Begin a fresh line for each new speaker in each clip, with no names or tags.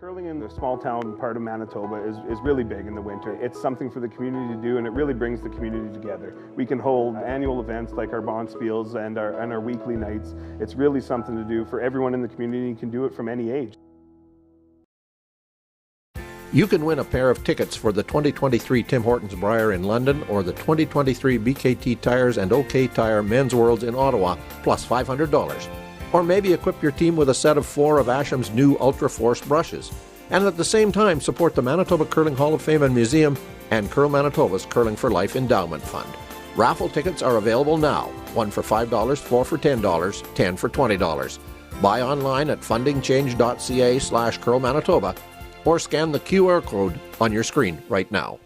Curling in the small town part of Manitoba is really big in the winter. It's something for the community to do, and it really brings the community together. We can hold annual events like our bonspiels and our weekly nights. It's really something to do for everyone in the community. You can do it from any age.
You can win a pair of tickets for the 2023 Tim Hortons Brier in London or the 2023 BKT Tires and OK Tire Men's Worlds in Ottawa, plus $500. Or maybe equip your team with a set of 4 of Asham's new Ultra Force brushes. And at the same time, support the Manitoba Curling Hall of Fame and Museum and Curl Manitoba's Curling for Life Endowment Fund. Raffle tickets are available now. 1 for $5, 4 for $10, 10 for $20. Buy online at fundingchange.ca/Curl Manitoba or scan the QR code on your screen right now.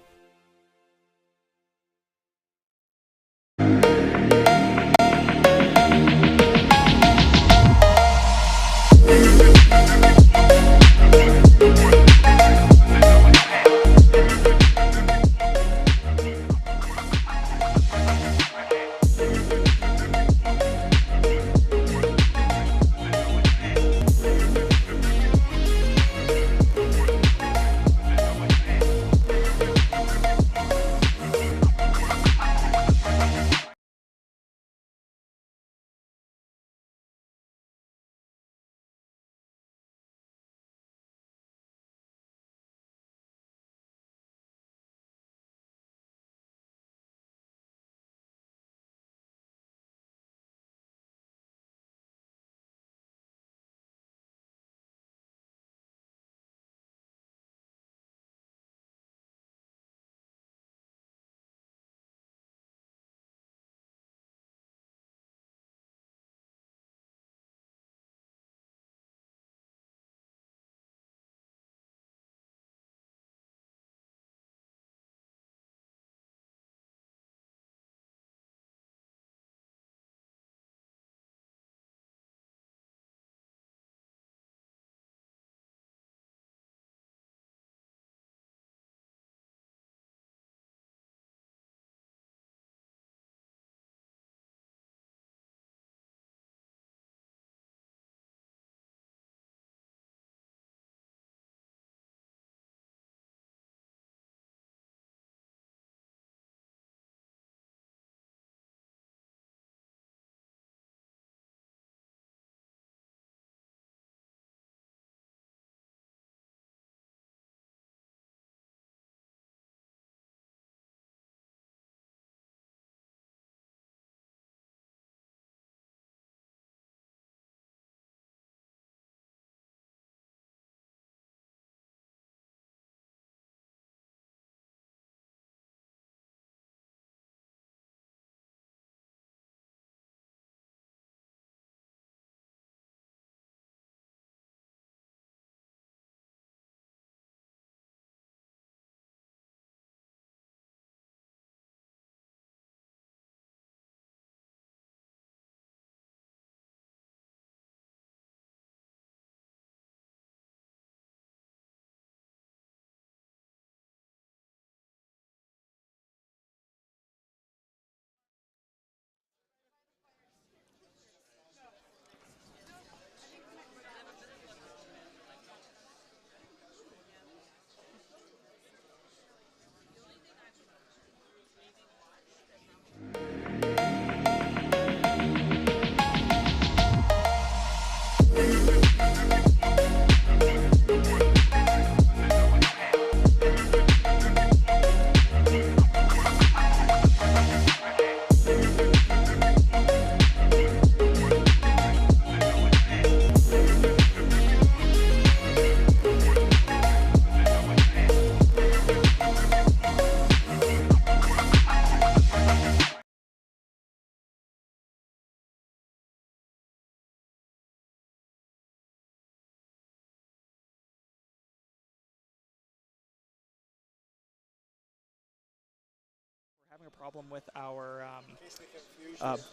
Having a problem with our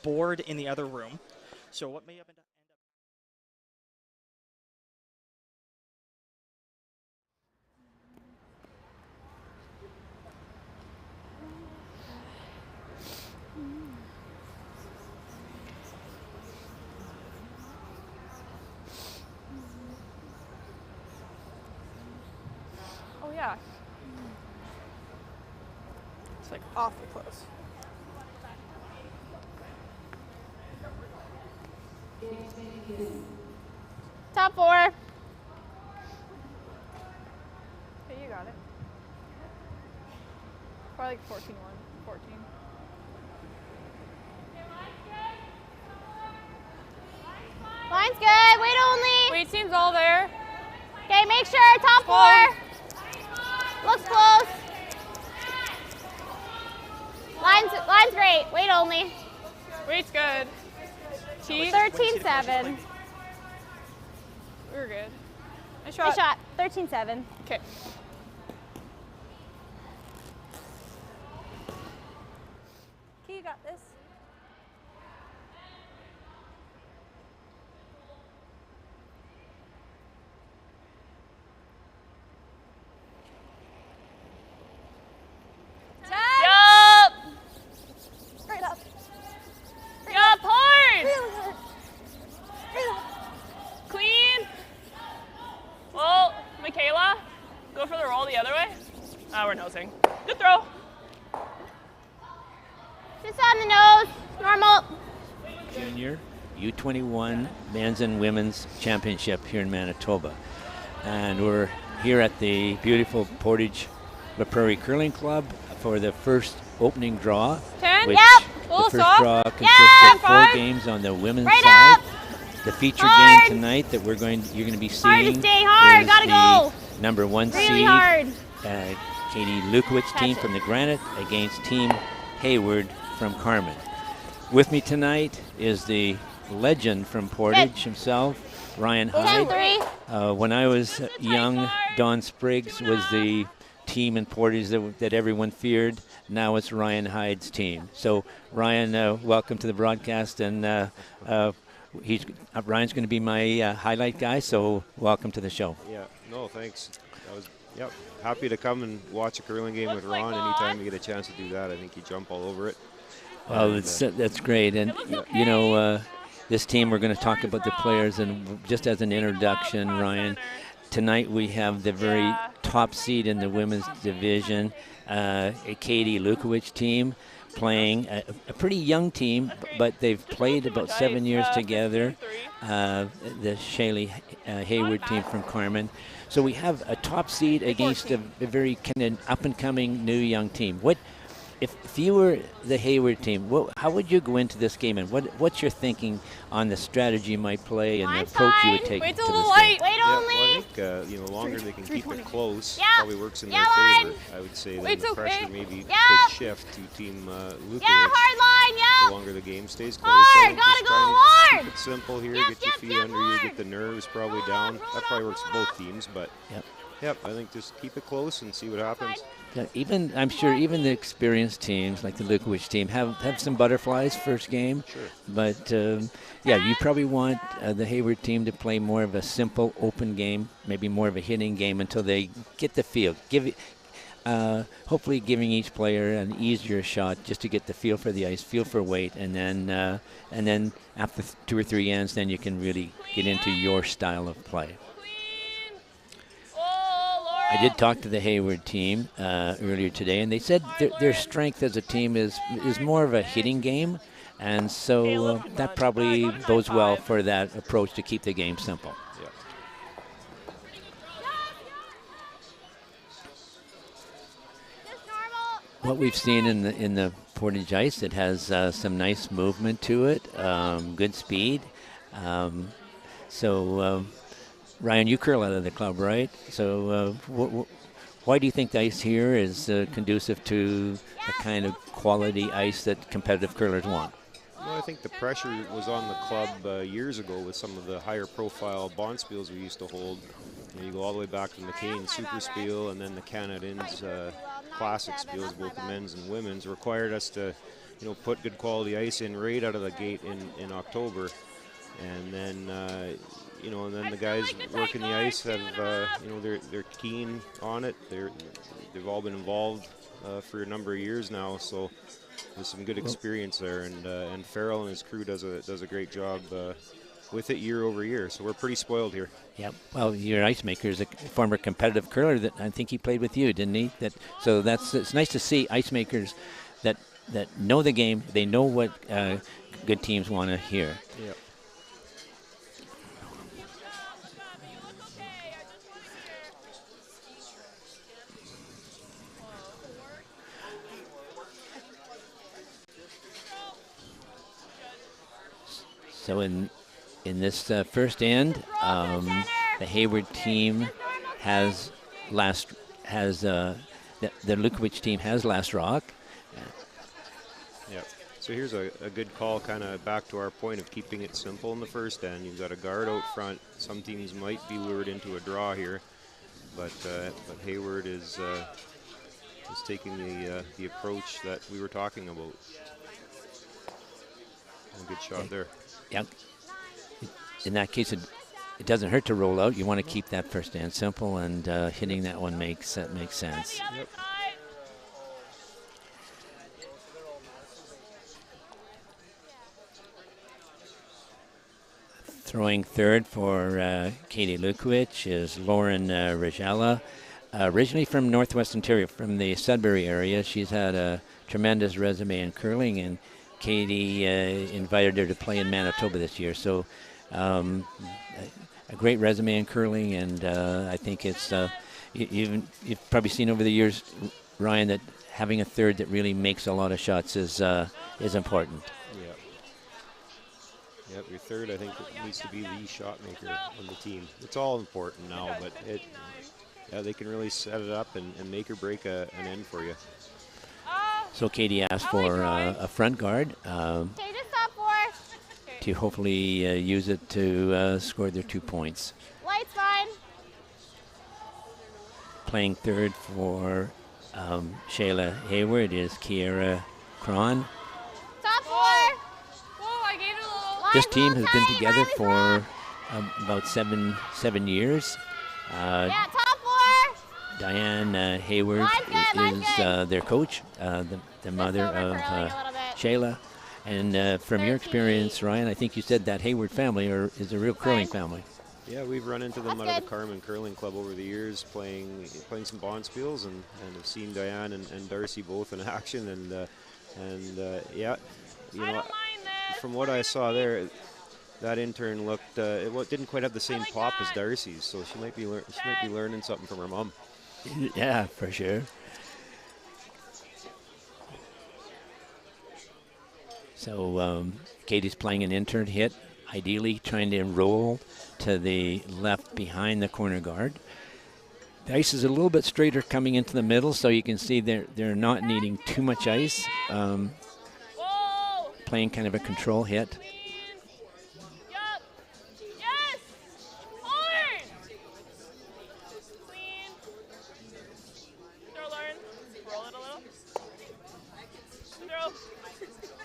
board in the other room. So what may end up
Yeah. It's like awfully close.
Top 4.
Okay, you got it. Probably like 14-1, 14.
Line's good. Wait only.
Wait, team's all there.
Okay, make sure. Top 4. Looks close. Line's great. Wait only.
Wait's good. T.
13-7.
We're good. Nice
Nice
shot.
shot. 13-7.
Okay. Okay, you got this.
Yup.
Straight up.
Yup. Hard.
Really hard. Straight up.
Clean. Well, Michaela, go for the roll the other way. We're nosing. Good throw.
Just on the nose. Normal.
Junior U21 Men's and Women's Championship here in Manitoba. And we're here at the beautiful Portage La Prairie Curling Club for the first opening draw.
10.
Which
Yep.
the
Little
first
soft.
draw consists
Yep.
of 4
5.
games on the women's
Right
side.
up.
The feature
Hard.
game tonight that you're going to be
Hard to
seeing
stay hard.
is
Gotta
the
go.
number 1
Really
seed
hard.
Katie Lukowich team
Catch it.
from the Granite against Team Hayward from Carmen. With me tonight is the legend from Portage himself, Ryan Hyde.
10-3.
When I was young, Don Spriggs was the team in Portage that everyone feared. Now it's Ryan Hyde's team. So Ryan, welcome to the broadcast, and Ryan's going to be my highlight guy. So welcome to the show.
Yeah, no, thanks. Happy to come and watch a curling game with Ron. Anytime you get a chance to do that, I think you jump all over it.
Well, that's great. And, you know, this team, we're going to talk about the players. And just as an introduction, Ryan, tonight we have the very top seed in the women's division, a Katie Lukowich team, playing a pretty young team, but they've played about 7 years together, the Shaylee Hayward team from Carmen. So we have a top seed against a very kind of up-and-coming new young team. If you were the Hayward team, how would you go into this game, and what's your thinking on the strategy you might play and the approach you would take
Wait's
to
a
this
little
game?
light.
Wait
Yeah,
only.
well, I think the longer they can keep it close,
Yep.
probably works in their
Yeah, line.
favor. I would say then
Wait's
the pressure
okay.
maybe
Yep.
could shift to Team Lukowich.
Yeah, hard line.
The
Yep.
longer the game stays close.
Hard,
I think
gotta
just
go
try and
hard.
Keep it simple here.
Yep,
Get your
yep,
feet
yep,
under you.
hard.
Get the nerves probably
Roll
down.
up, roll
That probably
up,
works for
roll
both
up.
teams, but
Yep.
I think just keep it close and see what happens.
Yeah, I'm sure even the experienced teams like the Lukowich team have some butterflies first game.
Sure.
But you probably want the Hayward team to play more of a simple, open game, maybe more of a hitting game until they get the feel. Hopefully giving each player an easier shot just to get the feel for the ice, feel for weight, and then after 2 or 3 ends, then you can really get into your style of play. I did talk to the Hayward team earlier today, and they said their strength as a team is more of a hitting game, and so that probably bodes well for that approach to keep the game simple.
Yeah.
What we've seen in the Portage ice, it has some nice movement to it, good speed. Ryan, you curl out of the club, right? So why do you think the ice here is conducive to the kind of quality ice that competitive curlers want?
Well, I think the pressure was on the club years ago with some of the higher profile bond spiels we used to hold. You go all the way back to McCain Super Spiel, and then the Canadians Classic Spiels, both the men's and women's, required us to, put good quality ice in right out of the gate in October. And then, and then the guys working the ice have, they're keen on it. They've all been involved for a number of years now, so there's some good experience there. And Farrell and his crew does a great job with it year over year. So we're pretty spoiled here.
Yeah, well, your ice maker is a former competitive curler that I think he played with you, didn't he? So it's nice to see ice makers that know the game. They know what good teams want to hear.
Yep.
So in this first end, the Hayward team has the LUKOWICH team has last rock.
Yep. So here's a good call, kind of back to our point of keeping it simple in the first end. You've got a guard out front. Some teams might be lured into a draw here, but Hayward is taking the approach that we were talking about. A good shot there.
Yeah. In that case, it doesn't hurt to roll out. You want to keep that first end simple, and hitting that one makes sense.
Yep.
Throwing third for Katie LUKOWICH is Lauren Rajala, originally from Northwest Ontario, from the Sudbury area. She's had a tremendous resume in curling, and Katie invited her to play in Manitoba this year. So a great resume in curling, and I think it's you've probably seen over the years, Ryan, that having a third that really makes a lot of shots is important.
Yeah. Yep, your third, I think, needs to be the shot maker on the team. It's all important now, but they can really set it up and make or break an end for you.
So Katie asked for a front guard to hopefully use it to score their 2 points.
Light's fine.
Playing third for Shayla Hayward is Kiera Cron.
Top four.
Whoa, I gave it a little.
This team has been together for about seven years.
Yeah, top four.
Diane Hayward is their coach, the mother of Shayla. And from your experience, Ryan, I think you said that Hayward family is a real curling family.
Yeah, we've run into them out of the Carmen Curling Club over the years, playing some bonspiels, and have seen Diane and Darcy both in action. And yeah, you know, from what I saw there, that intern looked didn't quite have the same pop as Darcy's, so she might be learning something from her mom.
Yeah, for sure. So Katie's playing an intern hit, ideally trying to roll to the left behind the corner guard. The ice is a little bit straighter coming into the middle, so you can see they're not needing too much ice. Playing kind of a control hit.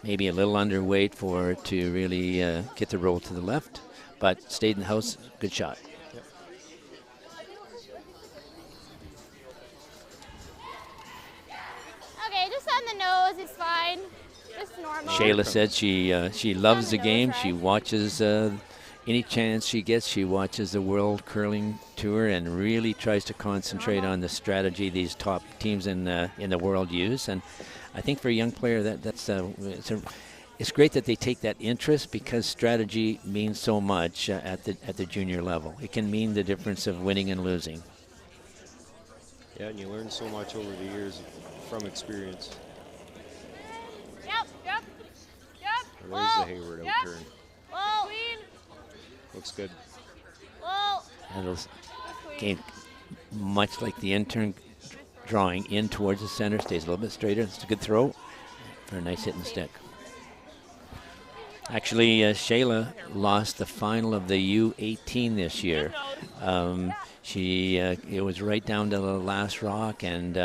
Maybe a little underweight for it to really get the roll to the left, but stayed in the house. Good shot.
Yep.
Okay, just on the nose is fine. Just normal.
Shayla said she loves the game. She watches any chance she gets. She watches the World Curling Tour and really tries to concentrate on the strategy these top teams in the world use. And I think for a young player it's great that they take that interest, because strategy means so much at the junior level. It can mean the difference of winning and losing.
Yeah, and you learn so much over the years from experience.
Yep.
There's the Hayward out turn.
Whoa.
Looks good.
Whoa.
And again, much like the intern, drawing in towards the center, stays a little bit straighter. It's a good throw for a nice hit and stick. Actually, Shayla lost the final of the U18 this year. It was right down to the last rock, and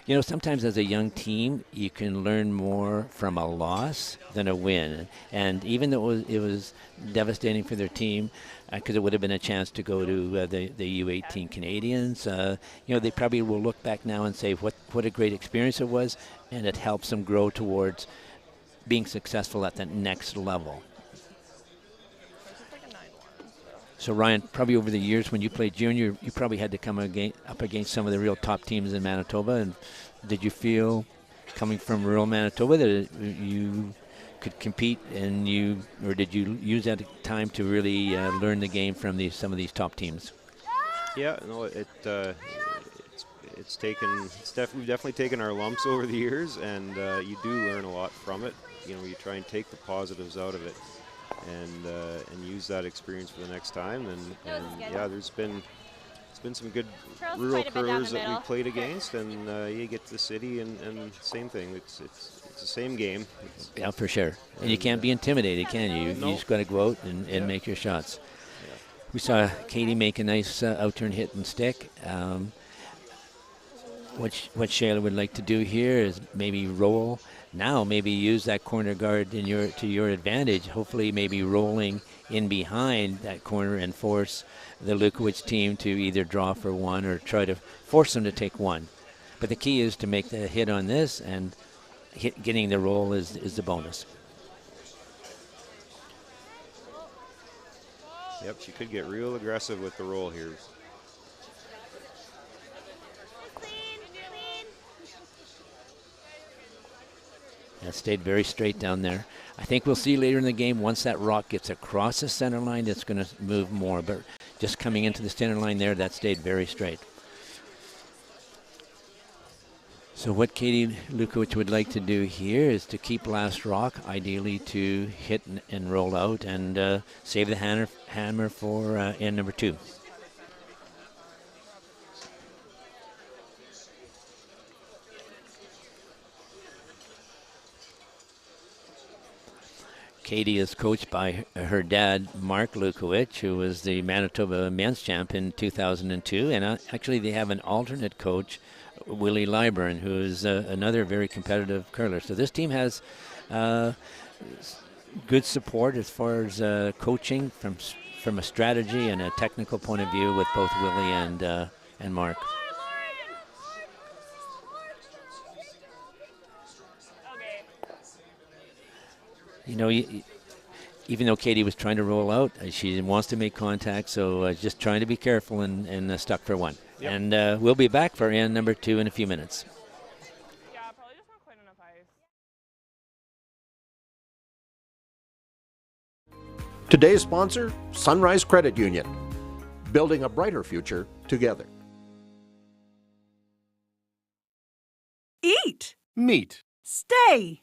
you know, sometimes as a young team, you can learn more from a loss than a win. And even though it was devastating for their team, because it would have been a chance to go to the U18 Canadians, you know, they probably will look back now and say what a great experience it was, and it helps them grow towards being successful at the next level. So Ryan, probably over the years when you played junior, you probably had to come up against some of the real top teams in Manitoba. And did you feel, coming from rural Manitoba, that you could compete, or did you use that time to really learn the game from some of these top teams?
Yeah, no, we've definitely taken our lumps over the years, and you do learn a lot from it. You know, you try and take the positives out of it, and use that experience for the next time. And yeah, there's been some good rural curlers that we played against, and you get to the city, and same thing. It's the same game.
Yeah, for sure. And you can't be intimidated, can you?
No.
You just got to go out and make your shots. Yeah. We saw Katie make a nice out-turn hit and stick. What Shayla would like to do here is maybe roll. Now maybe use that corner guard to your advantage. Hopefully maybe rolling in behind that corner and force the LUKOWICH team to either draw for one or try to force them to take one. But the key is to make the hit on this, and getting the roll is the bonus.
Yep, she could get real aggressive with the roll here.
That stayed very straight down there. I think we'll see later in the game, once that rock gets across the center line, it's going to move more. But just coming into the center line there, that stayed very straight. So what Katie LUKOWICH would like to do here is to keep last rock, ideally to hit and roll out, and save the hammer for end number 2. Katie is coached by her dad, Mark LUKOWICH, who was the Manitoba men's champ in 2002. And actually they have an alternate coach, Willie Lyburn, who is another very competitive curler. So this team has good support as far as coaching from a strategy and a technical point of view with both Willie and Mark. You know, even though Katie was trying to roll out, she wants to make contact, so just trying to be careful and stuck for one. Yep. And we'll be back for end number 2 in a few minutes.
Yeah, probably just not quite enough ice.
Today's sponsor, Sunrise Credit Union. Building a brighter future together.
Eat.
Meet.
Stay.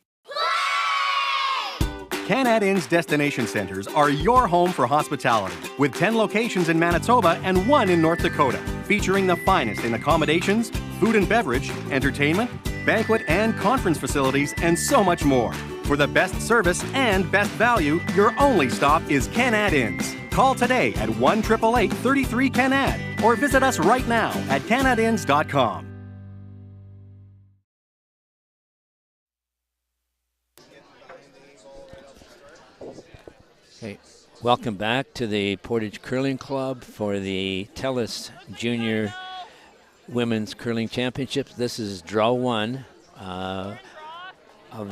Canad Inn's destination centers are your home for hospitality, with 10 locations in Manitoba and 1 in North Dakota, featuring the finest in accommodations, food and beverage, entertainment, banquet and conference facilities, and so much more. For the best service and best value, your only stop is Canad Inns. Call today at 1-888-33-CANAD or visit us right now at canadinns.com.
Okay, welcome back to the Portage Curling Club for the TELUS Junior Women's Curling Championships. This is draw 1 of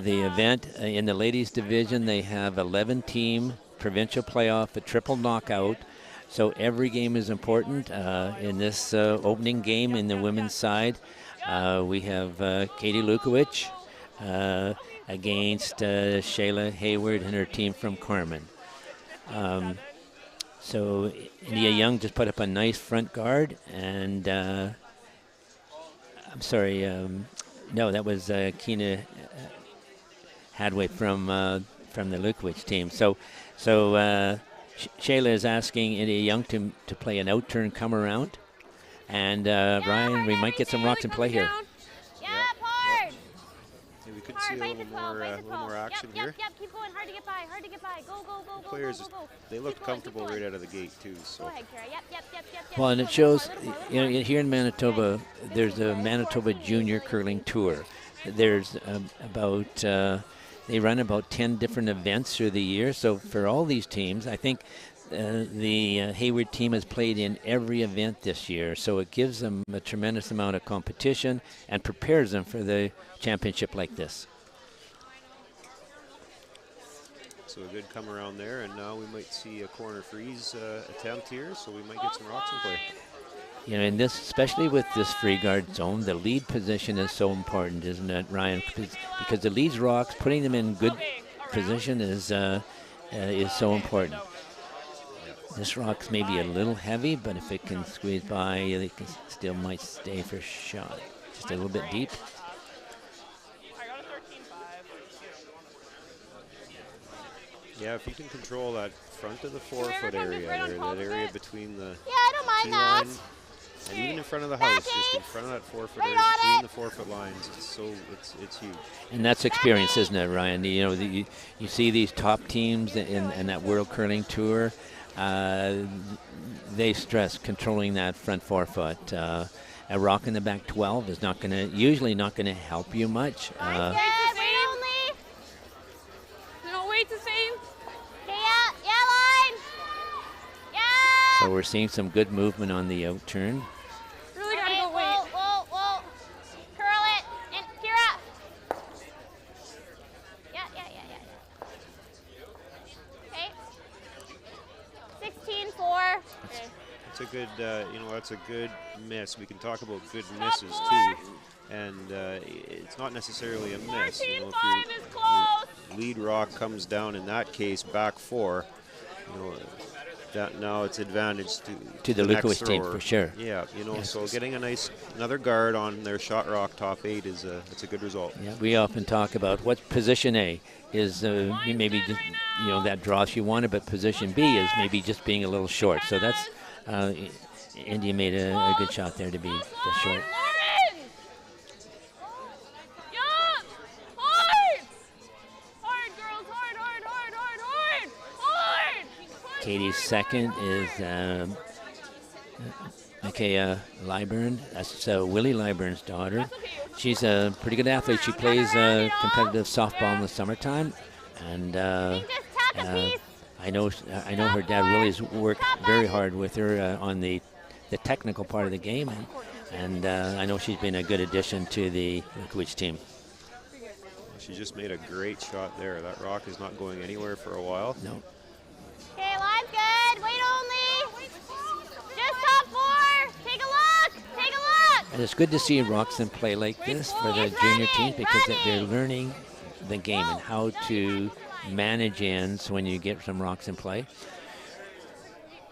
the event. In the ladies division, they have 11-team provincial playoff, a triple knockout. So every game is important. In this opening game in the women's side, we have Katie LUKOWICH against Shayla Hayward and her team from Carmen. So India Young just put up a nice front guard, and I'm sorry, no, that was Keena Hadway from the LUKOWICH team. So Shayla is asking India Young to play an out-turn come around, and Ryan, we might get some rocks in play here.
We could see a little more action here.
Yep, keep going. Hard to get by. Go.
Players, they looked comfortable right out of the gate too. So.
Go ahead, Kara. Yep.
Well, and it shows, you know, here in Manitoba, there's a Manitoba Junior Curling Tour. There's they run about 10 different events through the year. So for all these teams, I think the Hayward team has played in every event this year. So it gives them a tremendous amount of competition and prepares them for the championship like this.
So a good come around there, and now we might see a corner freeze attempt here, so we might get some rocks in play.
You know, in this, especially with this free guard zone, the lead position is so important, isn't it, Ryan? Because the leads rocks, putting them in good position is so important. This rock's maybe a little heavy, but if it can squeeze by, it can still might stay for a shot. Just a little bit deep.
I got a 13.5.
Yeah, if you can control that front of the 4-foot area there, that area between the
Yeah, I don't mind that.
line, and even in front of the house, just in front of that 4-foot area, between the 4-foot lines, it's huge.
And that's experience, isn't it, Ryan? You know, you see these top teams in that World Curling Tour. They stress controlling that front 4-foot. A rock in the back 12 is usually not gonna help you much.
Wait only.
No, wait the same.
Okay, yeah, line. Yeah.
So we're seeing some good movement on the out turn.
Really gotta go wait.
Whoa. Curl it. And Kira. Yeah. Okay. 16-4.
It's a good, that's a good miss. We can talk about good misses too, and it's not necessarily a miss. You know, if your lead rock comes down in that case, back 4, that now it's advantage
to the LUKOWICH team for sure.
Yeah, so getting another guard on their shot rock top 8 it's a good result.
Yeah, we often talk about what position A is maybe just, that draws you wanted, but position B is maybe just being a little short. So that's India made a good shot there to be just short. Katie's second is Micaiah Lyburn. That's Willie Lyburn's daughter. She's a pretty good athlete. She plays competitive softball in the summertime, and I know her dad Willie's worked very hard with her on the technical part of the game, and I know she's been a good addition to the LUKOWICH team.
She just made a great shot there. That rock is not going anywhere for a while.
No.
Okay, line's good. Wait only. Just top 4. Take a look.
And it's good to see rocks in play like this for the junior team, because they're learning the game and how to manage ends when you get some rocks in play.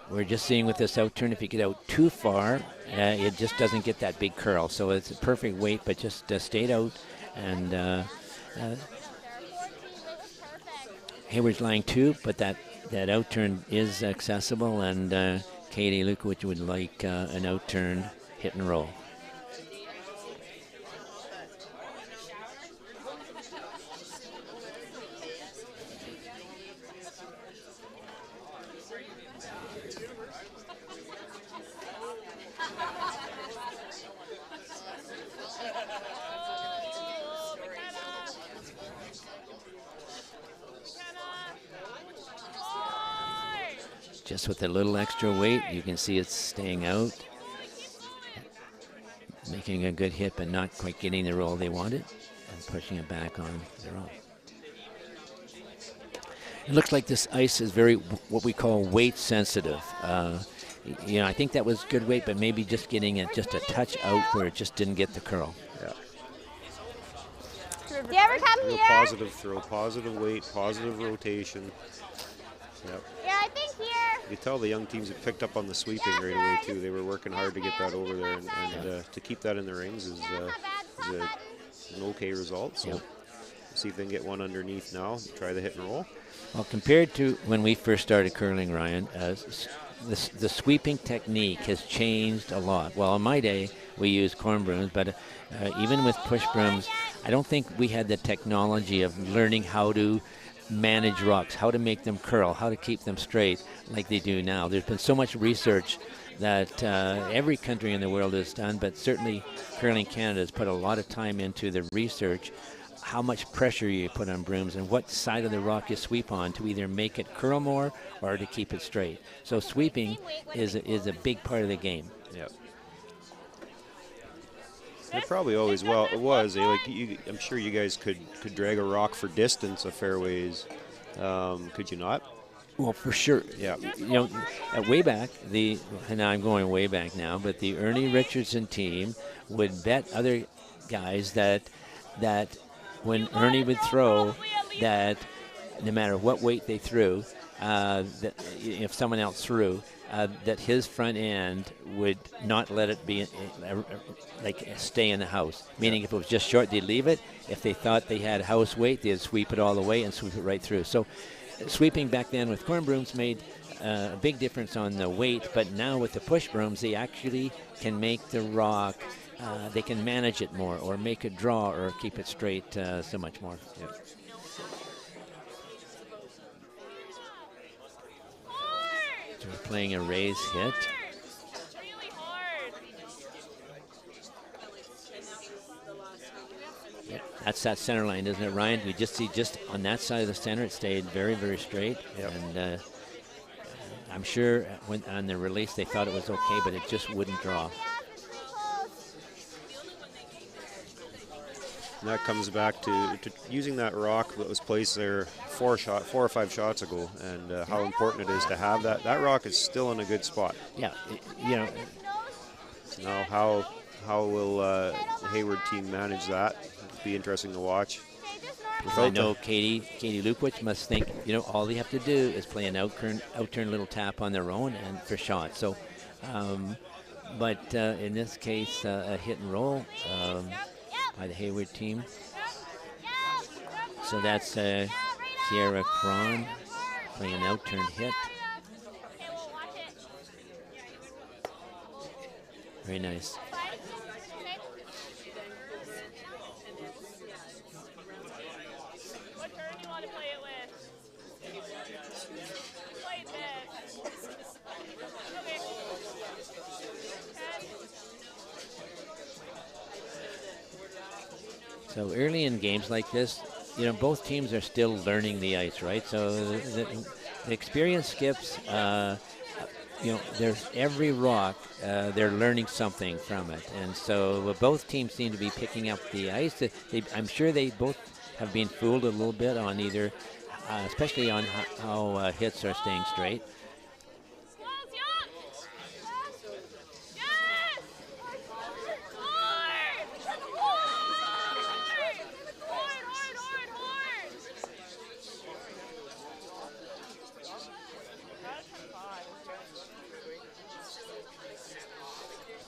We're just seeing with this out turn, if you get out too far, it just doesn't get that big curl. So it's a perfect weight, but just stayed out. And Hayward's lying 2, but that out turn is accessible, and Katie LUKOWICH would like an out turn hit and roll. Just with a little extra weight, you can see it's staying out, making a good hit, but not quite getting the roll they wanted, and pushing it back on their own. It looks like this ice is very, what we call weight sensitive. I think that was good weight, but maybe just getting it just a touch out where it just didn't get the curl.
Yeah.
Do you ever come
Real
here?
positive throw, positive weight, positive rotation. Yep.
Yeah, I think here.
You can tell the young teams have picked up on the sweeping right away too. They were working hard to get that over there, and to keep that in the rings is an okay result. So see if they can get one underneath now. Try the hit and roll.
Well, compared to when we first started curling, Ryan, the sweeping technique has changed a lot. Well, in my day, we used corn brooms, but even with push brooms, I don't think we had the technology of learning how to manage rocks, how to make them curl, how to keep them straight like they do now. There's been so much research that every country in the world has done, but certainly Curling Canada has put a lot of time into the research, how much pressure you put on brooms and what side of the rock you sweep on to either make it curl more or to keep it straight. So sweeping is a big part of the game.
Yep. It probably always was. I'm sure you guys could drag a rock for distance a fair ways Could you not?
Well, for sure.
Yeah.
You know, way back, and I'm going way back now, but the Ernie Richardson team would bet other guys that when Ernie would throw, that no matter what weight they threw, that if someone else threw, that his front end would not let it be like stay in the house. Meaning, if it was just short, they'd leave it. If they thought they had house weight, they'd sweep it all the way and sweep it right through. So, sweeping back then with corn brooms made a big difference on the weight, but now with the push brooms, they actually can make the rock. They can manage it more, or make it draw, or keep it straight so much more. Yeah. So we're playing a raise hit. Yeah, that's that center line, isn't it, Ryan? We just see just on that side of the center, it stayed very, very straight. Yep. And I'm sure when on the release they thought it was okay, but it just wouldn't draw.
And that comes back to using that rock that was placed there 4 or 5 shots ago, and how important it is to have that. That rock is still in a good spot.
Yeah, you know.
Now, how will the Hayward team manage that? It'll be interesting to watch.
I know Katie LUKOWICH must think, you know, all they have to do is play an out-turn little tap on their own and for shots. So, but in this case, a hit and roll by the Hayward team. So that's Kiera Cron playing an out-turn hit. Very nice.
What turn do you want to play it with? Play it big. Okay.
So early in games like this, you know, both teams are still learning the ice, right? So the experienced skips, you know, there's every rock, they're learning something from it. And so both teams seem to be picking up the ice. I'm sure they both have been fooled a little bit on either, especially on how hits are staying straight.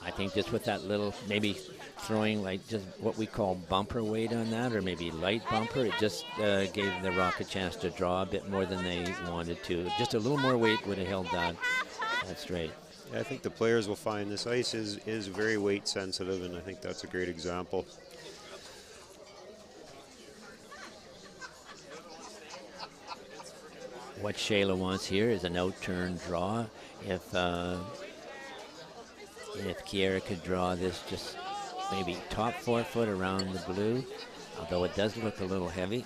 I think just with that little, maybe throwing like just what we call bumper weight on that, or maybe light bumper, it just gave the rock a chance to draw a bit more than they wanted to. Just a little more weight would have held that straight.
Yeah, I think the players will find this ice is very weight sensitive, and I think that's a great example.
What Shayla wants here is an out-turn draw. If Kiera could draw this just maybe top 4 foot around the blue, although it does look a little heavy.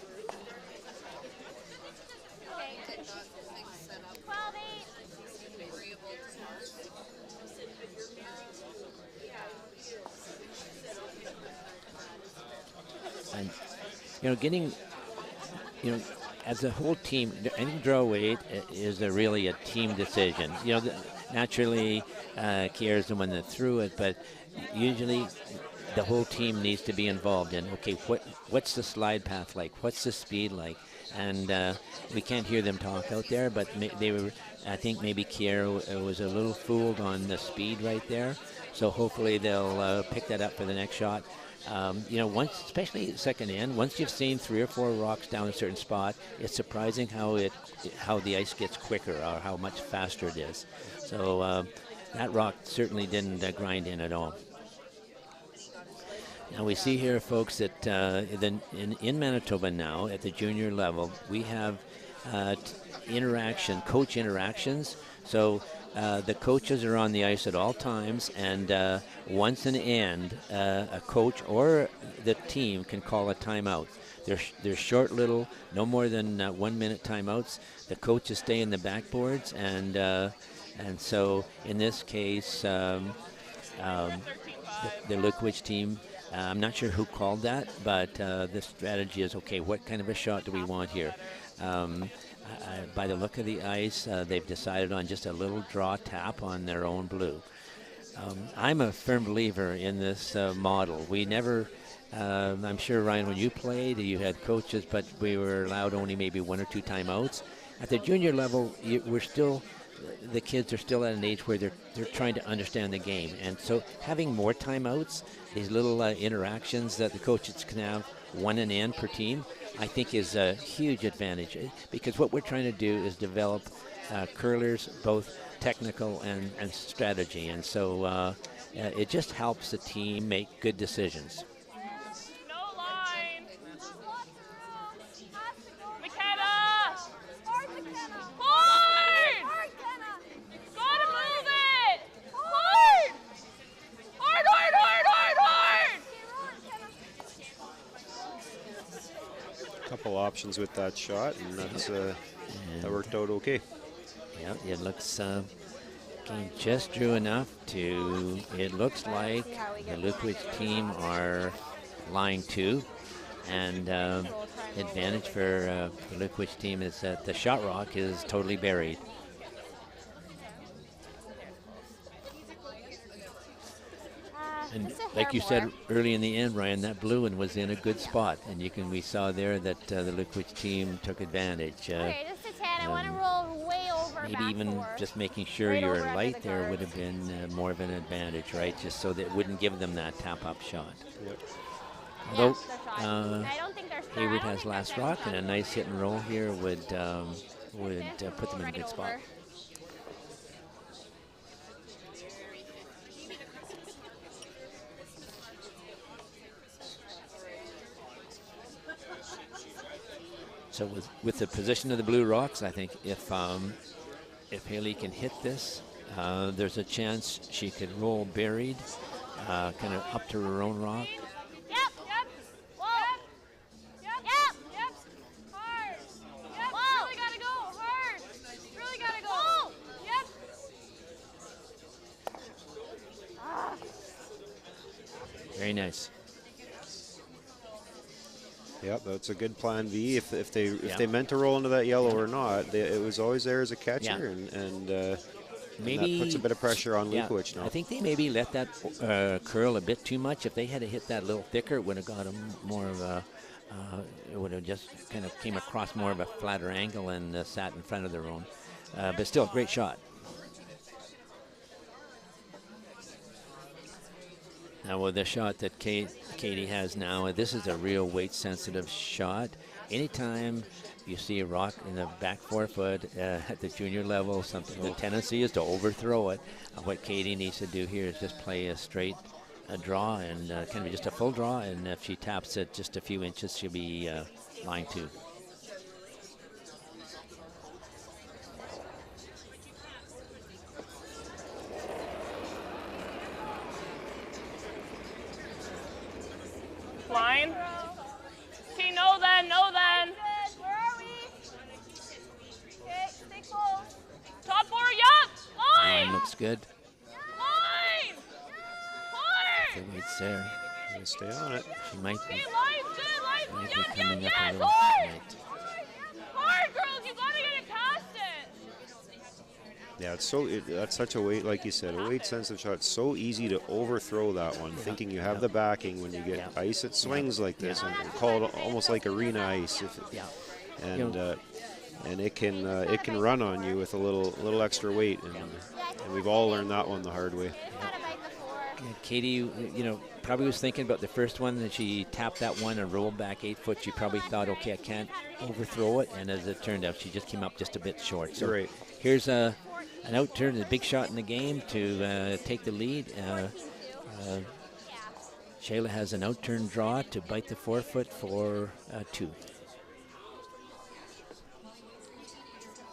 And, you know, getting, you know, as a whole team, any draw weight is really a team decision. You know, naturally, Kiera's the one that threw it, but usually the whole team needs to be involved in, okay, what's the slide path like? What's the speed like? And we can't hear them talk out there, but I think maybe Kiera was a little fooled on the speed right there. So hopefully they'll pick that up for the next shot. You know, once, especially second end, once you've seen 3 or 4 rocks down a certain spot, it's surprising how the ice gets quicker, or how much faster it is. So that rock certainly didn't grind in at all. Now we see here, folks, that in Manitoba now at the junior level, we have coach interactions. So the coaches are on the ice at all times, and once an end, a coach or the team can call a timeout. They're short little, no more than 1 minute timeouts. The coaches stay in the backboards, and so in this case, the LUKOWICH team I'm not sure who called that, but this strategy is, okay, what kind of a shot do we want here? By the look of the ice, they've decided on just a little draw tap on their own blue. I'm a firm believer in this model. We never, I'm sure, Ryan, when you played, you had coaches, but we were allowed only maybe 1 or 2 timeouts. At the junior level, we're still, the kids are still at an age where they're trying to understand the game. And so having more timeouts, these little interactions that the coaches can have, 1 and in per team, I think is a huge advantage, because what we're trying to do is develop curlers, both technical and strategy. And so it just helps the team make good decisions.
No line. McKenna. Hard. Gotta move it. Hard.
Couple options with that shot, and that's that worked out okay.
Yeah, it looks just drew enough to. It looks like the LUKOWICH team are line 2, and advantage for the LUKOWICH team is that the shot rock is totally buried. And like you said early in the end, Ryan, that blue one was in a good spot, and we saw there that the LUKOWICH team took advantage.
Okay, just a tad. I want to roll way over.
Maybe even just making sure you were light there would have been more of an advantage, right? Just so that it wouldn't give them that tap-up shot.
Yep.
Although
I don't think there's
Hayward has last rock, and a nice hit and roll here would put them in a good spot. So with the position of the blue rocks, I think if Haley can hit this, there's a chance she could roll buried, kind of up to her own rock.
Yep. Whoa. Yep. Hard. Yep. Whoa. Really gotta go. Hard. Really gotta go. Whoa. Yep.
Very nice.
Yep, that's a good plan B. If they meant to roll into that yellow or not, it was always there as a catcher, and
maybe
that puts a bit of pressure on LUKOWICH now.
I think they maybe let that curl a bit too much. If they had hit that a little thicker, it would have got them more of a. It would have just kind of came across more of a flatter angle and sat in front of their own. But still, great shot. Now with the shot that Katie has now, this is a real weight-sensitive shot. Anytime you see a rock in the back 4 foot at the junior level, the tendency is to overthrow it. What Katie needs to do here is just play a straight draw and kind of just a full draw, and if she taps it just a few inches, she'll be line 2.
Line. Okay, no then.
Where are we? Okay, stay close.
Top 4, yup. Line.
Line looks good.
Line. Hard.
The weight's there.
Gonna stay on it.
She might be,
Okay, line's good.
might be
Yes,
coming up a
yes,
little
hard.
tight.
Hard, girls. You gotta get it past it.
Yeah, that's such a weight, like you said, a weight-sensitive shot. It's so easy to overthrow that one, thinking you have the backing. When you get ice, it swings like this, and call it almost like arena ice. And it can run on you with a little extra weight, and we've all learned that one the hard way.
Katie, probably was thinking about the first one, and she tapped that one and rolled back 8 foot. She probably thought, okay, I can't overthrow it, and as it turned out, she just came up just a bit short. So here's an outturn, a big shot in the game to take the lead. Shayla has an outturn draw to bite the 4 foot for 2.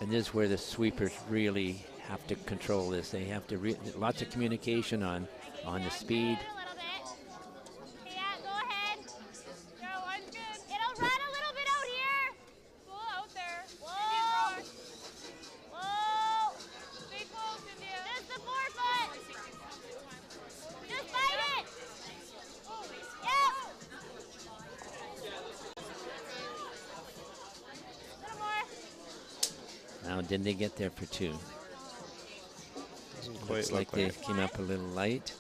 And this is where the sweepers really have to control this. They have to lots of communication on the speed. Now, did they get there for 2? Looks like they came up a little light.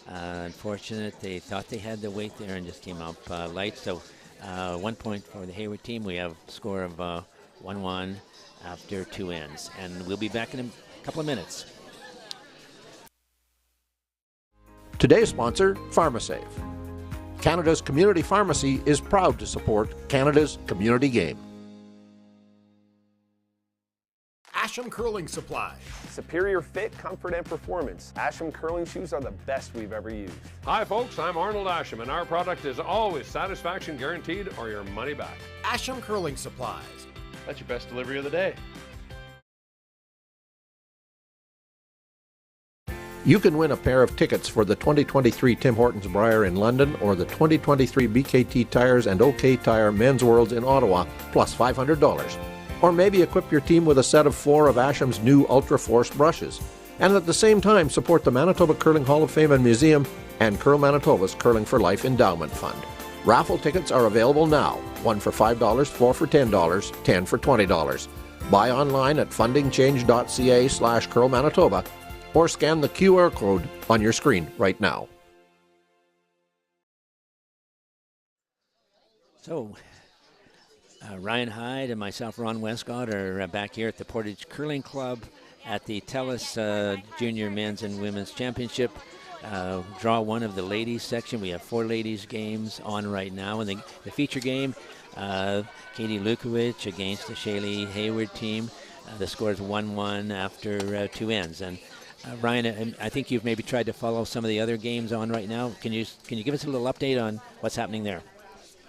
Unfortunate, they thought they had the weight there and just came up light. So 1 point for the Hayward team. We have a score of 1-1 after 2 ends. And we'll be back in a couple of minutes.
Today's sponsor, PharmaSave. Canada's community pharmacy is proud to support Canada's community game.
Asham Curling Supply. Superior fit, comfort, and performance. Asham curling shoes are the best we've ever used.
Hi folks, I'm Arnold Asham, and our product is always satisfaction guaranteed or your money back.
Asham Curling Supplies.
That's your best delivery of the day.
You can win a pair of tickets for the 2023 Tim Hortons Brier in London or the 2023 BKT Tires and OK Tire Men's Worlds in Ottawa, plus $500. Or maybe equip your team with a set of 4 of Asham's new Ultra Force brushes. And at the same time, support the Manitoba Curling Hall of Fame and Museum and Curl Manitoba's Curling for Life Endowment Fund. Raffle tickets are available now. 1 for $5, 4 for $10, 10 for $20. Buy online at fundingchange.ca/Curl Manitoba or scan the QR code on your screen right now.
So, Ryan Hyde and myself, Ron Westcott, are back here at the Portage Curling Club at the TELUS Junior Men's and Women's Championship. Draw 1 of the ladies section. We have 4 ladies games on right now. And the feature game, Katie LUKOWICH against the Shaylee Hayward team. The score is 1-1 after 2 ends. And Ryan, I think you've maybe tried to follow some of the other games on right now. Can you give us a little update on what's happening there?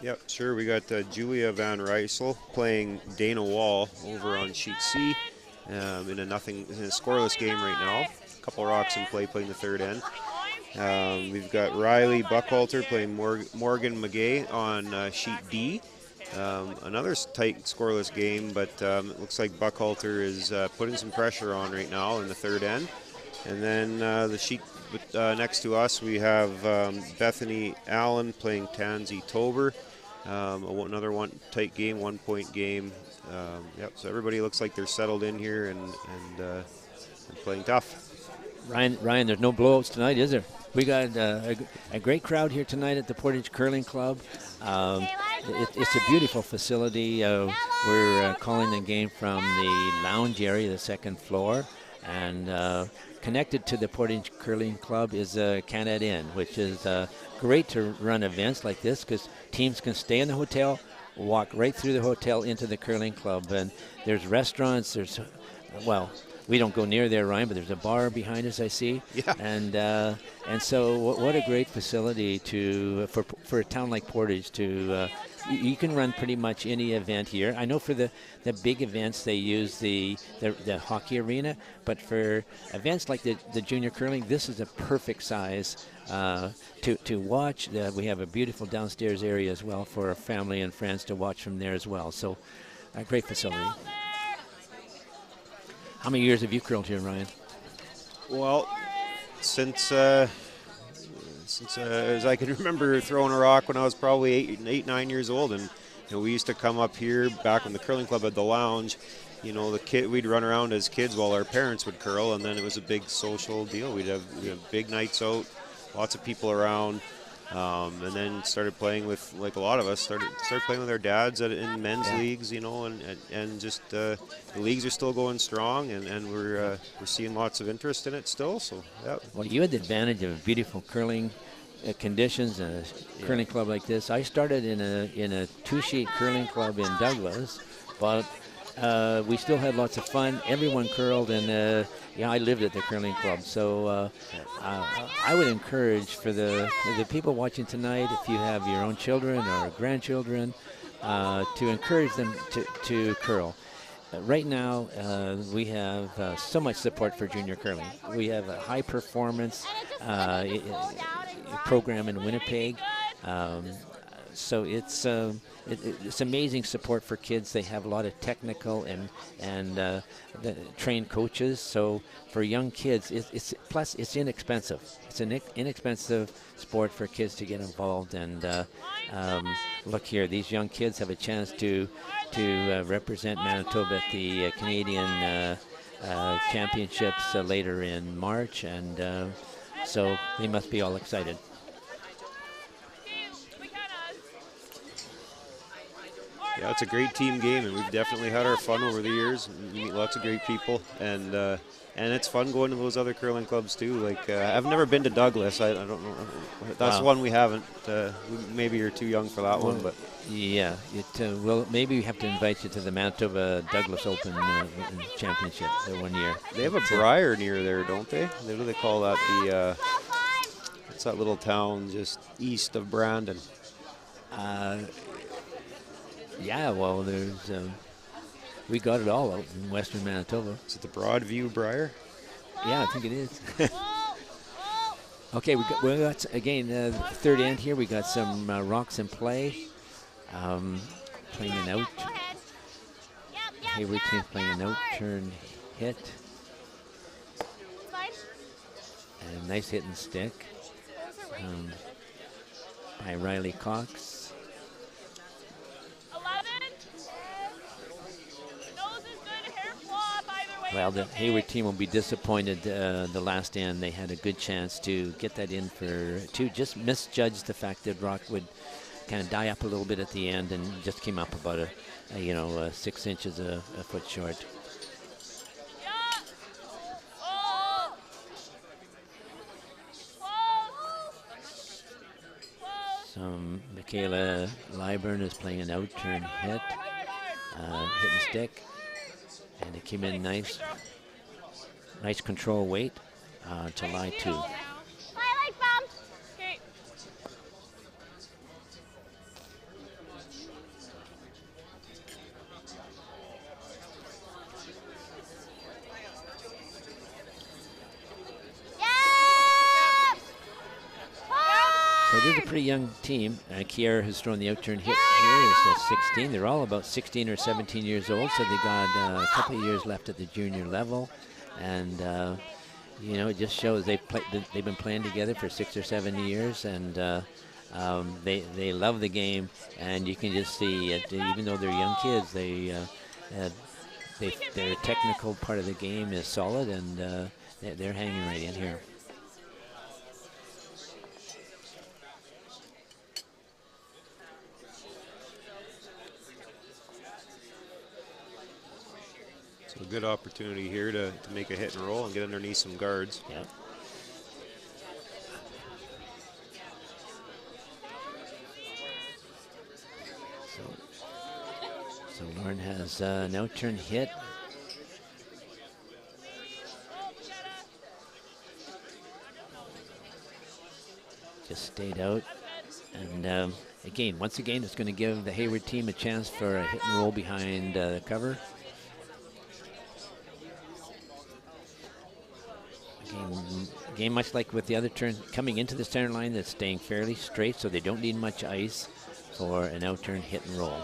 Yep, sure. We got Julia Van Rysel playing Dana Wall over on sheet C in a scoreless game right now. A couple rocks in play, playing the 3rd end. We've got Riley Buckhalter playing Morgan McGay on sheet D. Another tight scoreless game, but it looks like Buckhalter is putting some pressure on right now in the 3rd end. And then the sheet next to us, we have Bethany Allen playing Tansy Tober. Another tight game, 1-point game. Yep. So everybody looks like they're settled in here and playing tough.
Ryan, there's no blowouts tonight, is there? We got a great crowd here tonight at the Portage Curling Club. It's a beautiful facility. We're calling the game from the lounge area, the 2nd floor, and connected to the Portage Curling Club is Canada Inn, which is great to run events like this because teams can stay in the hotel, walk right through the hotel into the curling club. And there's restaurants, we don't go near there, Ryan, but there's a bar behind us, I see.
Yeah.
And so what a great facility for a town like Portage to you can run pretty much any event here. I know for the big events they use the hockey arena, but for events like the junior curling, this is a perfect size to watch. We have a beautiful downstairs area as well for family and friends to watch from there as well. So a great facility. How many years have you curled here, Ryan?
Well, since as I can remember throwing a rock when I was probably 9 years old, and we used to come up here back when the curling club had the lounge. We'd run around as kids while our parents would curl, and then it was a big social deal. We'd have big nights out, lots of people around, and then started playing with, like a lot of us, started playing with our dads in men's leagues, and just the leagues are still going strong, and we're seeing lots of interest in it still. So yeah.
Well, you had the advantage of beautiful curling conditions and a curling club like this. I started in a 2-sheet curling club in Douglas, but we still had lots of fun. Everyone curled, and I lived at the curling club. So I would encourage for the people watching tonight, if you have your own children or grandchildren, to encourage them to curl. Right now, we have so much support for junior curling. We have a high performance program in Winnipeg. So it's amazing support for kids. They have a lot of technical and the trained coaches. So for young kids, plus it's inexpensive. It's an inexpensive sport for kids to get involved. And look here, these young kids have a chance to represent Manitoba at the Canadian Championships later in March, and so they must be all excited.
Yeah, it's a great team game, and we've definitely had our fun over the years. You meet lots of great people, and it's fun going to those other curling clubs too. Like I've never been to Douglas. I don't know. That's one we haven't. Maybe you're too young for that one, but
yeah, well, maybe we have to invite you to the Manitoba Douglas Open Championship one year.
They have a Briar near there, don't they? What do they call that? It's that little town just east of Brandon.
Yeah, well, there's we got it all out in Western Manitoba.
Is it the Broadview Briar?
Yeah, I think it is. Okay, we got again third end here. We got some rocks in play. Playing an out. Hayward team playing an out turn hit. And a nice hit and stick by Riley Cox. Well, the Hayward team will be disappointed the last end. They had a good chance to get that in for two. Just misjudged the fact that rock would kind of die up a little bit at the end and just came up about 6 inches a foot short. So Michaela Lyburn is playing an out turn hit, hit and stick. And it came in nice control weight to lie 2. So this is a pretty young team. Kiera has thrown the out-turn hit here is 16. They're all about 16 or 17 years old, so they got a couple of years left at the junior level. And, it just shows they've been playing together for 6 or 7 years, and they love the game. And you can just see, even though they're young kids, their technical part of the game is solid, and they're hanging right in here.
So a good opportunity here to make a hit and roll and get underneath some guards.
Yeah. So Lauren has an out-turn hit. Just stayed out. And once again, it's going to give the Hayward team a chance for a hit and roll behind the cover. Again, much like with the other turn, coming into the center line, that's staying fairly straight, so they don't need much ice for an out-turn hit and roll.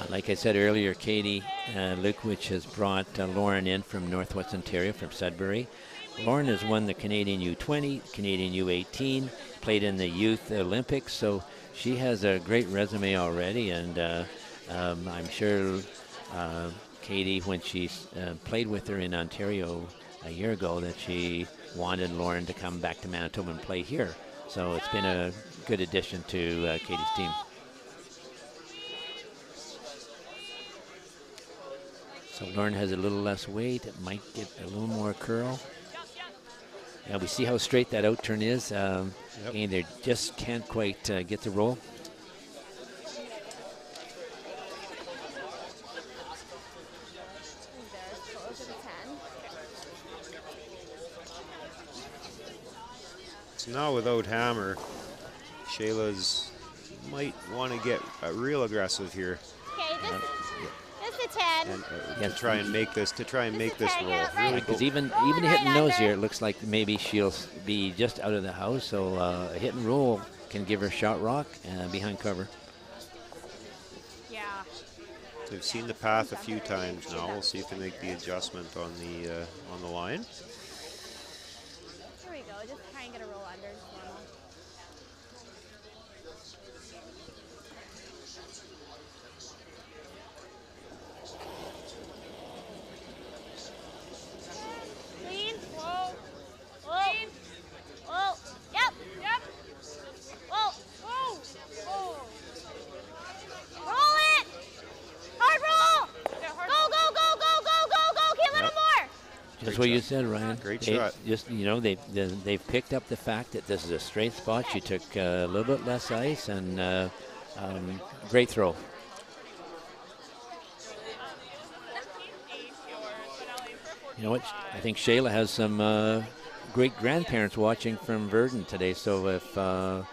Like I said earlier, Katie LUKOWICH has brought Lauren in from Northwest Ontario, from Sudbury. Lauren has won the Canadian U20, Canadian U18, played in the Youth Olympics, so she has a great resume already, and I'm sure Katie, when she played with her in Ontario a year ago, that she wanted Lauren to come back to Manitoba and play here. So it's been a good addition to Katie's team. So Lauren has a little less weight. It might get a little more curl. Now we see how straight that out turn is. Again, they just can't quite get the roll.
So now without Hammer, Shayla's might want to get real aggressive here.
Okay, just a 10.
And to try and make this roll.
Really
Because even hitting those here, it looks like maybe she'll be just out of the house. So a hit and roll can give her shot rock behind cover.
Yeah.
They've seen the path a few times now. We'll see if they make the adjustment on the line.
Here we go. Just try and get a roll under. Just normal. Clean. Whoa. Whoa. Clean. Whoa. Yep. Yep. Whoa. Whoa. Whoa. Roll it. Hard roll. Go, go, go, go, go, go, go. Okay, a little more.
Just what you said, Ryan.
Great shot.
Just, you know, they've picked up the fact that this is a straight spot. She took a little bit less ice, and great throw. You know what? I think Shayla has some great grandparents watching from Verdun today. So if I'm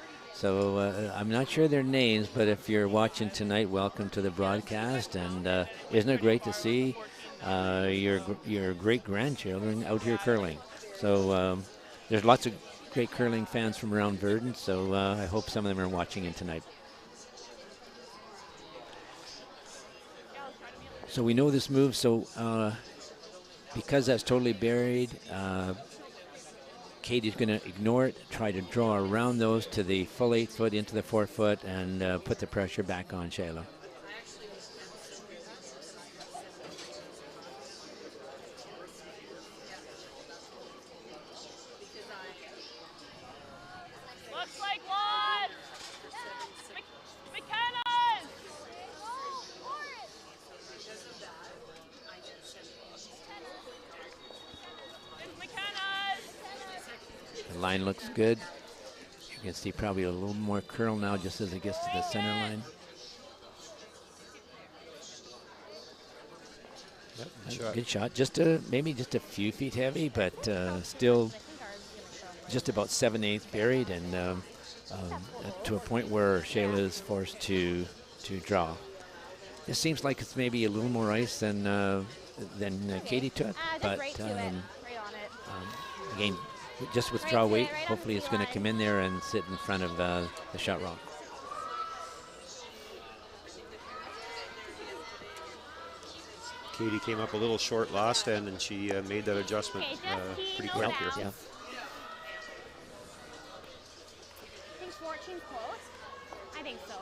not sure their names, but if you're watching tonight, welcome to the broadcast. And isn't it great to see your great grandchildren out here curling? So there's lots of great curling fans from around Verdun. So I hope some of them are watching in tonight. So we know this move. So because that's totally buried, Katie's going to ignore it, try to draw around those to the full 8 foot into the 4 foot, and put the pressure back on Shayla.
Looks like one. McKenna's.
The line looks good. You can see probably a little more curl now just as it gets to the center line.
Yep,
good shot. Just maybe just a few feet heavy, but still just about 7/8 buried, and to a point where Shayla is forced to draw. It seems like it's maybe a little more ice than Katie took, but
right to it. Right on it.
again, just with draw weight, hopefully it's going to come in there and sit in front of the shot rock.
Katie came up a little short last end, and she made that adjustment pretty quick here.
Yeah.
I think 14's close. I think so.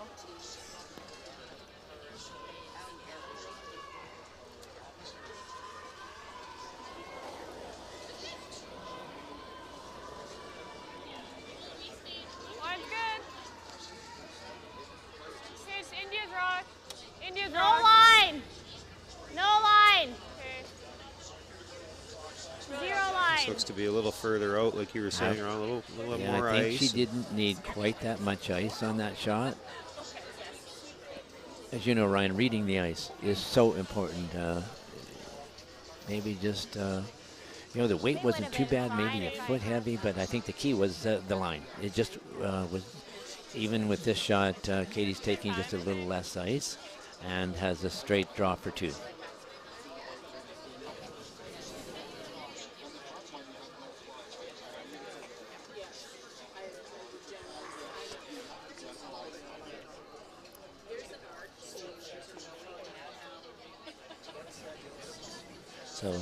Line's good. Okay, it's India's rock. India's
No
rock.
line. No line.
Okay.
0 line.
This looks to be a little further out, like you were saying, around a little
Yeah,
more
I think
ice.
she didn't need quite that much ice on that shot. As you know, Ryan, reading the ice is so important. Maybe just, you know, the weight wasn't too bad, maybe a foot heavy, but I think the key was the line. It just was, even with this shot, Katie's taking just a little less ice and has a straight draw for 2. So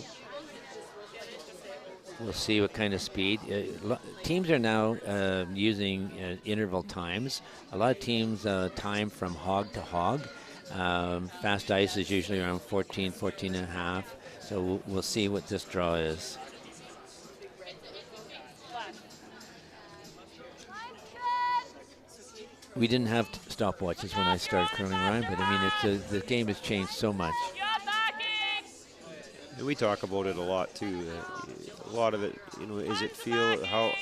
we'll see what kind of speed. Teams are now using interval times. A lot of teams time from hog to hog. Fast ice is usually around 14, 14 and a half. So we'll see what this draw is. We didn't have stopwatches when I started curling, Ryan, but I mean, the game has changed so much.
We talk about it a lot too. A lot of it, you know, is it feel how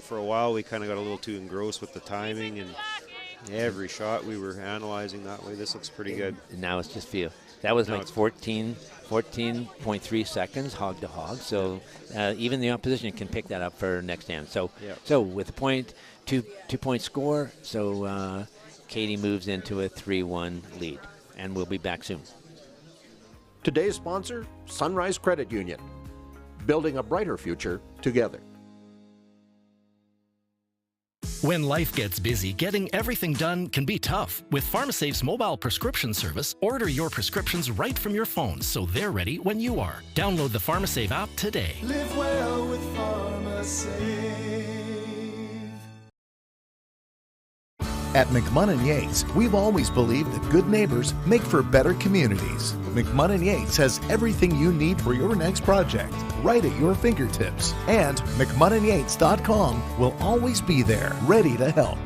for a while we kind of got a little too engrossed with the timing, and every shot we were analyzing that way. This looks pretty good.
And now it's just feel. That was like 14.3 seconds hog to hog. So even the opposition can pick that up for next hand. So
yep.
So with a point, two point score. So Katy moves into a 3-1 lead. And we'll be back soon.
Today's sponsor, Sunrise Credit Union. Building a brighter future together.
When life gets busy, getting everything done can be tough. With PharmaSafe's mobile prescription service, order your prescriptions right from your phone so they're ready when you are. Download the PharmaSafe app today.
Live well with PharmaSafe.
At McMunn & Yates, we've always believed that good neighbors make for better communities. McMunn & Yates has everything you need for your next project, right at your fingertips. And McMunnandYates.com will always be there, ready to help.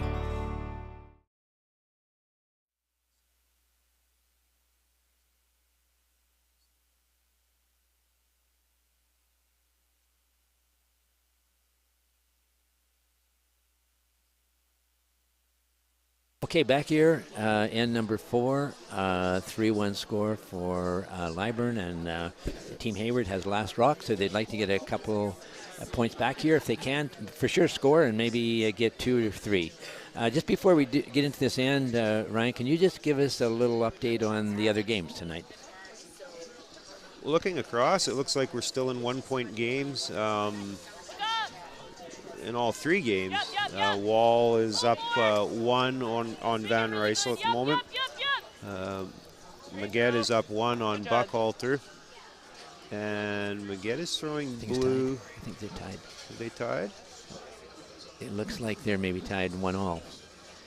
Okay, back here, end number 4, 3-1 score for Lyburn, and Team Hayward has last rock, so they'd like to get a couple points back here if they can. For sure score and maybe get 2 or 3. Just before we get into this end, Ryan, can you just give us a little update on the other games tonight?
Looking across, it looks like we're still in 1-point games. In all 3 games. Wall is up 1 on Van Rysel at the moment. Maguette is up 1 on Buckhalter. And Maguette is throwing blue.
I think they're tied.
Are they tied?
It looks like they're maybe tied 1-1.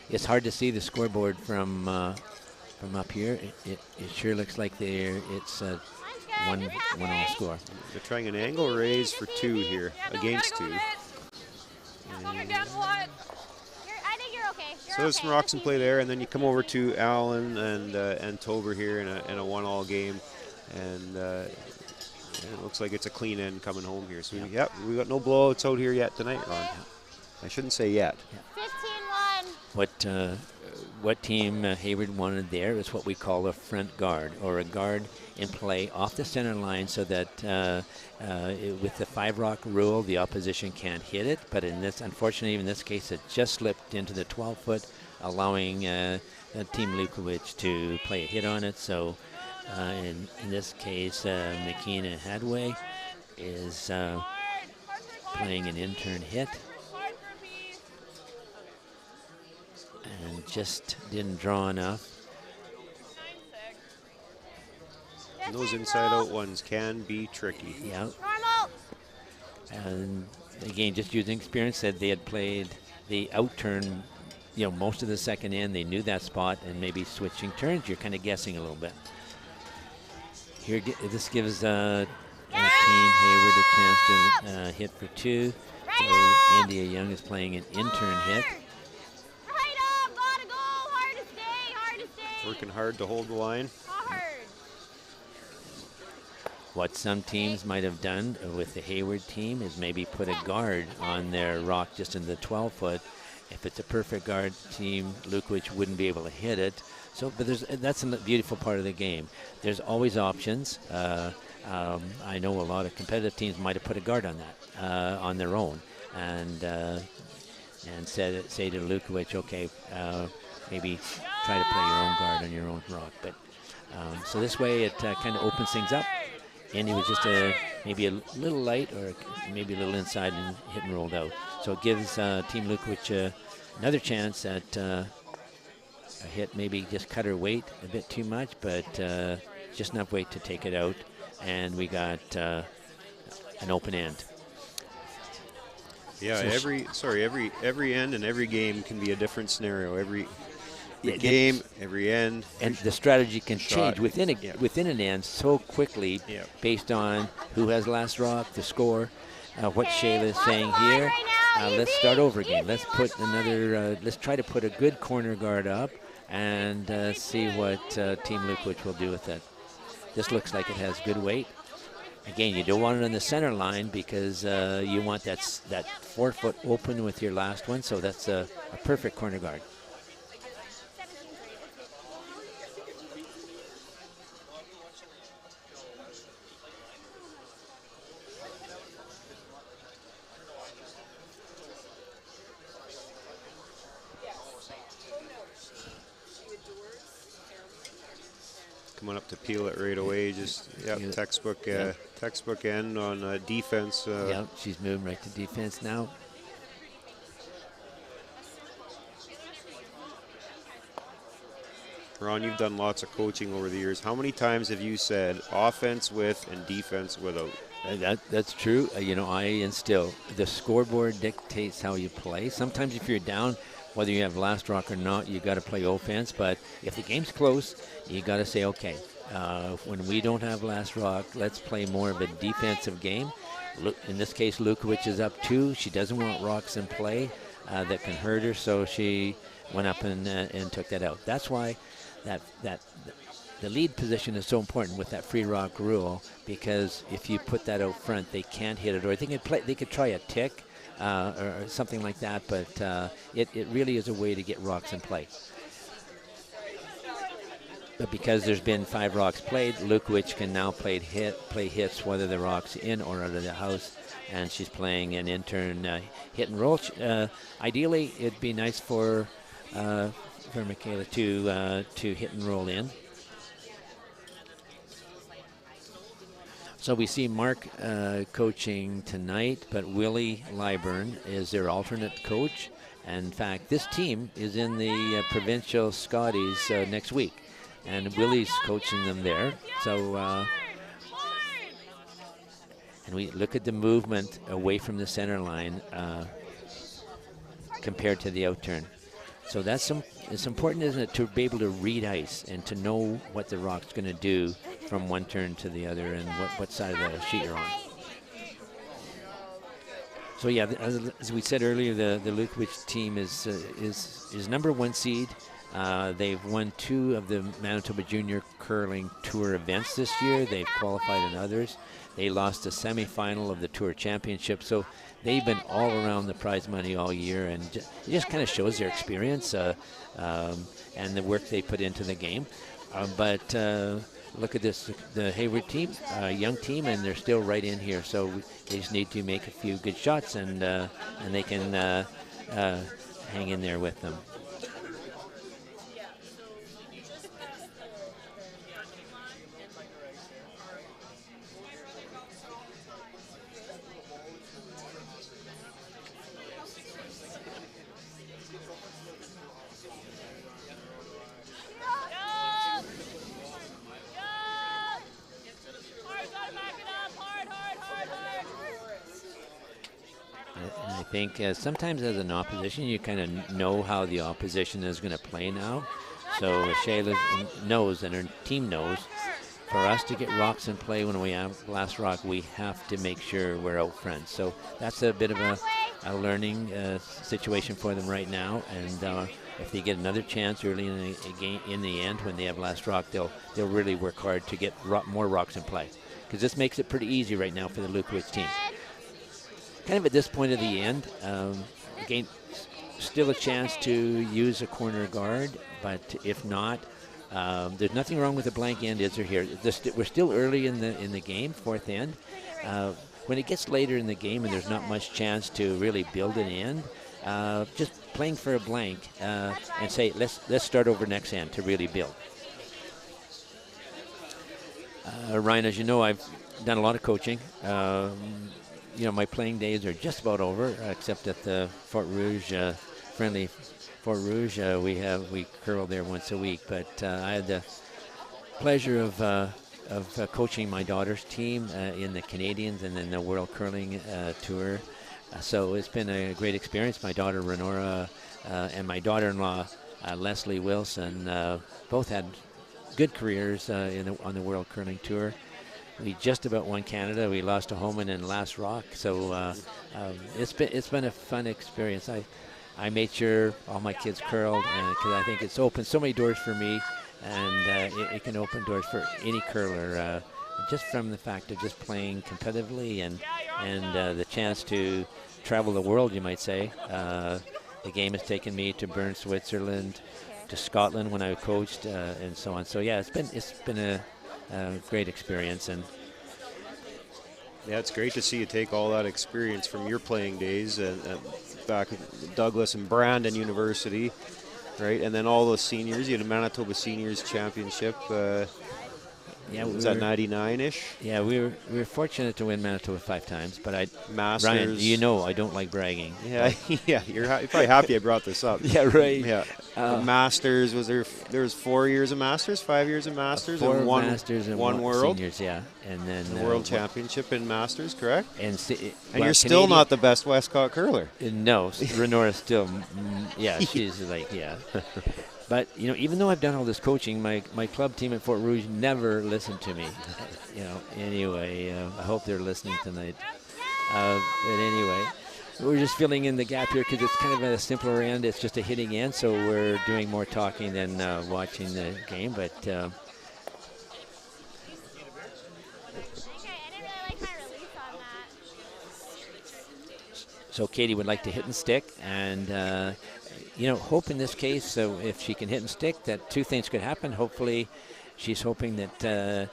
It's hard to see the scoreboard from up here. It sure looks like it's a 1-1 score.
They're trying an angle raise for 2 here, against 2.
I think you're okay.
So there's some rocks in play there, and then you come over to Allen and Tober here in a 1-1 game, and it looks like it's a clean end coming home here. So we got no blowouts out here yet tonight, Ron. I shouldn't say yet.
15-1.
What Team Hayward wanted there is what we call a front guard, or a guard in play off the center line, so that with the 5-rock rule, the opposition can't hit it. But unfortunately, in this case, it just slipped into the 12-foot, allowing Team Lukowich to play a hit on it. So in this case, McKenna Hadway is playing an in-turn hit. And just didn't draw enough.
And those inside-out ones can be tricky.
Yeah. And again, just using experience, said they had played the out-turn, most of the second in. They knew that spot, and maybe switching turns, you're kind of guessing a little bit. Here, this gives Team Hayward a chance to hit for 2. So India Young is playing an in-turn hit.
Working hard to hold the line.
What some teams might have done with the Hayward team is maybe put a guard on their rock just in the 12-foot. If it's a perfect guard, Team Lukowich wouldn't be able to hit it. So, but that's a beautiful part of the game. There's always options. I know a lot of competitive teams might have put a guard on that on their own, and say to Lukowich, okay, maybe try to play your own guard on your own rock. But so this way it kind of opens things up. And he was just maybe a little light, or maybe a little inside, and hit and rolled out. So it gives Team Lukowich another chance at a hit. Maybe just cut her weight a bit too much, but just enough weight to take it out. And we got an open end.
Yeah,
so
every end and every game can be a different scenario. Every game, every end,
and the strategy can change within an end so quickly, based on who has last rock, the score, what Shayla is saying here. Let's start over again. Let's put another. Let's try to put a good corner guard up and see what Team Lukowich will do with it. This looks like it has good weight. Again, you don't want it on the center line because you want that 4-foot open with your last one. So that's a perfect corner guard.
coming up to peel it right away. Just textbook textbook end on defense.
Yeah, she's moving right to defense now.
Ron, you've done lots of coaching over the years. How many times have you said offense with and defense without?
That's true. You know, I instill the scoreboard dictates how you play. Sometimes if you're down, whether you have last rock or not, you got to play offense. But if the game's close, you got to say, okay, when we don't have last rock, let's play more of a defensive game. In this case, Lukowicz is up 2. She doesn't want rocks in play that can hurt her, so she went up and took that out. That's why the lead position is so important with that free rock rule, because if you put that out front, they can't hit it, or they could try a tick or something like that, but it really is a way to get rocks in play. But because there's been 5 rocks played, Lukowicz can now play hits, whether the rock's in or out of the house, and she's playing an intern hit and roll. Ideally, it'd be nice for Michaela to hit and roll in. So we see Mark coaching tonight, but Willie Lyburn is their alternate coach. And in fact, this team is in the provincial Scotties next week, and Willie's coaching them there. So, and we look at the movement away from the center line compared to the out turn. So it's important, isn't it, to be able to read ice and to know what the rock's going to do from one turn to the other and what side of the sheet you're on. So yeah, as we said earlier, the Lukowicz team is #1 seed. They've won 2 of the Manitoba Junior Curling Tour events this year. They've qualified in others. They lost the semifinal of the Tour Championship, so they've been all around the prize money all year, and it just kind of shows their experience and the work they put into the game. But look at this, the Hayward team, young team, and they're still right in here. So they just need to make a few good shots, and they can hang in there with them. I think sometimes as an opposition, you kind of know how the opposition is going to play now. So Shayla knows, and her team knows, for us to get rocks in play when we have last rock, we have to make sure we're out front. So that's a bit of a learning situation for them right now. And if they get another chance early in the game, in the end, when they have last rock, they'll really work hard to get more rocks in play, because this makes it pretty easy right now for the Lukowicz team. Kind of at this point of the end, again, still a chance to use a corner guard, but if not, there's nothing wrong with the blank end, is there here? We're still early in the game, 4th end. When it gets later in the game and there's not much chance to really build an end, just playing for a blank and say, let's start over next end to really build. Ryan, as you know, I've done a lot of coaching. You know, my playing days are just about over, except at the Fort Rouge, friendly Fort Rouge. We curl there once a week, but I had the pleasure of coaching my daughter's team in the Canadians and in the World Curling Tour. So it's been a great experience. My daughter Renora and my daughter-in-law Leslie Wilson both had good careers on the World Curling Tour. We just about won Canada. We lost to Homan in last rock, so it's been a fun experience. I made sure all my kids curled, because I think it's opened so many doors for me, and it can open doors for any curler, just from the fact of just playing competitively and the chance to travel the world, you might say. The game has taken me to Bern, Switzerland, to Scotland when I coached, and so on. So yeah, it's been a great experience. And
yeah, it's great to see you take all that experience from your playing days back at Douglas and Brandon University, right? And then all those seniors, you had a Manitoba Seniors Championship.
Yeah,
was that 99-ish?
Yeah, we were fortunate to win Manitoba 5 times, but
Masters.
Ryan, you know I don't like bragging.
Yeah, yeah, you're probably happy I brought this up.
Yeah, right.
Yeah, Masters, there was 4 years of Masters, 5 years of Masters,
4
and one
Masters and
one World.
Seniors, yeah, and then
the World Championship in Masters, correct?
And
you're still not the best Westcott curler.
No, Renora's still, yeah, she's like, yeah. But, you know, even though I've done all this coaching, my club team at Fort Rouge never listened to me. You know, anyway, I hope they're listening tonight. But anyway, we're just filling in the gap here because it's kind of a simpler end. It's just a hitting end, so we're doing more talking than watching the game. But so Katie would like to hit and stick, and you know, hope in this case, so if she can hit and stick, that 2 things could happen. Hopefully, she's hoping that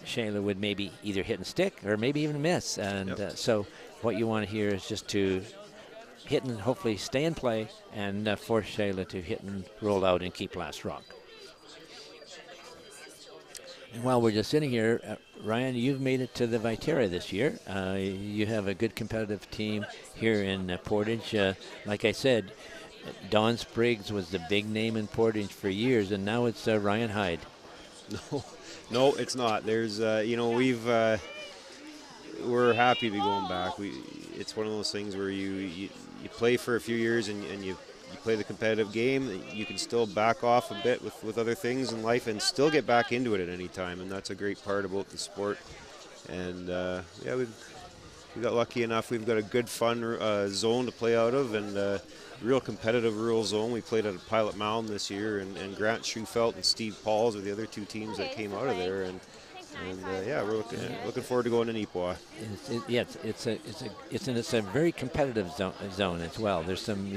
Shayla would maybe either hit and stick or maybe even miss. And so what you want to hear is just to hit and hopefully stay in play and force Shayla to hit and roll out and keep last rock. And while we're just sitting here, Ryan, you've made it to the Viterra this year. You have a good competitive team here in Portage. Like I said, Don Spriggs was the big name in Portage for years, and now it's Ryan Hyde.
No, it's not. There's, you know, we're happy to be going back. It's one of those things where you play for a few years and you play the competitive game. You can still back off a bit with other things in life and still get back into it at any time, and that's a great part about the sport. And yeah, we got lucky enough. We've got a good, fun zone to play out of, and real competitive rural zone. We played at a Pilot Mound this year, and Grant Schufelt and Steve Pauls are the other 2 teams that came out of there. And yeah, we're looking forward to going to Neepawa. It's
a very competitive zone as well. There's some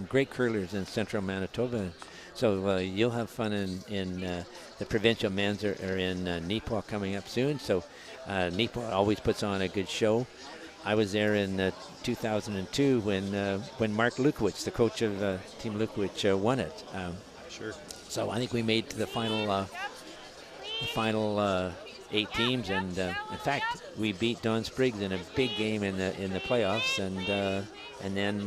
great curlers in central Manitoba, so you'll have fun in the provincial men's are in Neepawa coming up soon. So Neepawa always puts on a good show. I was there in 2002 when Mark Lukowich, the coach of Team Lukowich, won it.
Sure.
So I think we made to the final 8 teams, and in fact, we beat Don Spriggs in a big game in the playoffs, and then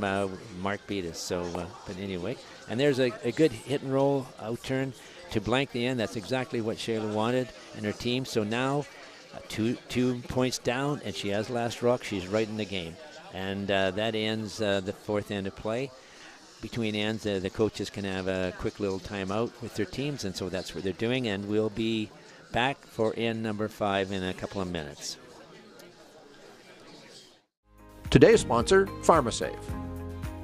Mark beat us. So, but anyway, and there's a good hit and roll out turn to blank the end. That's exactly what Shayla wanted and her team. So now, 2 points down, and she has last rock. She's right in the game, and that ends the 4th end of play. Between ends, the coaches can have a quick little timeout with their teams, and so that's what they're doing, and we'll be back for end number 5 in a couple of minutes.
Today's sponsor, PharmaSafe.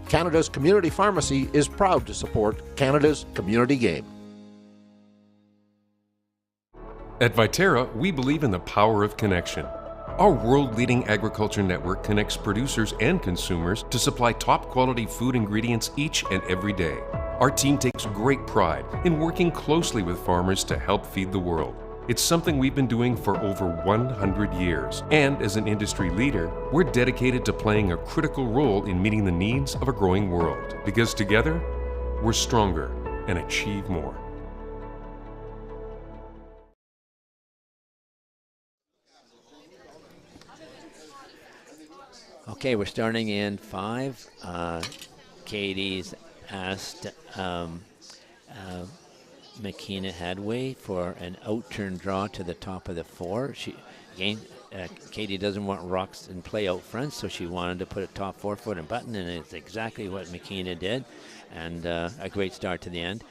Canada's community pharmacy is proud to support Canada's community game.
At Viterra, we believe in the power of connection. Our world-leading agriculture network connects producers and consumers to supply top-quality food ingredients each and every day. Our team takes great pride in working closely with farmers to help feed the world. It's something we've been doing for over 100 years. And as an industry leader, we're dedicated to playing a critical role in meeting the needs of a growing world. Because together, we're stronger and achieve more.
Okay, we're starting in 5. Katie's asked McKenna Hadway for an out-turn draw to the top of the 4. Katie doesn't want rocks in play out front, so she wanted to put a top 4-foot and button, and it's exactly what McKenna did, and a great start to the end.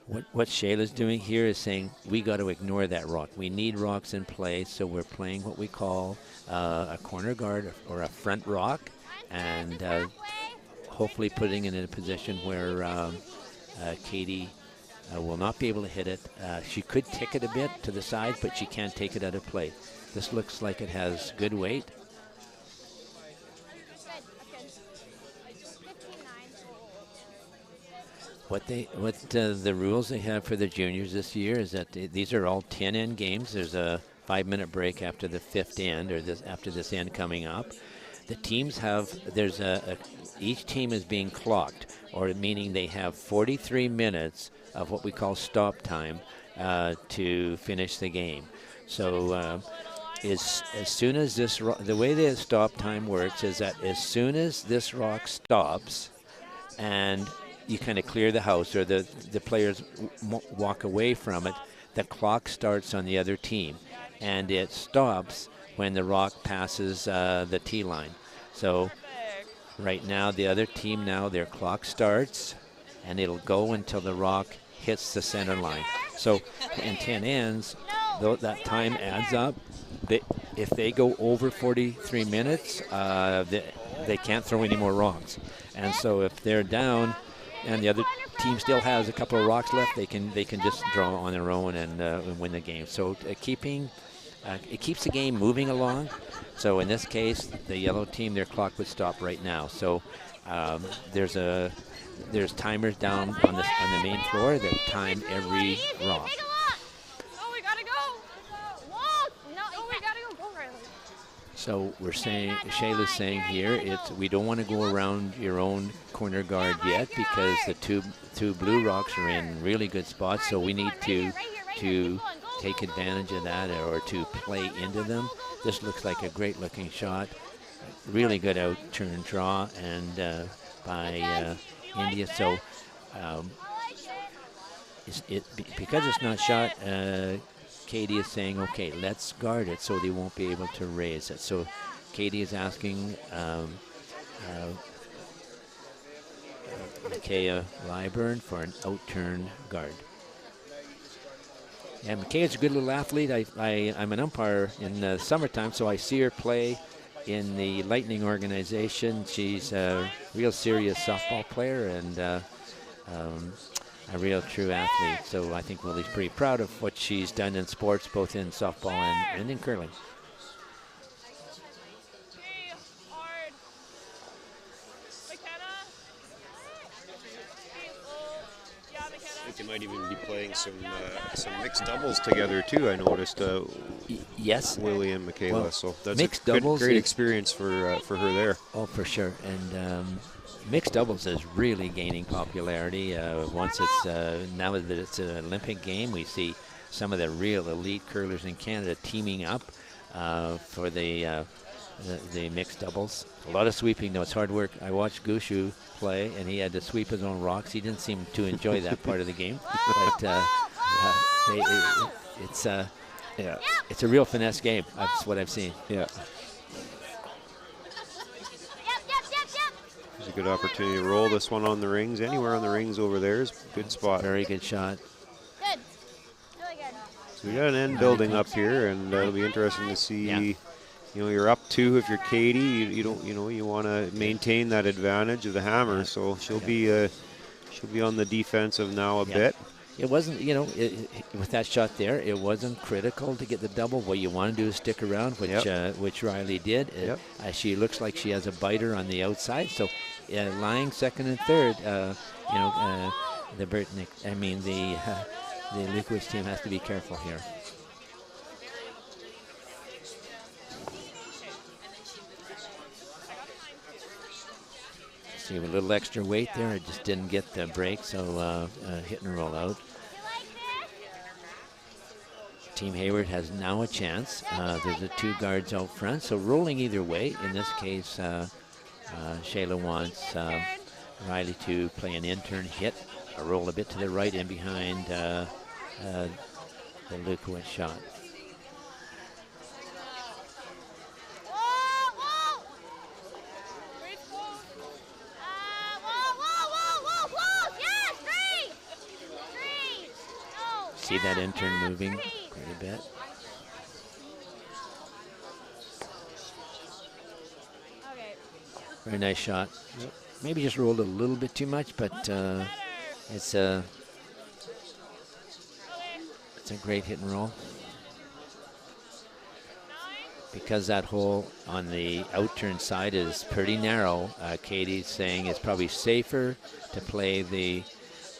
What Shayla's doing here is saying we got to ignore that rock. We need rocks in play, so we're playing what we call a corner guard or a front rock, and hopefully putting it in a position where Katie will not be able to hit it. She could tick it a bit to the side, but she can't take it out of play. This looks like it has good weight. What the rules they have for the juniors this year is that these are all 10-end games. There's a 5-minute break after the 5th end, or after this end coming up. The teams have each team is being clocked, or meaning they have 43 minutes of what we call stop time to finish the game. So as soon as the way the stop time works is that as soon as this rock stops and you kind of clear the house, or the players walk away from it, the clock starts on the other team, and it stops when the rock passes the tee line. So right now, the other team now, their clock starts, and it'll go until the rock hits the center line. So in 10 ends, that time adds up. If they go over 43 minutes, they can't throw any more rocks. And so if they're down and the other team still has a couple of rocks left, they can just draw on their own and win the game. So it keeps the game moving along. So in this case, the yellow team, their clock would stop right now. So there's timers down on the main floor that time every rock.
Oh, we gotta go. No, we gotta go. Go, Riley.
So we're saying, Shayla's saying here, we don't want to go around your own corner guard yet, because the two blue rocks are in really good spots. So we need to take advantage of that, or to play into them. This looks like a great looking shot. Really good out turn draw and by India. So because it's not shot, Katie is saying, okay, let's guard it so they won't be able to raise it. So Katie is asking Micaiah Lyburn for an out-turn guard. And Micaiah's a good little athlete. I'm an umpire in the summertime, so I see her play in the Lightning organization. She's a real serious softball player and a real true athlete. So I think Willie's pretty proud of what she's done in sports, both in softball and in curling.
I think they might even be playing some mixed doubles together too. I noticed.
Yes,
Willie and Michaela. Well, so that's
mixed
a
doubles
great experience for her there.
Oh, for sure. And mixed doubles is really gaining popularity. Once it's now that it's an Olympic game, we see some of the real elite curlers in Canada teaming up for the mixed doubles. A lot of sweeping, though. It's hard work. I watched Gushu play, and he had to sweep his own rocks. He didn't seem to enjoy that part of the game. But it's a real finesse game. That's what I've seen.
Yeah. There's a good opportunity to roll this one on the rings. Anywhere on the rings over there is a good spot.
Very good shot.
Good. Really good.
So we got an end building up here, and it'll be interesting to see. Yeah. You know, you're up 2 if you're Katie. You want to maintain that advantage of the hammer. So she'll be on the defensive now a bit.
It wasn't, with that shot there, it wasn't critical to get the double. What you want to do is stick around, which Riley did. She looks like she has a biter on the outside. So lying second and third, the LUKOWICH team has to be careful here. See, a little extra weight there. It just didn't get the break, so hit and roll out. Team Hayward has now a chance. There's the 2 guards out front, so rolling either way. In this case, Shayla wants Riley to play an in-turn hit, a roll a bit to the right and behind the LUKOWICH shot. See that in-turn moving quite a bit. Very nice shot. Maybe just rolled a little bit too much, but it's a great hit and roll. Because that hole on the out-turn side is pretty narrow, Katie's saying it's probably safer to play the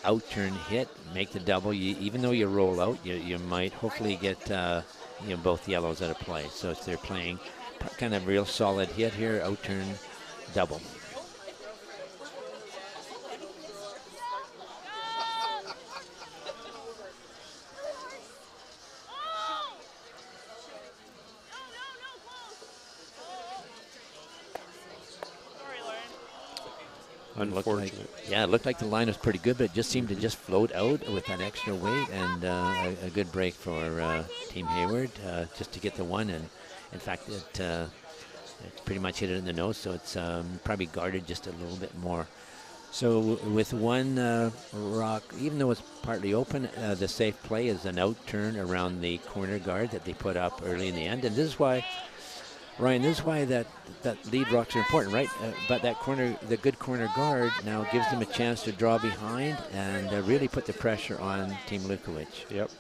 out-turn hit, make the double. Even though you roll out, you might hopefully get both yellows out of play. So they're playing kind of real solid hit here, out-turn double.
Unfortunate.
It looked like the line was pretty good, but it just seemed to just float out with that extra weight, and a good break for Team Hayward just to get the one. And in fact, it pretty much hit it in the nose, so it's probably guarded just a little bit more. So with one rock, even though it's partly open, the safe play is an out turn around the corner guard that they put up early in the end. And this is why, Ryan, this is why that lead rocks are important, right? But that corner, the good corner guard now gives them a chance to draw behind and really put the pressure on Team Lukowicz.
Yep.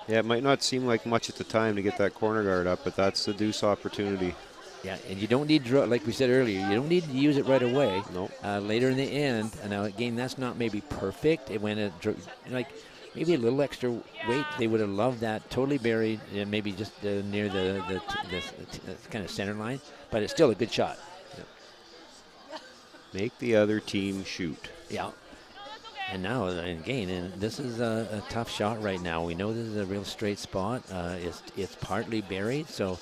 Yeah, it might not seem like much at the time to get that corner guard up, but that's the deuce opportunity.
Yeah, and you don't need, like we said earlier, you don't need to use it right away.
No.
Later in the end, now again, that's not maybe perfect. It went like maybe a little extra weight. They would have loved that totally buried, maybe just near the kind of center line, but it's still a good shot.
Yep. Make the other team shoot.
Yeah. And now, again, and this is a tough shot right now. We know this is a real straight spot. It's partly buried, so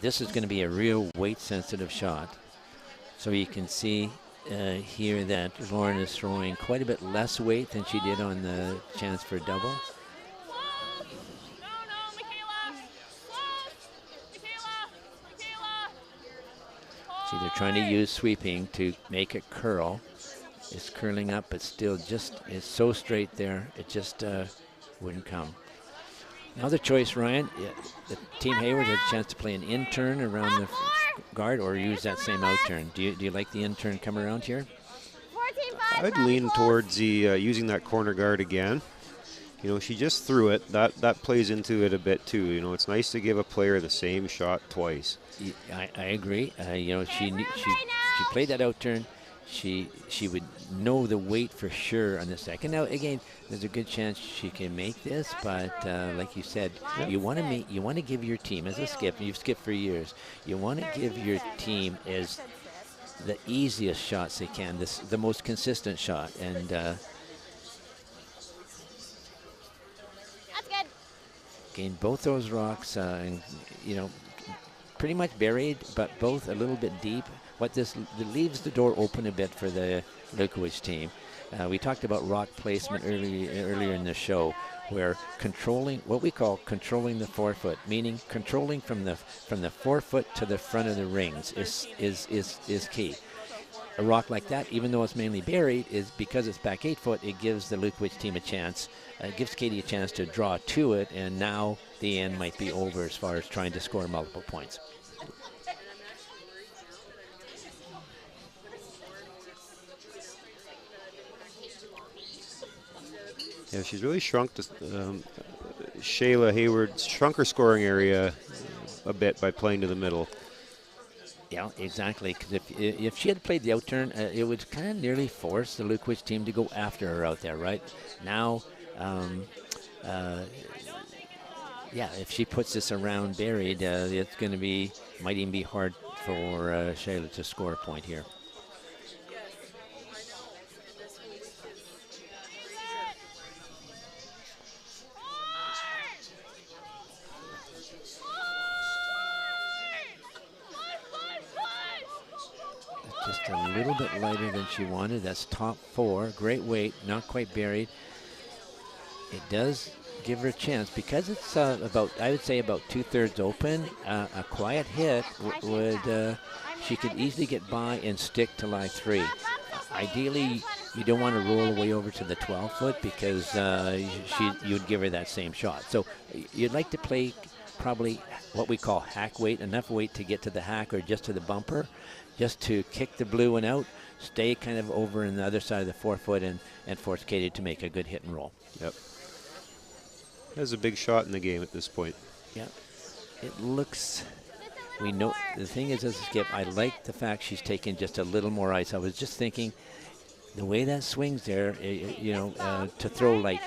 this is going to be a real weight-sensitive shot. So you can see here that Lauren is throwing quite a bit less weight than she did on the chance for a double. See, they're trying to use sweeping to make it curl. It's curling up, but still just is so straight there, it just wouldn't come. Now the choice, Ryan, the Team Hayward has a chance to play an in-turn around the guard or use that same out-turn. Do you like the in-turn come around here?
I'd lean towards the using that corner guard again. You know, she just threw it. That plays into it a bit too. You know, it's nice to give a player the same shot twice.
I agree. You know, she played that out-turn. She would know the weight for sure on the second. Now again, there's a good chance she can make this, but like you said, you want to give your team as a skip. You've skipped for years. You want to give your team as the easiest shots they can, the most consistent shot, and again, both those rocks, you know, pretty much buried, but both a little bit deep. What this leaves the door open a bit for the Lukowicz team. We talked about rock placement earlier in the show, where controlling what we call controlling the forefoot, meaning controlling from the forefoot to the front of the rings is key. A rock like that, even though it's mainly buried, is because it's back 8 foot, it gives the Lukowicz team a chance. It gives Katie a chance to draw to it, and now the end might be over as far as trying to score multiple points.
Yeah, she's really shrunk Shayla Hayward shrunk her scoring area a bit by playing to the middle.
Yeah, exactly. Because if she had played the out-turn, it would kind of nearly force the Lukowicz team to go after her out there, right? Now, yeah, if she puts this around buried, it's going to might even be hard for Shayla to score a point here. Just a little bit lighter than she wanted. That's top 4. Great weight, not quite buried. It does give her a chance because it's about, I would say, about 2/3 open. A quiet hit would she could easily get by and stick to line 3. Ideally, you don't want to roll away over to the 12-foot because you'd give her that same shot. So you'd like to play probably what we call hack weight, enough weight to get to the hack or just to the bumper, just to kick the blue one out, stay kind of over on the other side of the 4-foot and force Katie to make a good hit and roll.
Yep. That's a big shot in the game at this point.
Yep. It looks, we know, the thing is, as a skip, I like the fact she's taking just a little more ice. I was just thinking, the way that swings there, you know, to throw like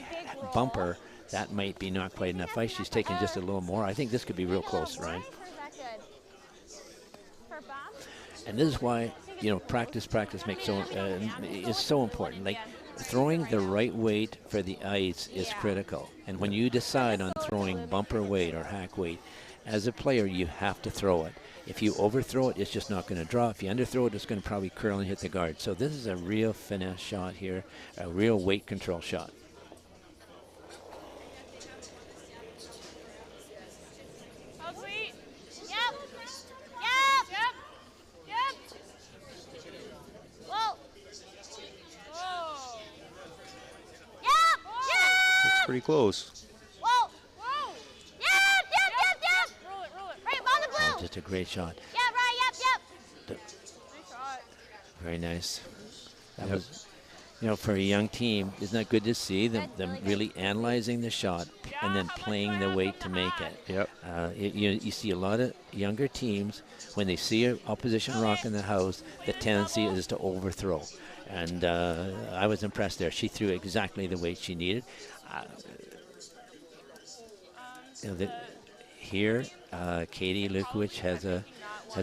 bumper, that might be not quite enough ice. She's taking just a little more. I think this could be real close, right? And this is why, you know, practice makes is so important. Like, throwing the right weight for the ice is critical. And when you decide on throwing bumper weight or hack weight, as a player, you have to throw it. If you overthrow it, it's just not going to draw. If you underthrow it, it's going to probably curl and hit the guard. So this is a real finesse shot here, a real weight control shot.
Oh, sweet. Yep. Yep. Yep. Yep. Whoa. Whoa. Yep. Yep.
It's pretty close.
Whoa. Whoa. Yep. Yep. Yep. Yep. Roll it. Roll it. Right on the blue.
Oh, just a great shot.
Yep. Right. Yep. Yep.
Nice shot.
Very nice. That was, you know, for a young team, isn't that good to see them really analyzing the shot and then playing the weight to make it?
Yep.
You see a lot of younger teams, when they see an opposition rock in the house, the tendency is to overthrow. And I was impressed there. She threw exactly the weight she needed. Here, Katie LUKOWICH has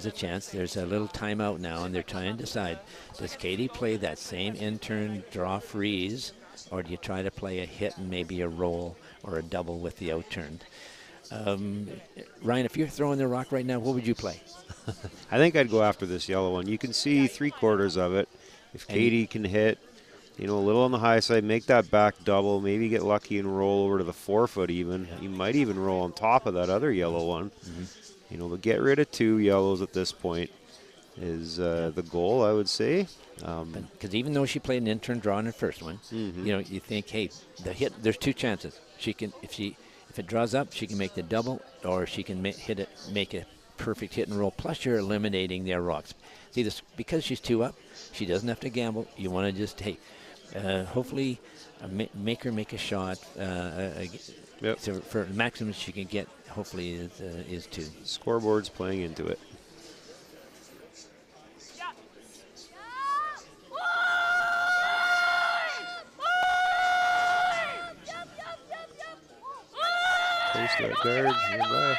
a chance. There's a little timeout now, and they're trying to decide, does Katie play that same in-turn draw freeze, or do you try to play a hit and maybe a roll or a double with the out-turned? Ryan, if you're throwing the rock right now, what would you play?
I think I'd go after this yellow one. You can see 3/4 of it. If Katie can hit, you know, a little on the high side, make that back double, maybe get lucky and roll over to the 4-foot even. You might even roll on top of that other yellow one. You know, but get rid of 2 yellows at this point is the goal, I would say.
Because even though she played an in-turn draw in the first one, you know, you think, hey, the hit. There's 2 chances. She can, if it draws up, she can make the double, or she can make a perfect hit and roll. Plus, you're eliminating their rocks. See, this because she's 2 up, she doesn't have to gamble. You want to just, hey, hopefully, make her make a shot. So for the maximum she can get, hopefully, is 2.
Scoreboard's playing into it. Post that guard. Nearby.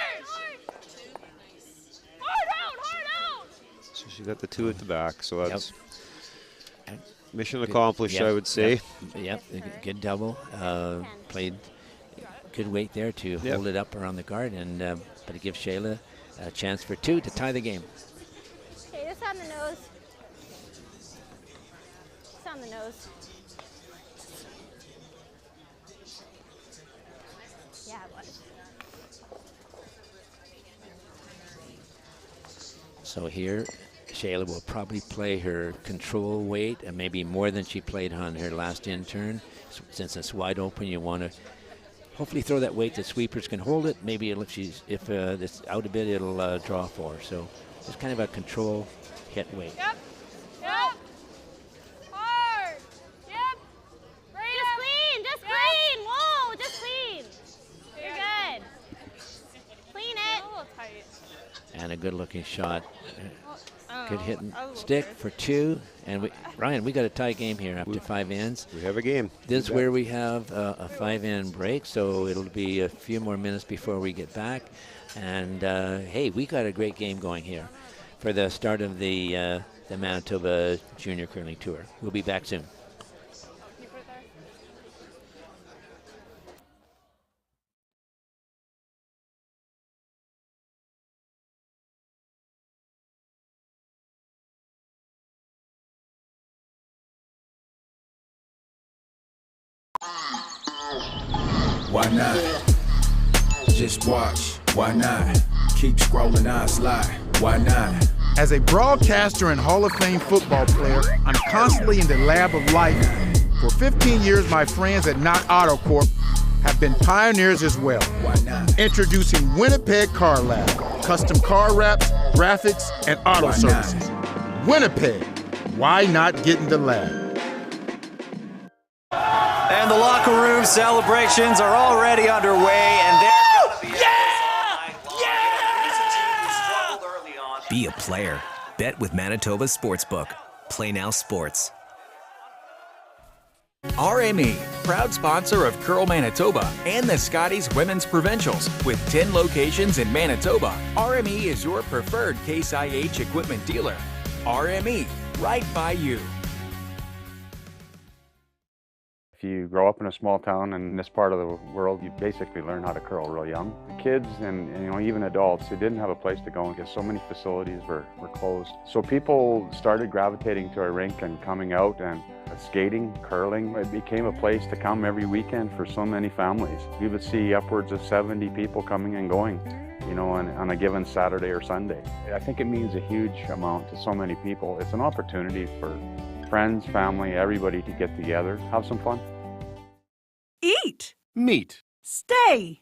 So she got the 2 at the back. So that's mission accomplished, I would say.
Yep. Good double. Played good weight there to hold it up around the guard, and but it gives Shayla a chance for 2 to tie the game.
Okay, this on the nose. This on the nose. Yeah, it was.
So here, Shayla will probably play her control weight, and maybe more than she played on her last in-turn. Since it's wide open, you want to hopefully throw that weight that sweepers can hold it. Maybe if it's out a bit, it'll draw for her. So it's kind of a control hit weight.
Yep. Yep. Hard. Yep. Right just clean. Just clean. Whoa. Just clean. You're good. Clean it. A little tight.
And a good-looking shot. Good hit and stick for 2. And Ryan, we got a tie game here after 5 ends.
We have a game.
This is where we have a 5-end break, so it'll be a few more minutes before we get back. And hey, we got a great game going here for the start of the Manitoba Junior Curling Tour. We'll be back soon.
Why not? Just watch. Why not? Keep scrolling, I slide. Why not?
As a broadcaster and Hall of Fame football player, I'm constantly in the lab of life. For 15 years, my friends at Knott Auto Corp have been pioneers as well.
Why not?
Introducing Winnipeg Car Lab, custom car wraps, graphics, and auto
Why
services.
Not?
Winnipeg, why not get in the lab?
And the locker room celebrations are already underway, and they're going to be
Be a player. Bet with Manitoba Sportsbook. Play now sports.
RME, proud sponsor of Curl Manitoba and the Scotties Women's Provincials. With 10 locations in Manitoba, RME is your preferred Case IH equipment dealer. RME, right by you.
If you grow up in a small town in this part of the world, you basically learn how to curl real young. The kids and even adults who didn't have a place to go because so many facilities were closed. So people started gravitating to our rink and coming out and skating, curling. It became a place to come every weekend for so many families. We would see upwards of 70 people coming and going, on a given Saturday or Sunday. I think it means a huge amount to so many people. It's an opportunity for friends, family, everybody to get together, have some fun.
Eat. Meet.
Stay.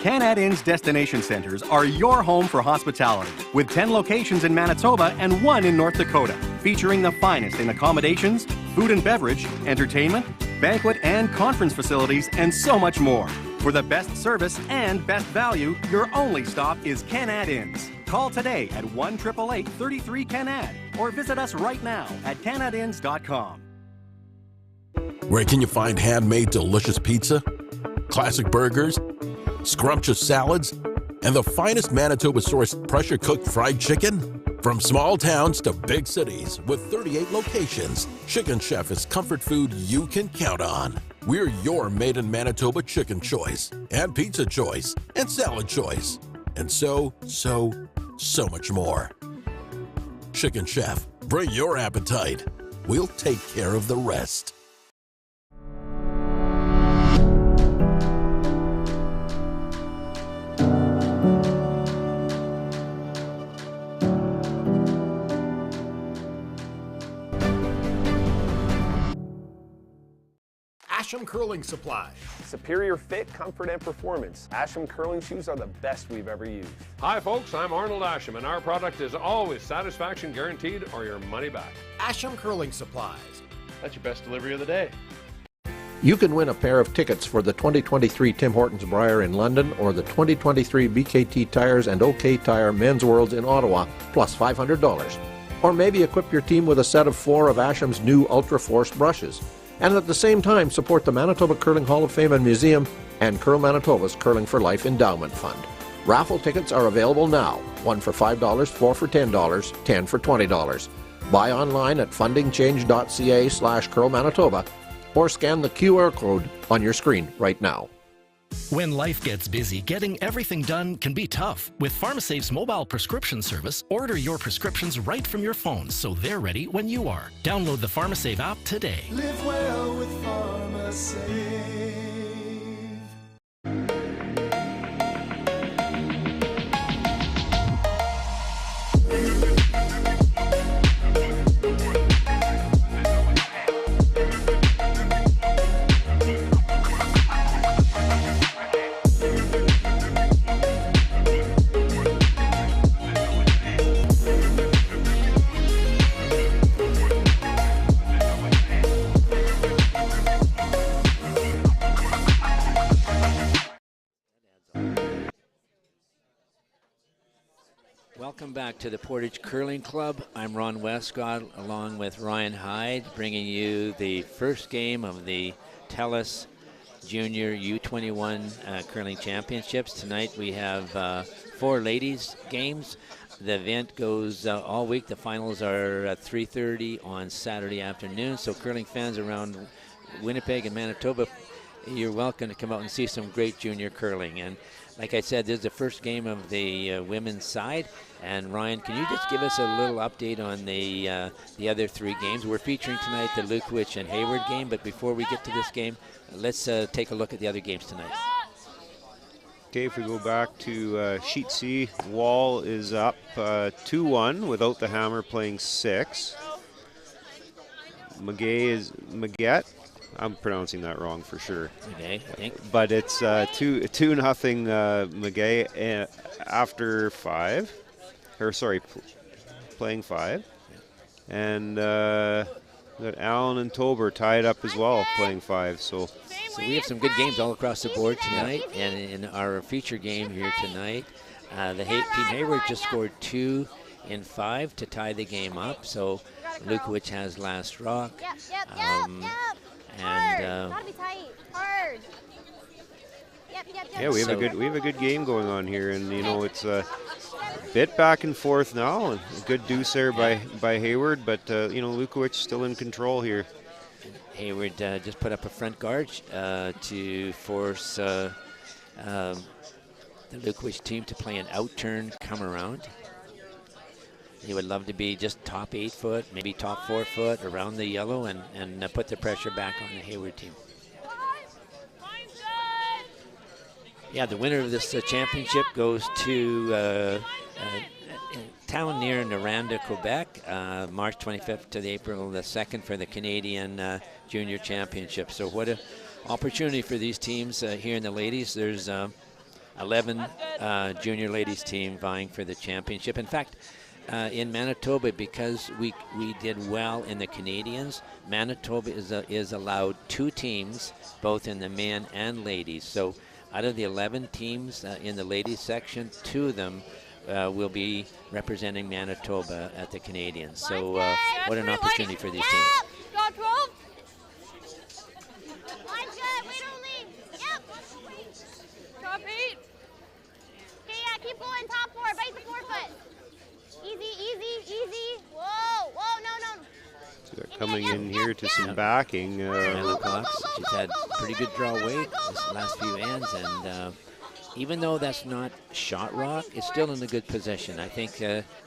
Canad Inn's destination centers are your home for hospitality, with 10 locations in Manitoba and 1 in North Dakota, featuring the finest in accommodations, food and beverage, entertainment, banquet and conference facilities, and so much more. For the best service and best value, your only stop is Canad Inns. Call today at 1-888-33-CANAD or visit us right now at canadinns.com.
Where can you find handmade delicious pizza, classic burgers, scrumptious salads, and the finest Manitoba-sourced pressure-cooked fried chicken? From small towns to big cities with 38 locations, Chicken Chef is comfort food you can count on. We're your made-in-Manitoba chicken choice, and pizza choice, and salad choice, and so much more. Chicken Chef, bring your appetite. We'll take care of the rest.
Asham Curling Supply. Superior fit, comfort, and performance. Asham curling shoes are the best we've ever used.
Hi folks, I'm Arnold Asham, and our product is always satisfaction guaranteed or your money back.
Asham Curling Supplies.
That's your best delivery of the day.
You can win a pair of tickets for the 2023 Tim Hortons Brier in London or the 2023 BKT Tires and OK Tire Men's Worlds in Ottawa, plus $500. Or maybe equip your team with a set of 4 of Asham's new Ultra Force brushes. And at the same time, support the Manitoba Curling Hall of Fame and Museum and Curl Manitoba's Curling for Life Endowment Fund. Raffle tickets are available now. 1 for $5, 4 for $10, 10 for $20. Buy online at fundingchange.ca/Curl Manitoba or scan the QR code on your screen right now.
When life gets busy, getting everything done can be tough. With PharmaSafe's mobile prescription service, order your prescriptions right from your phone so they're ready when you are. Download the PharmaSafe app today.
Live well with PharmaSafe.
Welcome back to the Portage Curling Club. I'm Ron Westcott along with Ryan Hyde, bringing you the first game of the TELUS Junior U21 Curling Championships. Tonight we have 4 ladies games. The event goes all week. The finals are at 3:30 on Saturday afternoon. So curling fans around Winnipeg and Manitoba, you're welcome to come out and see some great junior curling. And like I said, this is the first game of the women's side. And Ryan, can you just give us a little update on the other 3 games? We're featuring tonight the LUKOWICH and HAYWARD game, but before we get to this game, let's take a look at the other games tonight.
Okay, if we go back to Sheet C, Wall is up 2-1 without the hammer, playing 6. Maguette. I'm pronouncing that wrong for sure.
Okay, I think.
But it's 2-0 Maguette after 5. Or sorry, playing 5. And we got Allen and Tober tied up as well, playing 5. So
we have some good games all across the board tonight. And in our feature game here tonight, Team Hayward just scored 2 in 5 to tie the game up. So LUKOWICH has last rock.
Gotta be tight. Hard.
Yeah, we have a good game going on here, and you know it's a bit back and forth now. A good deuce there by Hayward, but you know LUKOWICH still in control here.
Hayward just put up a front guard to force the LUKOWICH team to play an out-turn come around. He would love to be just top 8 foot, maybe top 4 foot around the yellow and put the pressure back on the Hayward team. Yeah, the winner of this championship goes to a town near Noranda, Quebec, March 25th to the April the 2nd for the Canadian Junior Championship. So what an opportunity for these teams here in the ladies. There's 11 junior ladies team vying for the championship. In fact, in Manitoba, because we did well in the Canadians, Manitoba is allowed 2 teams, both in the men and ladies. So out of the 11 teams in the ladies section, 2 of them will be representing Manitoba at the Canadians. So what an opportunity for these teams.
Got 12. Line's good. Wait, don't leave. Yep. Top 8. Okay, yeah, keep going. Top 4. Bite the 4 foot. Easy, easy, easy. Whoa, whoa, no.
So they're coming in here to some backing.
She's had pretty good draw weight this last few ends, and even though that's not shot rock, it's still in a good position. I think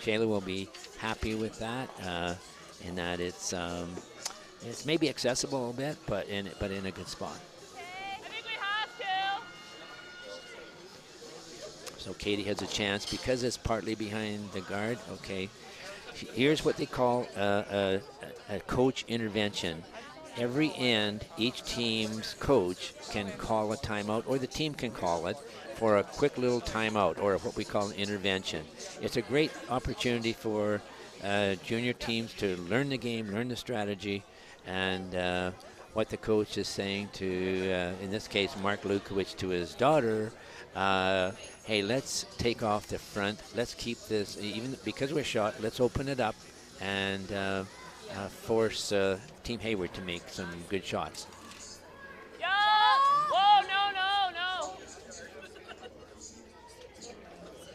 Shayla will be happy with that, in that it's maybe accessible a little bit, but in a good spot. So Katie has a chance because it's partly behind the guard. Okay, here's what they call a coach intervention. Every end, each team's coach can call a timeout, or the team can call it for a quick little timeout, or what we call an intervention. It's a great opportunity for junior teams to learn the game, learn the strategy, and what the coach is saying to, in this case, Mark LUKOWICH to his daughter, hey, let's take off the front. Let's keep this, even because we're shot, let's open it up and force Team Hayward to make some good shots.
Yeah! Whoa, no.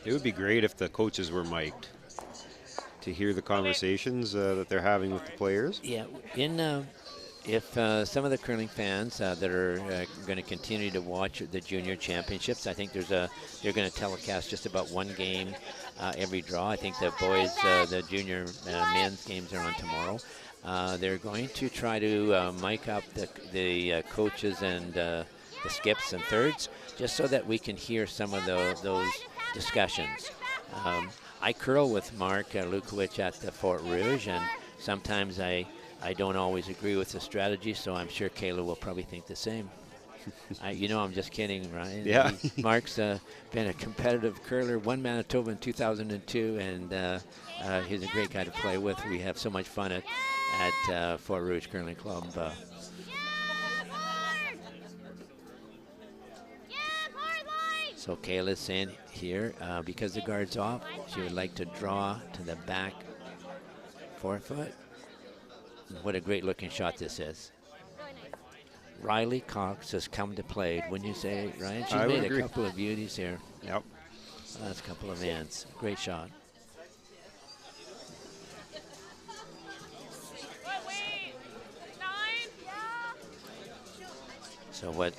It would be great if the coaches were mic'd to hear the conversations that they're having with the players.
Yeah, if some of the curling fans that are going to continue to watch the junior championships, I think they're going to telecast just about 1 game every draw. I think the boys, the junior men's games are on tomorrow. They're going to try to mic up the coaches and the skips and thirds, just so that we can hear some of those discussions. I curl with Mark LUKOWICH at the Fort Rouge, and sometimes I don't always agree with the strategy, so I'm sure Kayla will probably think the same. I'm just kidding, Ryan.
Yeah.
Mark's been a competitive curler, won Manitoba in 2002, and he's a great guy to play with. We have so much fun at Fort Rouge Curling Club. So Kayla's saying here, because the guard's off, she would like to draw to the back 4 foot. What a great looking shot this is. Riley Cox has come to play. Wouldn't you say, Ryan? She's made a couple of beauties here.
Yep.
That's a couple of ends. Great shot. So what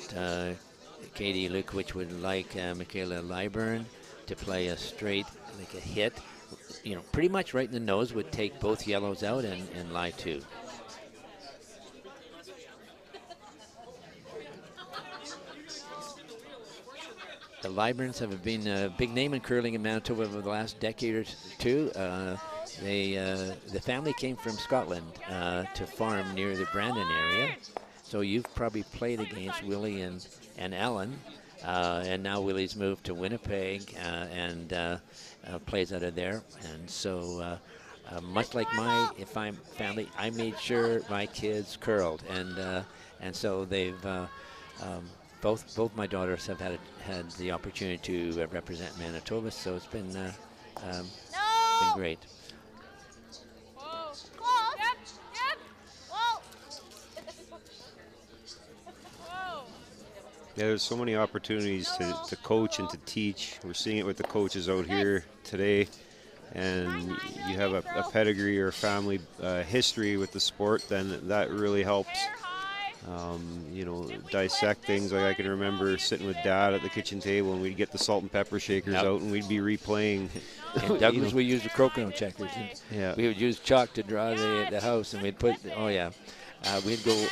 Katie LUKOWICH would like Michaela Lyburn to play a straight, like a hit, pretty much right in the nose, would take both yellows out and lie 2. The Lyburns have been a big name in curling in Manitoba over the last decade or 2. The family came from Scotland to farm near the Brandon area. So you've probably played against Willie and Ellen, and now Willie's moved to Winnipeg and plays out of there. And so much like my family, I made sure my kids curled, and so they've both my daughters have had the opportunity to represent Manitoba. So it's been great.
Yeah, there's so many opportunities to coach and to teach. We're seeing it with the coaches out here today. and you have a pedigree or family history with the sport, then that really helps. You know, dissect things. Like I can remember sitting with Dad at the kitchen table, and we'd get the salt and pepper shakers out, and we'd be replaying.
In Douglas, we used the crokinole checkers.
Yeah.
We would use chalk to draw the house, and we'd put. We'd go.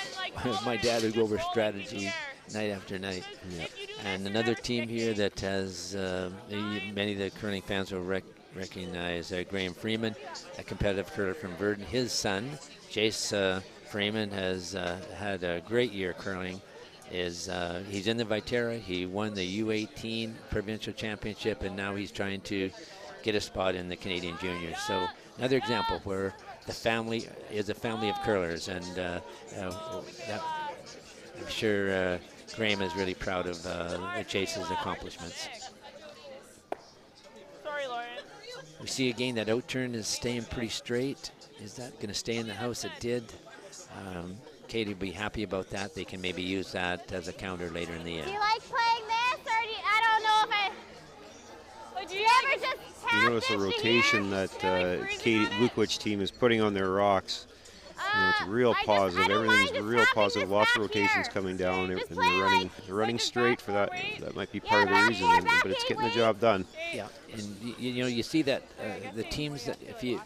My dad would go over strategy night after night.
Yep.
And another team here that has many of the curling fans will recognize Graham Freeman, a competitive curler from Verdun. His son, Jace Freeman, has had a great year curling. He's in the Viterra. He won the U18 provincial championship, and now he's trying to get a spot in the Canadian juniors. So another example where the family is a family of curlers, and I'm sure Graham is really proud of Chase's accomplishments.
Sorry, Lauren.
We see again that outturn is staying pretty straight. Is that going to stay in the house? It did. Katie will be happy about that. They can maybe use that as a counter later in the year.
Do you like playing this, or I don't know if I... Would you ever just
You notice a rotation that Katie LUKOWICH team is putting on their rocks. You know, it's real positive. Everything's real positive. Lots of rotations coming down, and they're running straight for that. That might be part of the reason, but it's getting the job done.
Yeah, and you know, you see that the teams that if the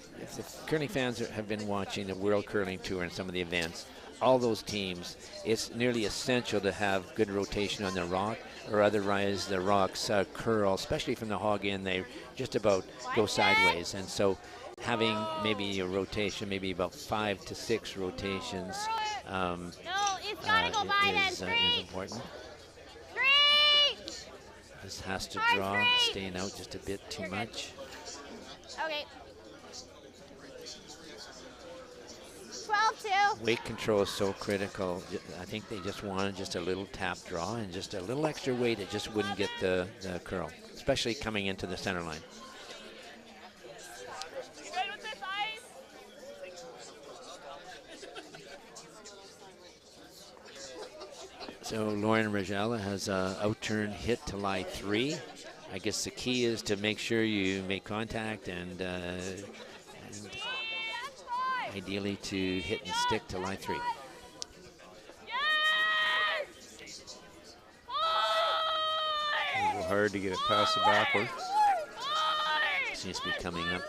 curling fans have been watching the World Curling Tour and some of the events, all those teams, it's nearly essential to have good rotation on the rock, or otherwise the rocks curl, especially from the hog in. They just about go sideways, and so having maybe a rotation, maybe about 5 to 6 rotations is important. This has to draw, staying out just a bit too much.
Okay. 12-2.
Weight control is so critical. I think they just wanted just a little tap draw and just a little extra weight. It just wouldn't get the curl, especially coming into the center line. So Lauren Rajala has a outturn hit to lie 3. I guess the key is to make sure you make contact and ideally to hit and stick to line 3.
A little hard to get it past the backward.
Seems to be coming up.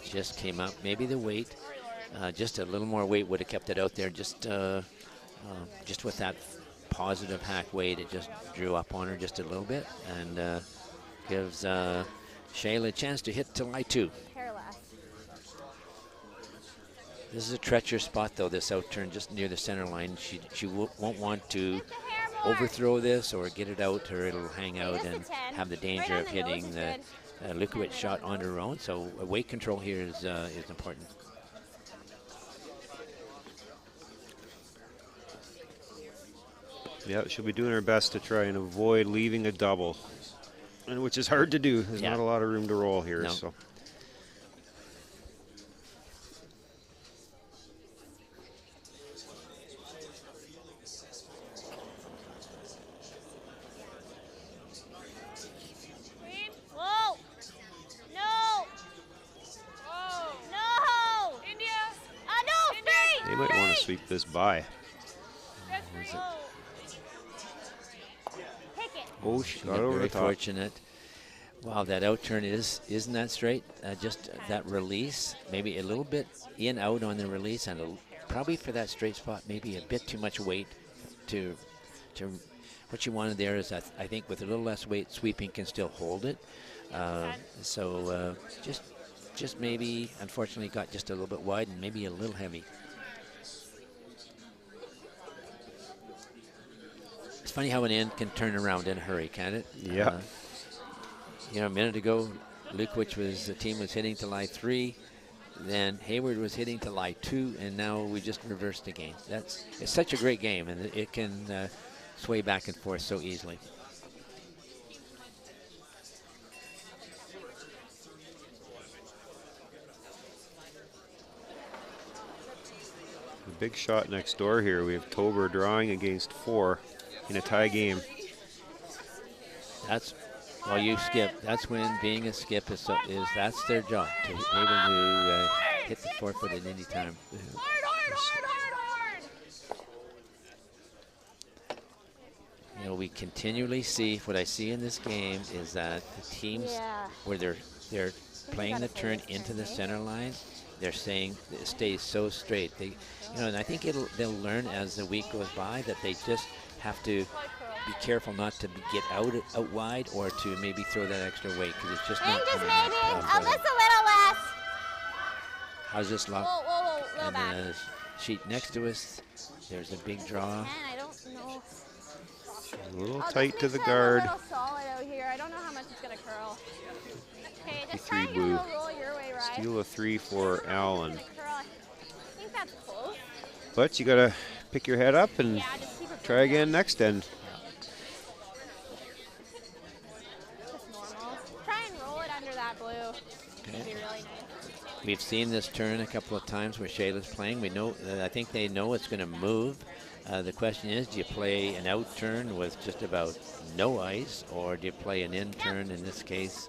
It just came up. Maybe the weight. Just a little more weight would have kept it out there. Just with that positive hack weight, it just drew up on her just a little bit and gives Shayla a chance to hit to lie 2. This is a treacherous spot, though, this outturn just near the center line. She won't want to overthrow this or get it out, or it'll hang out and have the danger of hitting the LUKOWICH shot on her own. So weight control here is important.
Yeah, she'll be doing her best to try and avoid leaving a double, and which is hard to do. There's not a lot of room to roll here.
No.
So.
Whoa! No! No! India! No! Straight!
They might want to sweep this by. Oh, she got over the top.
Very fortunate. Wow, that outturn isn't that straight. Just that release, maybe a little bit in out on the release, and probably for that straight spot, maybe a bit too much weight. To what you wanted there is, I think, with a little less weight, sweeping can still hold it. Just maybe, unfortunately, got just a little bit wide and maybe a little heavy. It's funny how an end can turn around in a hurry, can't it?
Yeah.
You know, a minute ago, the team was hitting to lie 3, then Hayward was hitting to lie 2, and now we just reversed the game. It's such a great game, and it can sway back and forth so easily.
A big shot next door here. We have Tober drawing against 4 in a tie game.
That's Well, you skip. That's when being a skip is that's their job, to be able to hit the forefoot at any time. You know, we continually see, what I see in this game is that the teams where they're playing the turn into the center line, they're saying it stays so straight. They, you know, and I think they'll learn as the week goes by that they just have to be careful not to get out wide or to maybe throw that extra weight, because it's just not coming up.
Just a little less.
How's this lock?
Whoa,
and the sheet next to us, there's a big draw.
I don't know.
A little tight to the guard.
A little solid out here. I don't know how much it's going to curl. Okay, just
53
try and
blue.
roll your way, right?
Steal a 3 for Allen.
I think that's close.
But you got to pick your head up and try again next end.
Just normal. Try and roll it under that blue. It'd be really nice.
We've seen this turn a couple of times where Shayla's playing. We know, I think they know it's going to move. The question is, do you play an out turn with just about no ice, or do you play an in turn in this case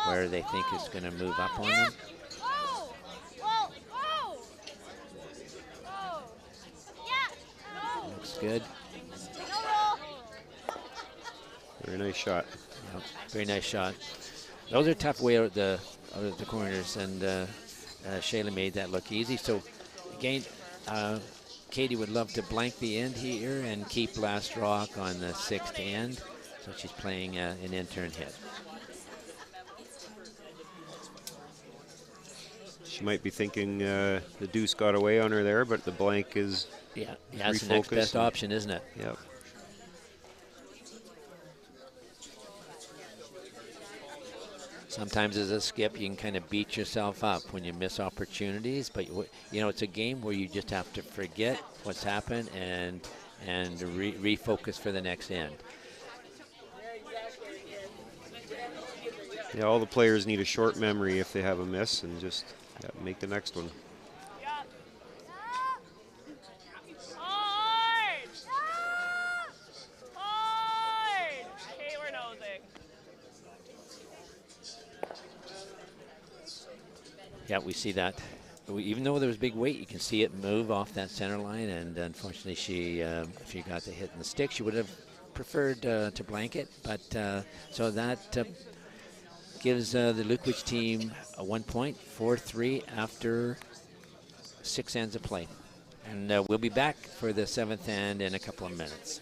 where they think it's going to move up on them? Looks good.
Very nice shot.
Yep, very nice shot. Those are tough way out the corners, and Shayla made that look easy. So again, Katie would love to blank the end here and keep last rock on the 6th end. So she's playing an in-turn hit.
She might be thinking the deuce got away on her there, but the blank is
that's the next best option, isn't it?
Yep.
Sometimes as a skip, you can kind of beat yourself up when you miss opportunities, but you know, it's a game where you just have to forget what's happened and refocus for the next end.
Yeah, all the players need a short memory if they have a miss, and just make the next one.
Yeah, we see that. Even though there was big weight, you can see it move off that center line, and unfortunately if she got the hit in the stick, she would have preferred to blanket, but so that gives the LUKOWICH team a 1 point, 4-3 after 6 ends of play. And we'll be back for the 7th end in a couple of minutes.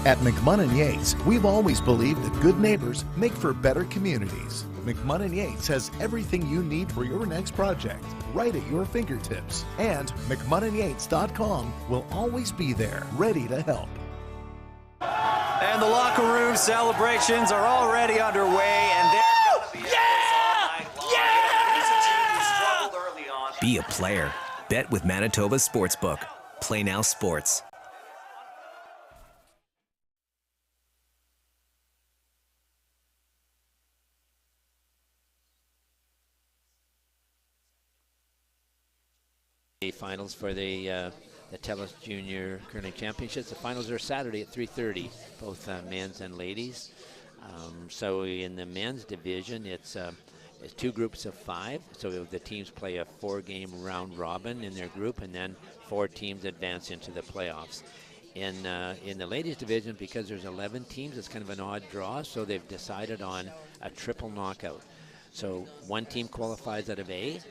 At McMunn & Yates, we've always believed that good neighbors make for better communities. McMunn & Yates has everything you need for your next project, right at your fingertips. And McMunnandYates.com will always be there, ready to help.
And the locker room celebrations are already underway, and they're going to be
Be a player. Bet with Manitoba Sportsbook. Play Now Sports.
The finals for the TELUS Junior Curling Championships. The finals are Saturday at 3:30, both men's and ladies. So in the men's division, it's 2 groups of 5. So the teams play a 4-game round robin in their group, and then 4 teams advance into the playoffs. In the ladies division, because there's 11 teams, it's kind of an odd draw. So they've decided on a triple knockout. So 1 team qualifies out of A,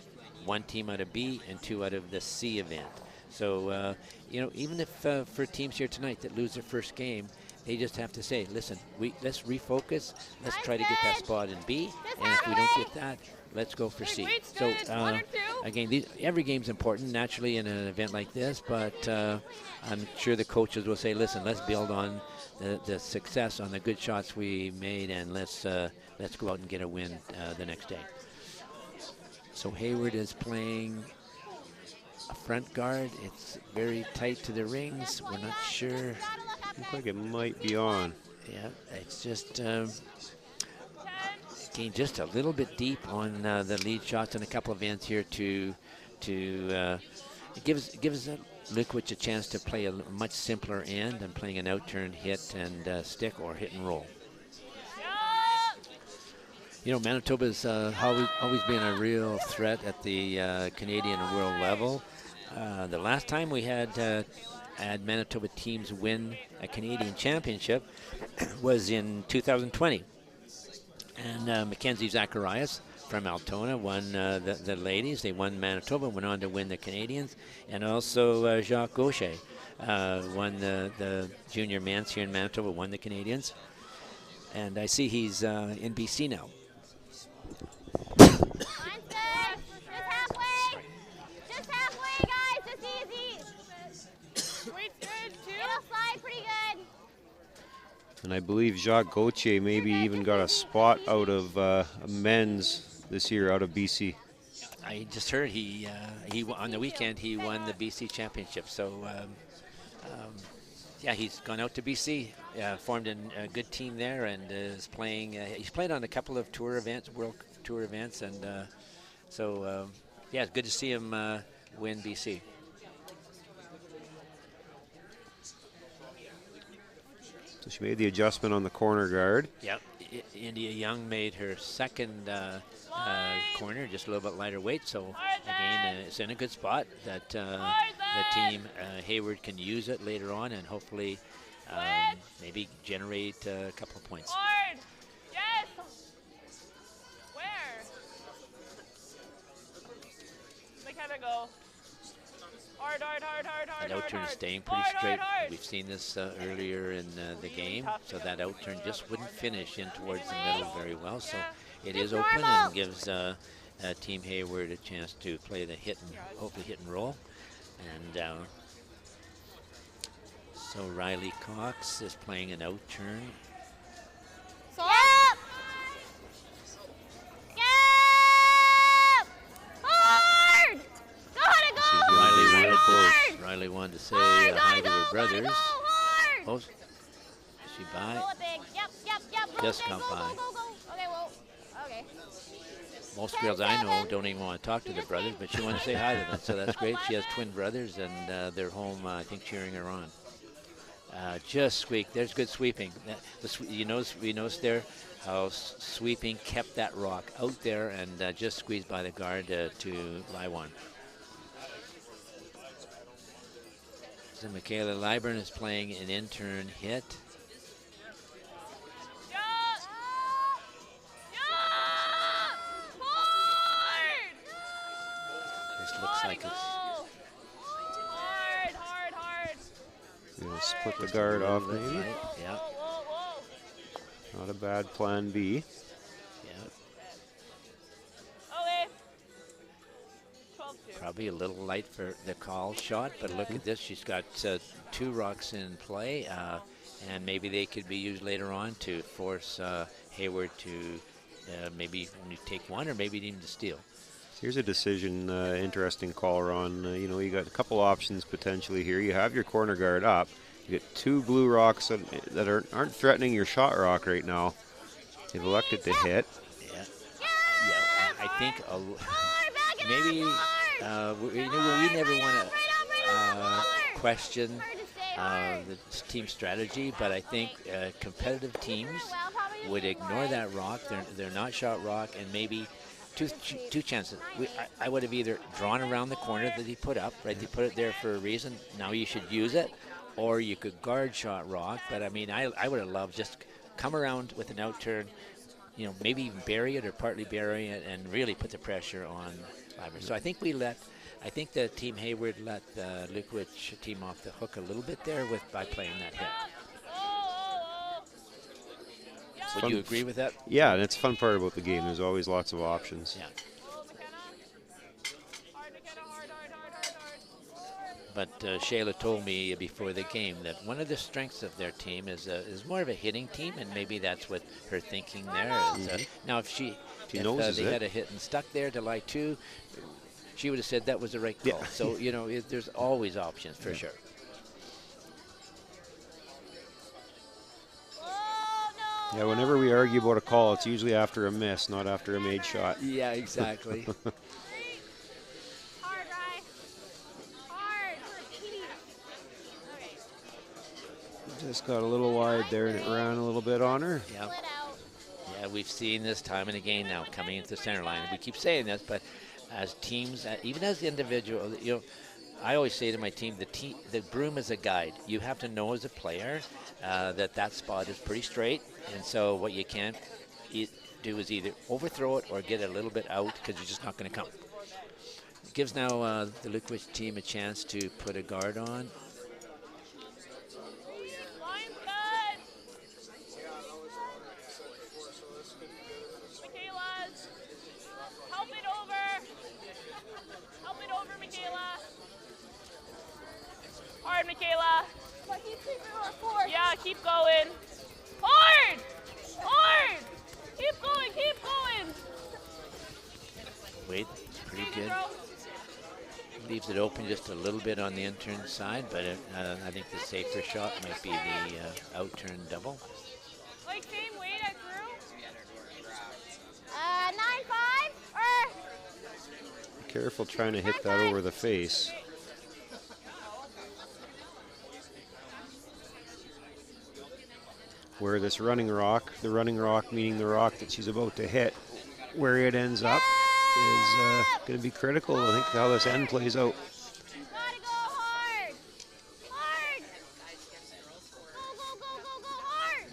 1 team out of B, and 2 out of the C event. So, you know, even if for teams here tonight that lose their first game, they just have to say, listen, let's refocus. Let's try to get that spot in B. And if we don't get that, let's go for C. So, again, every game's important, naturally, in an event like this. But I'm sure the coaches will say, listen, let's build on the success, on the good shots we made, and let's go out and get a win the next day. So Hayward is playing a front guard. It's very tight to the rings. We're not sure.
Looks like it might be on.
Yeah, it's just again, just a little bit deep on the lead shots and a couple of ends here to it gives a Lukowich a chance to play a much simpler end and playing an out-turn hit and stick or hit and roll. You know, Manitoba's always been a real threat at the Canadian and world level. The last time we had Manitoba teams win a Canadian championship was in 2020. And Mackenzie Zacharias from Altona won the ladies. They won Manitoba, went on to win the Canadians. And also Jacques Gaucher won the junior men's here in Manitoba, won the Canadians. And I see he's in BC now.
Just halfway, guys. Just easy.
Sweet's good, too.
It'll slide pretty good.
And I believe Jacques Gauthier maybe even got a spot out of men's this year out of BC.
I just heard he on the weekend he won the BC championship. So yeah, he's gone out to BC, formed a good team there, and is playing. He's played on a couple of tour events, world tour events, and so yeah, it's good to see him win BC.
So she made the adjustment on the corner guard.
Yep. India Young made her second corner, just a little bit lighter weight. So again, it's in a good spot that the team Hayward can use it later on and hopefully maybe generate a couple of points.
Hard. Yes. Where? McKenna go. Hard, hard, hard, hard, hard.
That outturn is staying pretty straight. We've seen this earlier in the game, so that outturn just wouldn't finish in towards the middle very well. So it is open and gives Team Hayward a chance to play the hit and hopefully hit and roll. And so Riley Cox is playing an outturn.
Yep. Yep. Hard. Gotta go.
Riley wanted to say hi to her brothers. Oh, is she by?
Roll it big. Yep, yep, yep. Roll
Just
big.
come
Go,
by.
go, go, go. Okay, well, okay.
Most girls I know don't even want to talk to their brothers, but she wanted to say hi to them, so that's great. She has twin brothers, and they're home, I think, cheering her on. Just squeak. There's good sweeping. You noticed there how sweeping kept that rock out there and just squeezed by the guard to Laiwan. So Michaela Liburn is playing an in-turn hit. This looks like it's...
Hard, hard, hard.
Gonna split the guard off maybe.
Right. Yeah.
Not a bad plan B.
Yeah.
Okay.
Probably a little light for the call shot, but look at this. She's got two rocks in play, and maybe they could be used later on to force Hayward to maybe only take one or maybe even to steal.
Here's a decision, interesting call, Ron. You know, you got a couple options potentially here. You have your corner guard up. You get two blue rocks that aren't threatening your shot rock right now. They've elected to hit.
Yeah. Yeah. I think maybe we never want to question the team strategy, but I think competitive teams would ignore that rock. They're not shot rock, and maybe two chances. I would have either drawn around the corner that he put up, right? They put it there for a reason. Now you should use it, or you could guard shot rock. But I mean, I would have loved just come around with an outturn, you know, maybe even bury it or partly bury it, and really put the pressure on Liburn. So I think the team Hayward let the Lukowich team off the hook a little bit there by playing that hit. Would you agree with that?
Yeah, and it's a fun part about the game. There's always lots of options.
Yeah. But Shayla told me before the game that one of the strengths of their team is more of a hitting team, and maybe that's what her thinking there is. Now, if they had a hit and stuck there to lie two, she would have said that was the right call. Yeah. So, you know, there's always options for sure.
Yeah, whenever we argue about a call, it's usually after a miss, not after a made shot.
Yeah, exactly.
Just got a little wide there, and it ran a little bit on her.
Yeah. Yeah, we've seen this time and again now coming into the center line. We keep saying this, but as teams, even as individual, you know, I always say to my team, the broom is a guide. You have to know as a player that spot is pretty straight, and so what you can't do is either overthrow it or get it a little bit out because you're just not going to come. It gives now the LUKOWICH team a chance to put a guard on.
Hard, Michaela. Yeah, keep going. Hard! Hard! Keep going, keep going.
Wait, it's pretty good. Leaves it open just a little bit on the in-turn side, but I think the safer shot might be the out-turn double.
Like same weight as Drew? 9-5 or?
Be careful trying to hit that over the face. Where this running rock, the running rock meaning the rock that she's about to hit, where it ends up is going to be critical. I think how this end plays out.
Gotta go hard! Hard! Go hard!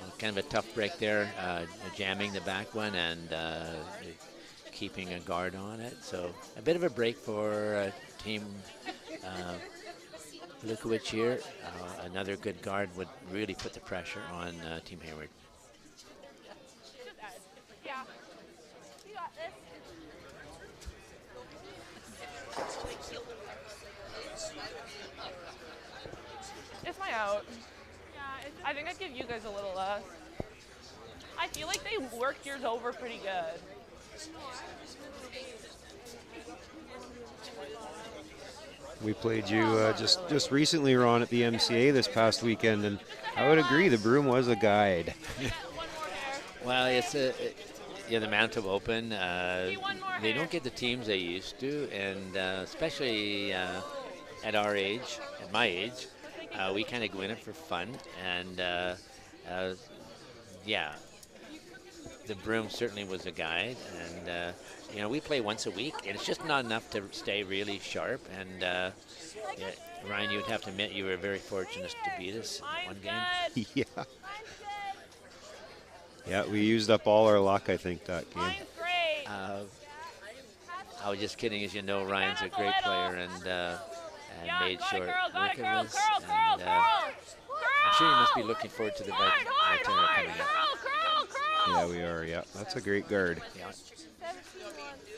Well, kind of a tough break there, jamming the back one and keeping a guard on it. So a bit of a break for team LUKOWICH here. Another good guard would really put the pressure on Team Hayward.
Yeah. You got this.
It's my out. Yeah, I think I'd give you guys a little less. I feel like they worked yours over pretty good.
We played you just recently, Ron, at the MCA this past weekend, and I would agree the broom was a guide.
Well, it's the Manitoba Open. They don't get the teams they used to, and especially at our age, at my age, we kind of go in it for fun, and yeah, the broom certainly was a guide, and you know, we play once a week, and it's just not enough to stay really sharp. And yeah, Ryan, you would have to admit you were very fortunate to beat us in one game.
Yeah. Yeah, we used up all our luck, I think, that game.
I was just kidding, as you know, Ryan's a great player and made short work of us. And I'm sure you must be looking forward to the Viterra coming up.
Yeah, we are. Yeah, that's a great guard.
Yeah.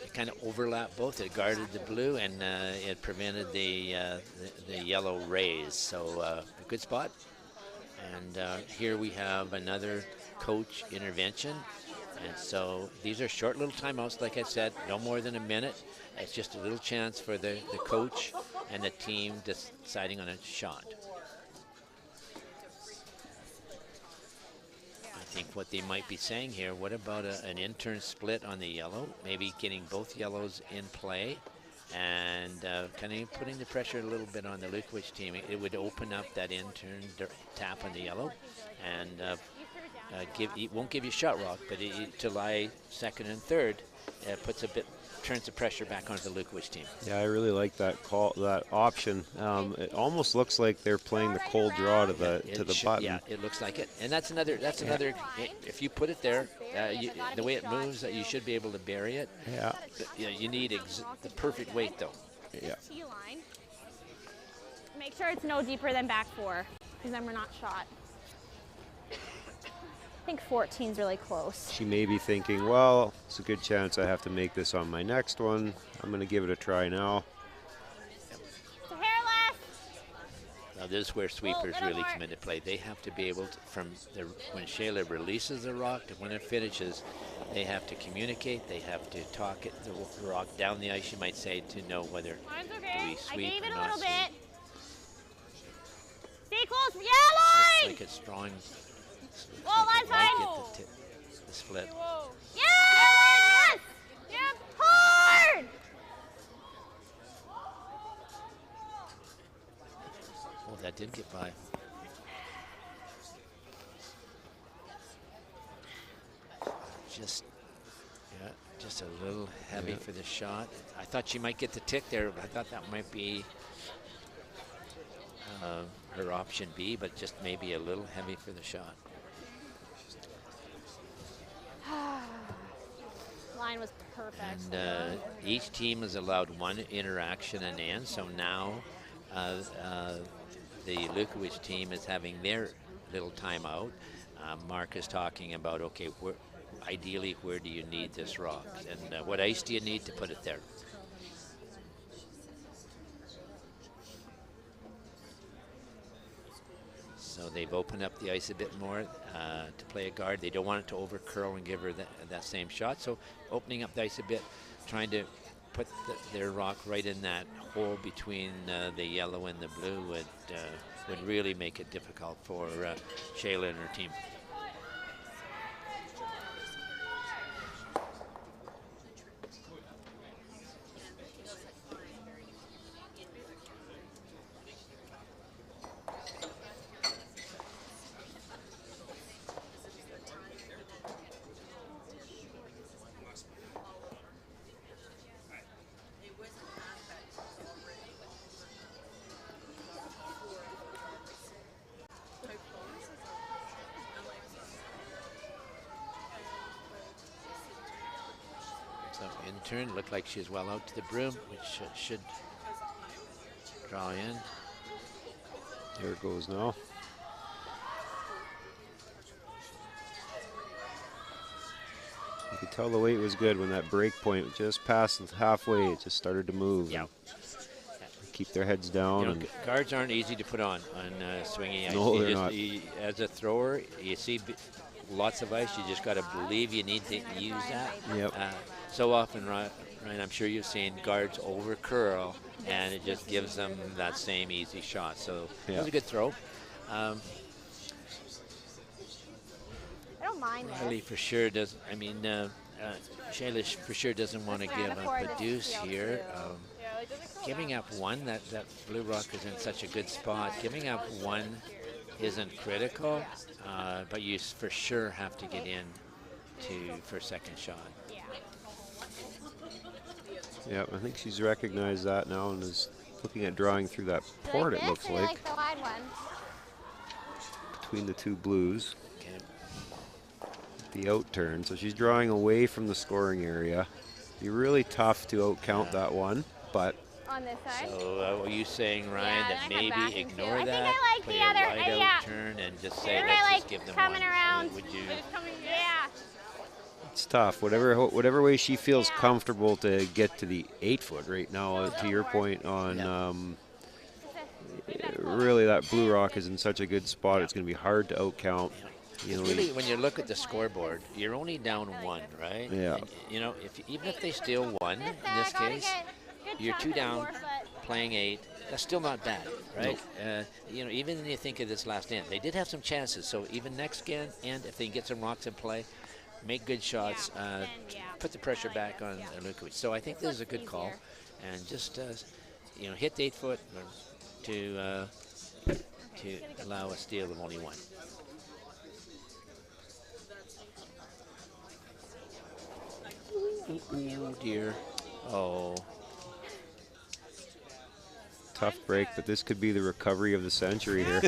It kind of overlapped both. It guarded the blue and it prevented the yellow rays. So a good spot. And here we have another coach intervention. And so these are short little timeouts, like I said, no more than a minute. It's just a little chance for the coach and the team deciding on a shot. I think what they might be saying here, what about an in-turn split on the yellow, maybe getting both yellows in play and kind of putting the pressure a little bit on the LUKOWICH team. It would open up that in-turn tap on the yellow, and it won't give you shot rock, but to lie second and third, turns the pressure back onto the LUKOWICH team.
Yeah, I really like that option. It almost looks like they're playing the cold draw to the button.
Yeah, it looks like it, and that's another. If you put it there, the way it moves, you should be able to bury it.
Yeah.
You need the perfect weight, though.
Yeah.
T-line. Make sure it's no deeper than back 4, because then we're not shot. I think 14's really close.
She may be thinking, well, it's a good chance I have to make this on my next one. I'm going to give it a try now.
Now this is where sweepers really come into play. They have to be able to, when Shayla releases the rock to when it finishes, they have to communicate. They have to talk the rock down the ice, you might say, to know whether do we sweep
I gave it
or
a
not
little
sweep.
bit. Stay close. Yeah, line.
Like it's drawing.
Whoa,
Like
line
it
side.
might get the split.
Yes! Yep. Hard!
that did get by. Just a little heavy for the shot. I thought she might get the tick there. I thought that might be her option B, but just maybe a little heavy for the shot.
Line was perfect.
And each team is allowed one interaction and end. So now the LUKOWICH team is having their little timeout. Mark is talking about, okay, ideally, where do you need this rock? And what ice do you need to put it there? So they've opened up the ice a bit more to play a guard. They don't want it to over curl and give her that same shot. So opening up the ice a bit, trying to put their rock right in that hole between the yellow and the blue would really make it difficult for Shayla and her team. Turn looked like she's well out to the broom, which should draw in.
There it goes now. You could tell the weight was good when that break point just passed halfway. It just started to move.
Yeah.
Keep their heads down.
You know, guards aren't easy to put on swinging ice.
No, they're not.
As a thrower, you see lots of ice. You just got to believe you need to use that.
Yep.
So often, Ryan, I'm sure you've seen guards over curl, and it just gives them that same easy shot. So it was a good throw.
I don't mind that.
Riley for sure does. I mean, Shayla for sure doesn't want to give up a deuce here. Giving up one, that blue rock is in such a good spot. Giving up one isn't critical, but you for sure have to get in for second shot.
Yeah, I think she's recognized that now and is looking at drawing through that port, it looks like.
The wide one.
Between the two blues. Okay. The out turn. So she's drawing away from the scoring area. Be really tough to out count that one, but.
On this side.
So are you saying, Ryan, that maybe ignore that?
I think I like
play
the other.
a wide out turn and just say, let's just give them
coming
one.
Around.
Would you?
Yeah.
It's tough. Whatever way she feels comfortable to get to the 8-foot right now. To your point on, really that blue rock is in such a good spot. It's going to be hard to out count. You know,
really, when you look at the scoreboard, you're only down one, right?
Yeah.
And, you know, even if they steal one in this case, you're 2 down, playing 8. That's still not bad, right? Nope. You know, even when you think of this last end, they did have some chances. So even next end, if they can get some rocks in play, make good shots, put the pressure back on LUKOWICH. So I think this is a good call, and just you know, hit the 8-foot to allow a steal of only one. Oh dear! Oh.
Tough break, but this could be the recovery of the century here.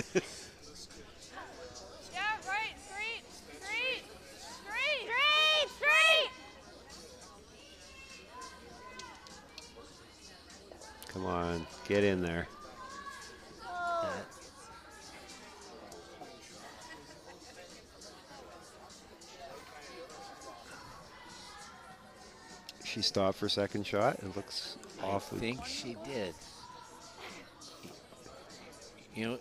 Come on, get in there. She stopped for second shot. It looks awfully.
I think she did. You know,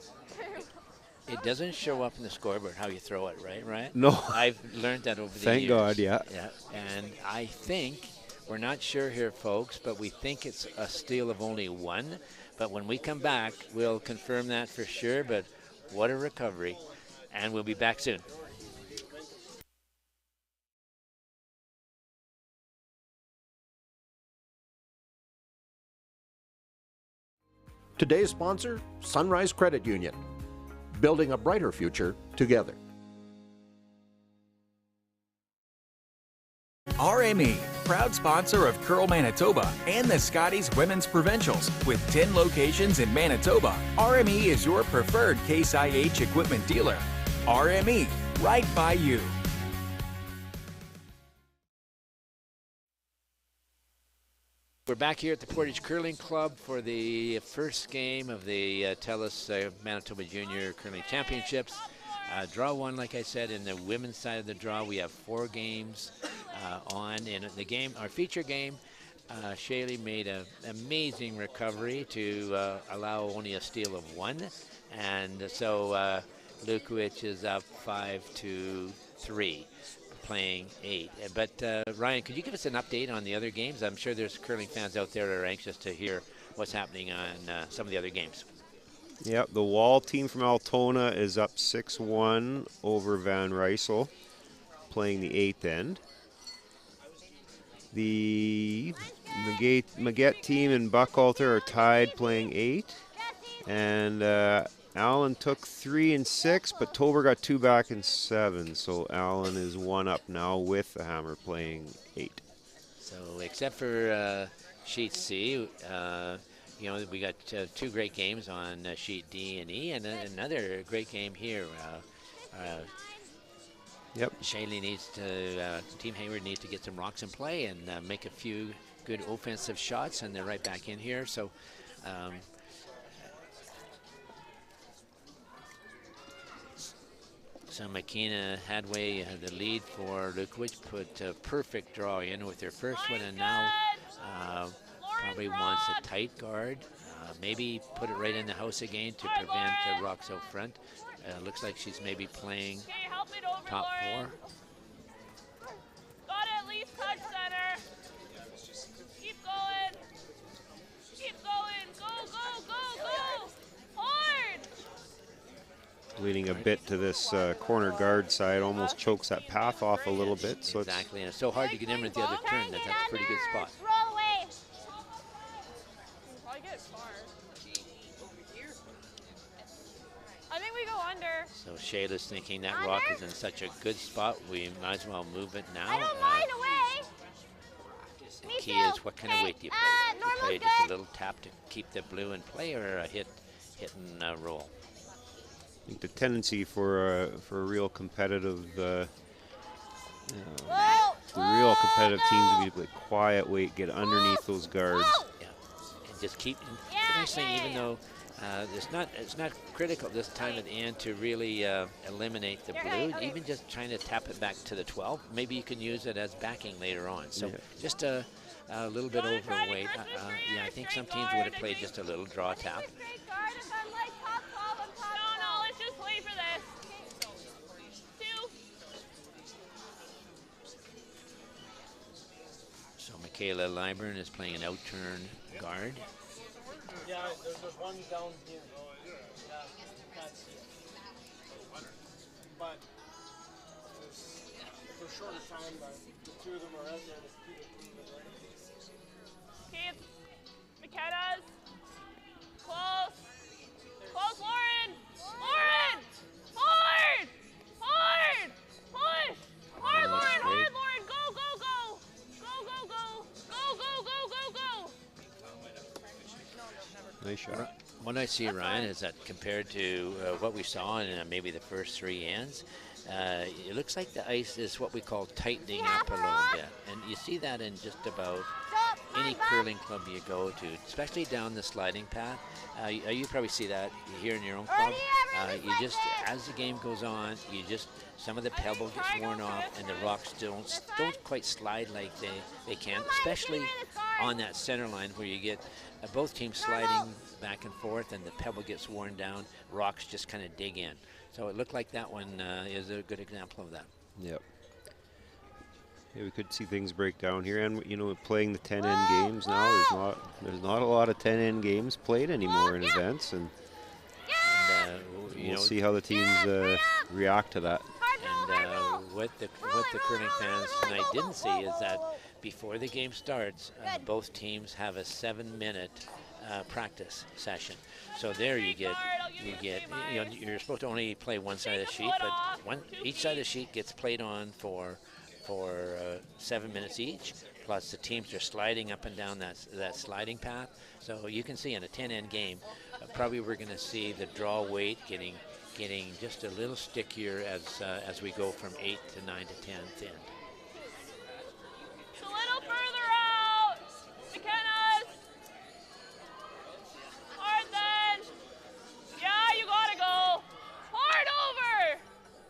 it doesn't show up in the scoreboard how you throw it, right?
No.
I've learned that over the years.
Thank God, yeah.
Yeah, and I think, we're not sure here, folks, but we think it's a steal of only one. But when we come back, we'll confirm that for sure. But what a recovery. And we'll be back soon.
Today's sponsor, Sunrise Credit Union. Building a brighter future together.
RME, proud sponsor of Curl Manitoba and the Scotties Women's Provincials. With 10 locations in Manitoba, RME is your preferred Case IH equipment dealer. RME, right by you.
We're back here at the Portage Curling Club for the first game of the TELUS Manitoba Junior Curling Championships. Draw one, like I said, in the women's side of the draw. We have 4 games on. In the game, our feature game, Shaylee made an amazing recovery to allow only a steal of 1. And so LUKOWICH is up 5-3. Playing 8. But Ryan, could you give us an update on the other games? I'm sure there's curling fans out there that are anxious to hear what's happening on some of the other games.
Yep, the Wall team from Altona is up 6-1 over Van Rysel, playing the 8th end. The Maguette team and Buckalter are tied, playing 8. And Allen took 3 and 6, but Tober got 2 back in 7. So Allen is 1 up now with the Hammer playing 8.
So except for Sheet C, you know, we got 2 great games on Sheet D and E, and another great game here.
Yep.
Shaylee needs to, Team Hayward needs to get some rocks in play and make a few good offensive shots, and they're right back in here. So. So McKenna Hadway, the lead for LUKOWICH, put a perfect draw in with their first one, and now probably wants a tight guard. Maybe put it right in the house again to prevent the rocks out front. Looks like she's maybe playing top 4.
Got it, at least touch center. Keep going. Keep going. Go, go, go, go. Hard.
Leading a bit to this corner guard side, almost chokes that path off a little bit. So
exactly, and it's so hard to get in with the other turn. That's a pretty good spot.
Roll away.
Probably get far. I think we go under.
So Shayla's thinking that rock is in such a good spot, we might as well move it now.
I don't mind away.
The key is what kind of weight do you play? Do you play just a little tap to keep the blue in play, or a hit and roll?
I think the tendency for a real competitive, the real competitive teams would be to play quiet weight, get underneath those guards.
Yeah, and just keep. The nice thing, even though it's not critical this time at the end to really eliminate the blue. Even just trying to tap it back to the 12. Maybe you can use it as backing later on. So just a little bit overweight. Yeah, I think some teams would have played just a little draw tap.
Play for this. 2.
So Michaela Liburn is playing an out-turn guard.
Yeah, there's one down here. Yeah, that's it. But for a shorter time, the 2 of them are out there to keep it moving, right?
Keith, McKenna's. Close. Close, Lauren. Lauren! Hard! Hard! Push! Hard, Lauren! Hard, Lauren! Go, go, go! Go, go, go! Go, go, go, go, go!
Nice shot.
What I see, Ryan, is that compared to what we saw in maybe the first 3 ends, it looks like the ice is what we call tightening up a little bit. And you see that in just about any curling club you go to, especially down the sliding path. You probably see that here in your own club. You just, as the game goes on, some of the pebble gets worn off, and the rocks don't quite slide like they can, especially on that center line where you get both teams sliding back and forth, and the pebble gets worn down. Rocks just kind of dig in. So it looked like that one is a good example of that.
Yep. Yeah, we could see things break down here, and you know, playing the 10-end games now, there's not a lot of 10-end games played anymore in events, and we'll see how the teams react to that.
And what the curling fans tonight didn't see is that before the game starts, both teams have a 7-minute practice session. So there you get, you know, you're supposed to only play one side of the sheet, but each side of the sheet gets played on for 7 minutes each. Plus the teams are sliding up and down that sliding path. So you can see in a 10-end game, probably we're going to see the draw weight getting just a little stickier as we go from 8 to 9 to 10th end.
Just a little further out. McKenna's. Hard then. Yeah, you gotta go. Hard over.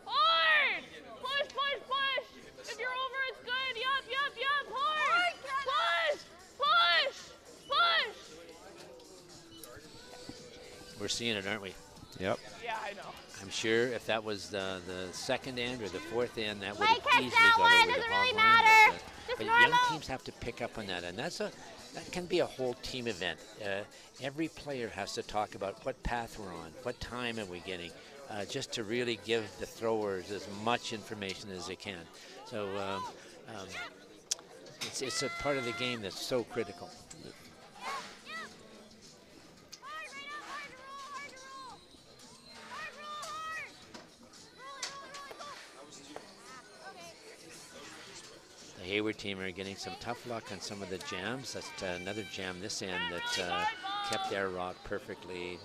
Hard. Push, push, push. If you're over, it's good. Yup, yup, yup. Hard. Push, push, push.
We're seeing it, aren't we?
Yep.
Yeah, I know.
I'm sure if that was the second end or the fourth end, that would
Like,
have
catch
easily
that
got
one,
over the
doesn't really
hog line,
matter.
But
Just
young
normal.
teams have to pick up on that, and that can be a whole team event. Every player has to talk about what path we're on, what time are we getting, just to really give the throwers as much information as they can. So it's a part of the game that's so critical. The Hayward team are getting some tough luck on some of the jams. That's another jam this end that kept their rock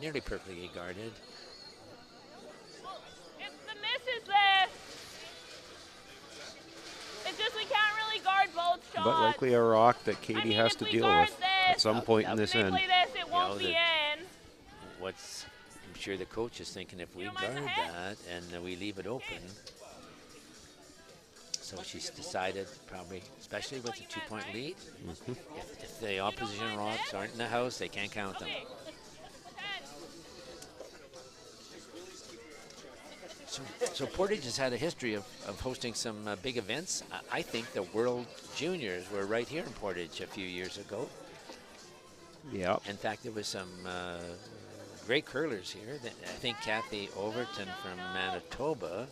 nearly perfectly guarded.
It's the misses there. It's just we can't really guard both shots.
But likely a rock that Katie has to deal with at some point in this end.
It won't be in.
I'm sure the coach is thinking if we guard that and we leave it open. So she's decided probably, especially with a 2-point lead, if the opposition rocks aren't in the house, they can't count them. So Portage has had a history of hosting some big events. I think the World Juniors were right here in Portage a few years ago.
Yeah.
In fact, there was some great curlers here. I think Kathy Overton from Manitoba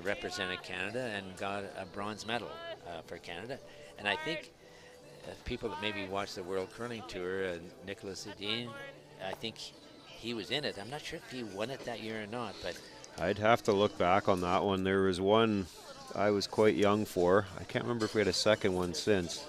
represented Canada and got a bronze medal for Canada. And I think people that maybe watched the World Curling Tour, Nicholas Edin, I think he was in it. I'm not sure if he won it that year or not, but
I'd have to look back on that one. There was one I was quite young for. I can't remember if we had a second one since.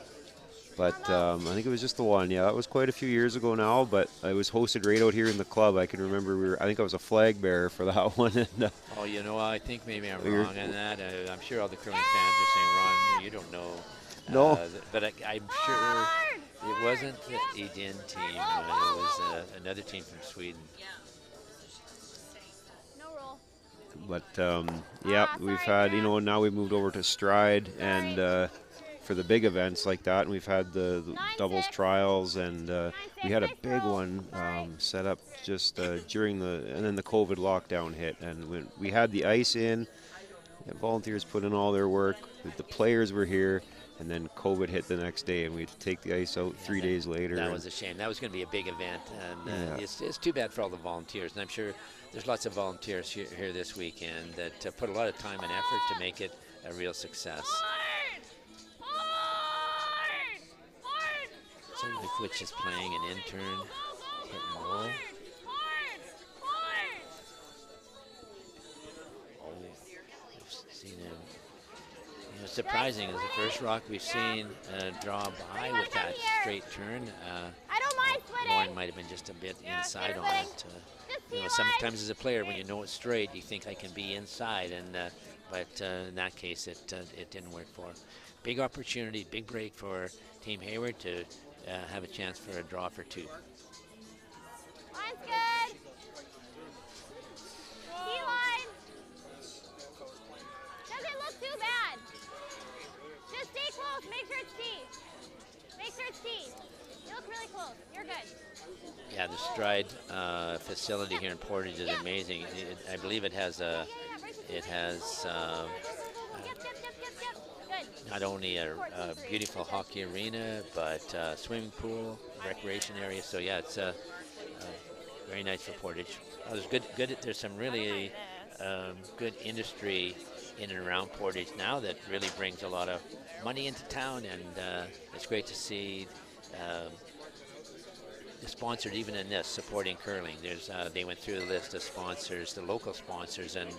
But I think it was just the one. Yeah, that was quite a few years ago now, but I was hosted right out here in the club. I can remember I think I was a flag bearer for that one. And,
oh, you know, I think maybe I'm wrong on that. I'm sure all the curling fans are saying, Ron, you don't know.
No.
But I'm sure it wasn't the Edin team. It was another team from Sweden.
But, yeah, we've had, you know, now we've moved over to Stride and for the big events like that, and we've had the doubles trials, and we had a big one set up just during and then the COVID lockdown hit, and we had the ice in, and volunteers put in all their work, the players were here, and then COVID hit the next day, and we had to take the ice out 3 days later.
That was a shame. That was going to be a big event, and it's too bad for all the volunteers, and I'm sure there's lots of volunteers here this weekend that put a lot of time and effort to make it a real success. So LUKOWICH is playing an intern hit and roll. Oh, we've seen him. You know, surprising is the first rock we've seen draw by with that straight turn.
I don't mind splitting.
Lauren might have been just a bit inside on it. You know, sometimes as a player, when you know it's straight, you think I can be inside, and but in that case, it didn't work for him. Big opportunity, big break for Team Hayward to have a chance for a draw for 2.
Line's good. T-line. Doesn't look too bad. Just stay close. Make sure it's T. Make sure it's T. You look really close. You're good.
Yeah, the Stride facility here in Portage is amazing. I believe it has not only a beautiful hockey arena, but swimming pool, recreation area. So yeah, it's very nice for Portage. There's good. There's some really good industry in and around Portage now that really brings a lot of money into town, and it's great to see sponsored even in this, supporting curling. There's they went through the list of sponsors, the local sponsors, and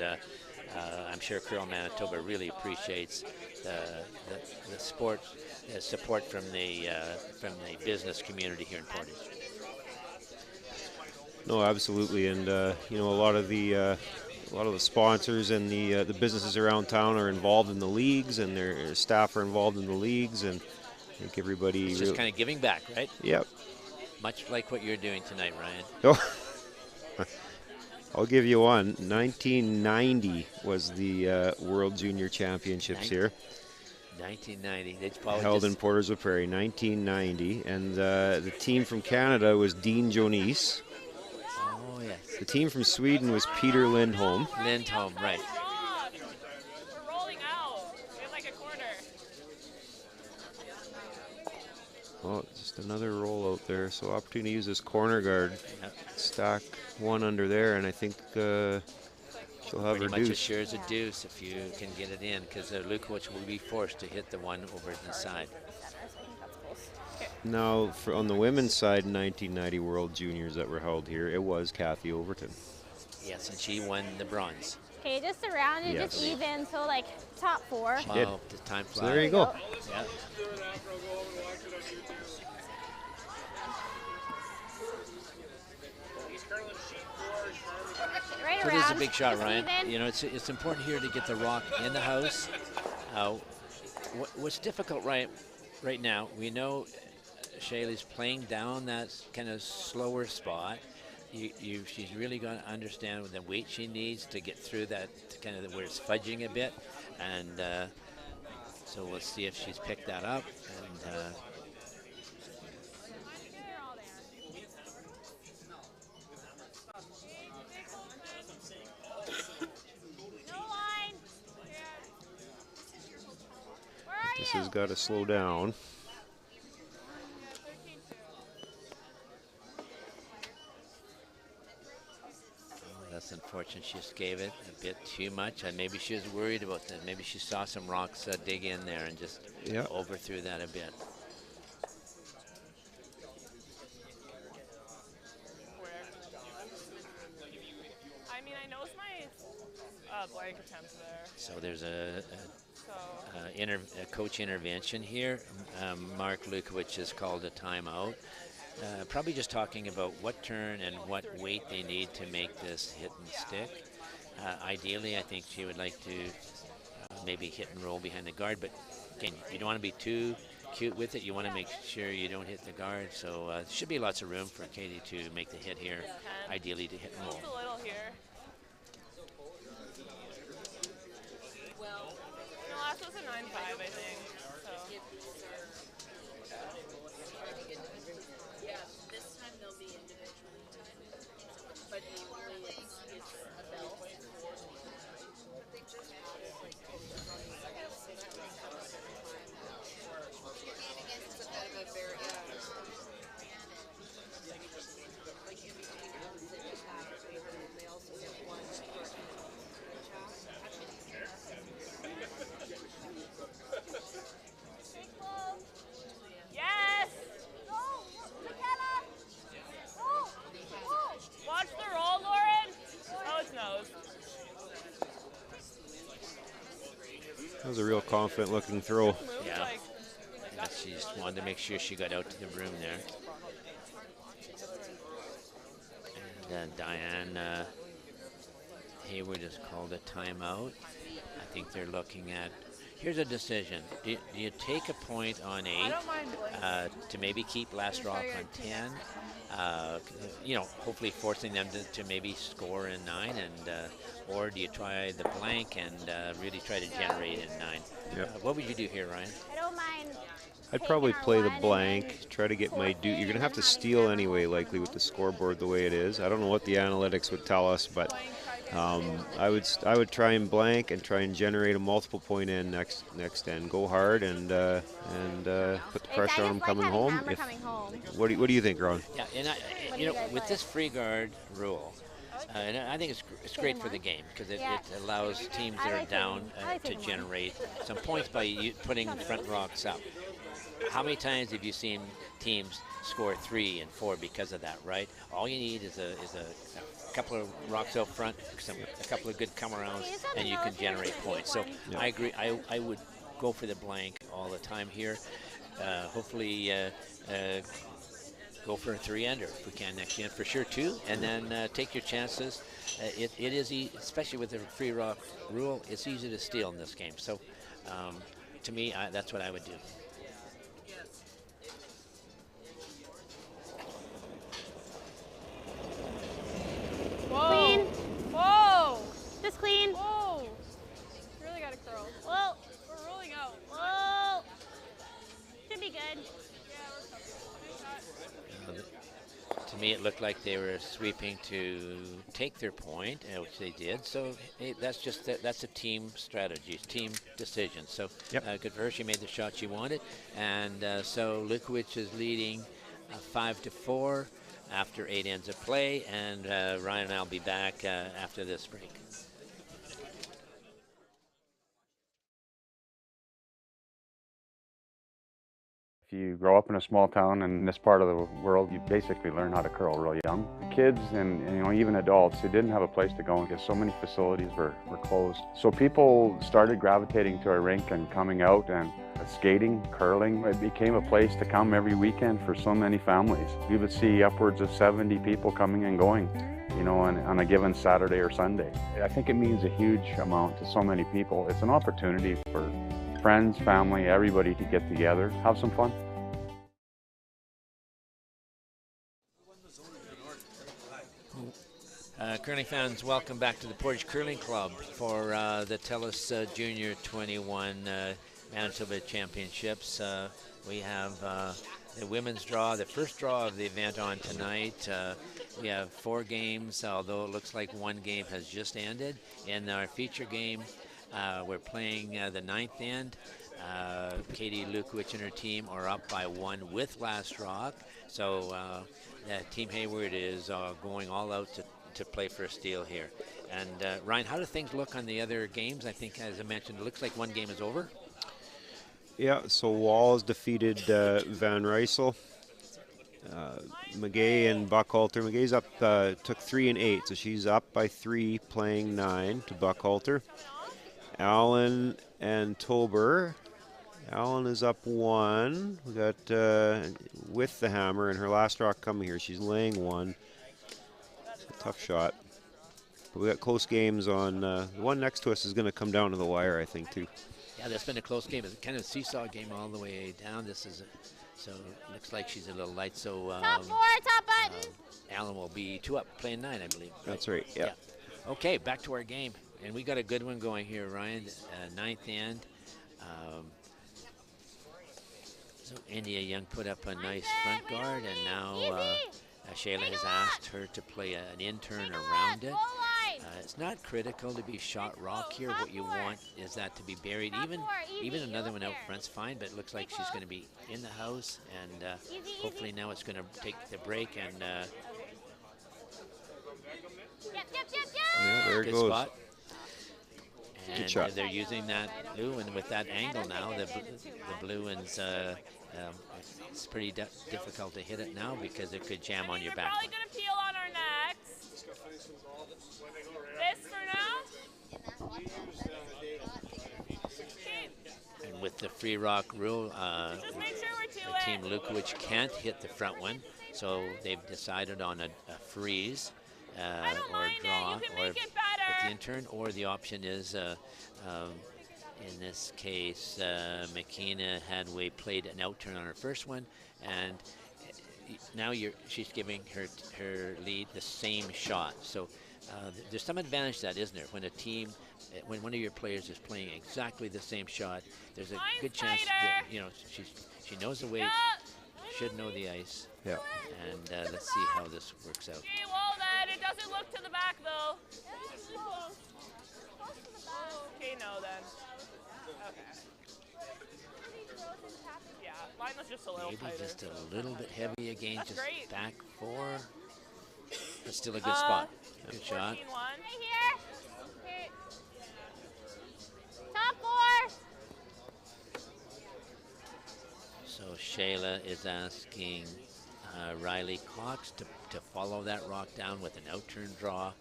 I'm sure Curl Manitoba really appreciates the sport support from the business community here in Portage.
No, absolutely, and you know, a lot of the sponsors and the businesses around town are involved in the leagues, and their staff are involved in the leagues, and I think everybody.
It's just kind of giving back, right?
Yep.
Much like what you're doing tonight, Ryan.
Oh. I'll give you one. 1990 was the World Junior Championships here.
1990. They probably
held in Portersville Prairie, 1990, and the team from Canada was Dean Jonis.
Oh yes.
The team from Sweden was Peter Lindholm.
Lindholm, right.
We're rolling out. We have like a quarter.
Oh, just another roll out there. So opportunity to use this corner guard.
Yep.
Stack one under there, and I think she'll have
Pretty
her
much
deuce.
as sure as a deuce if you can get it in, because Lukowich will be forced to hit the one over the side.
Now, on the women's side, 1990 World Juniors that were held here, it was Kathy Overton.
Yes, and she won the bronze.
Okay, just around it,
Yes.
just even, so like top 4.
She did.
Oh, the time
So
flies.
there you go.
Yeah.
Right
So
around.
this is a big shot,
just
Ryan.
even.
You know, it's important here to get the rock in the house. What's difficult right now, we know Shaylee's playing down that kind of slower spot. She's really going to understand the weight she needs to get through that kind of where it's fudging a bit, and so we'll see if she's picked that up. And
This has got to slow down.
that's unfortunate. She just gave it a bit too much, and maybe she was worried about that. Maybe she saw some rocks dig in there and just overthrew that a bit.
I mean, I know it's my blank attempt there.
So there's a coach intervention here. Mark Lukowich has called a timeout. Probably just talking about what turn and what weight they need to make this hit and stick. Ideally, I think she would like to maybe hit and roll behind the guard, but again, you don't want to be too cute with it. You want to make sure you don't hit the guard. So there should be lots of room for Katie to make the hit here, ideally to hit and roll.
Just a little here. The last was a 9.5, I think. So.
Yeah, this time they'll be individually timed, but usually it's a bell. They just they also get one.
Yes! Watch the roll, Lauren. Oh, it's nose.
That was a real confident looking throw.
Yeah. And she just wanted to make sure she got out to the room there. And Diane Hayward has called a timeout. I think they're looking at, here's a decision. Do you take a point on 8 to maybe keep last rock on 10? You know, hopefully forcing them to maybe score in 9, and or do you try the blank and really try to generate in 9?
Yep.
What would you do here, Ryan?
I don't mind.
I'd probably play the blank, try to get my due. You're going to have to steal anyway, likely, with the scoreboard the way it is. I don't know what the analytics would tell us, but I would try and blank and try and generate a multiple point end next end. Go hard and put the pressure on them coming home. What do you think, Ron?
Yeah, and you know, with this free guard rule, and I think it's great for the game because it allows teams that are down to generate some points by putting front rocks up. how many times have you seen teams score 3 and 4 because of that, right? All you need is a couple of rocks out front, a couple of good come-arounds, and you can generate points. So
Yeah.
I agree. I would go for the blank all the time here. Hopefully go for a 3-ender if we can next year, for sure 2, and then take your chances. It is, especially with the free rock rule, it's easy to steal in this game. So to me, that's what I would do.
Whoa.
Clean.
Whoa.
Just clean.
Whoa. Really got to curl.
Whoa.
We're rolling out.
Whoa. Should be good.
To me, it looked like they were sweeping to take their point, which they did. So hey, that's a team strategy, team decision. So good for her. She made the shot she wanted, and so LUKOWICH is leading 5-4 after 8 ends of play. And Ryan and I'll be back after this break.
If you grow up in a small town in this part of the world, you basically learn how to curl real young. The kids and even adults who didn't have a place to go because so many facilities were closed. So people started gravitating to our rink and coming out, and skating, curling, it became a place to come every weekend for so many families. We would see upwards of 70 people coming and going, on a given Saturday or Sunday. I think it means a huge amount to so many people. It's an opportunity for friends, family, everybody to get together, have some fun.
Curling fans, welcome back to the Portage Curling Club for the TELUS Junior 21 Manitoba Championships. We have the women's draw, the first draw of the event on tonight. We have 4 games, although it looks like 1 game has just ended. In our feature game, we're playing the 9th end. Katie LUKOWICH and her team are up by 1 with Last Rock. So Team Hayward is going all out to play for a steal here. And Ryan, how do things look on the other games? I think, as I mentioned, it looks like 1 game is over.
Yeah, so Walls defeated Van Rysel. McGay and Buckhalter. McGay's up, took 3 and 8, so she's up by 3, playing 9 to Buckhalter. Allen and Tober. Allen is up 1. We got with the hammer, and her Last Rock coming here. She's laying 1. It's a tough shot. But we got close games on. The one next to us is going to come down to the wire, I think, too.
Yeah, that's been a close game. It's kind of a seesaw game all the way down. This is so it looks like she's a little light. So
Top 4, top button.
Allen will be 2 up, playing 9, I believe.
That's right. Yeah.
Okay, back to our game, and we got a good one going here, Ryan. 9th end. So India Young put up a nice front guard, and now Shayla has asked her to play an in-turn around it. It's not critical to be shot rock here. What you want is that to be buried. Even another one out front's fine, but it looks like she's going to be in the house, and hopefully now it's going to take the break and
yeah, there it
good
goes.
spot. And
good shot.
They're using that blue, and with that angle now, the blue one's it's pretty difficult to hit it now because it could jam on your back.
Probably going to peel on our necks. This for now.
And with the free rock rule,
Just make sure we're
the Team LUKOWICH can't hit the front one, so they've decided on a freeze or draw or with the intern, or the option is in this case, McKenna Hadway played an out turn on her first one, and now she's giving her lead the same shot. So there's some advantage to that, isn't there? When a team, when one of your players is playing exactly the same shot, there's a good chance that she knows the way, should know the ice.
Yeah.
And let's see how this works out.
Okay, well then, it doesn't look to the back though. Okay, no then. Okay. Yeah, mine was just a little
Maybe
tighter.
just a little bit heavy again,
That's
just
great.
back 4. But still a good spot. Good shot.
14-1.
Right here. Here. Top 4.
So Shayla is asking Riley Cox to follow that rock down with an out-turn draw.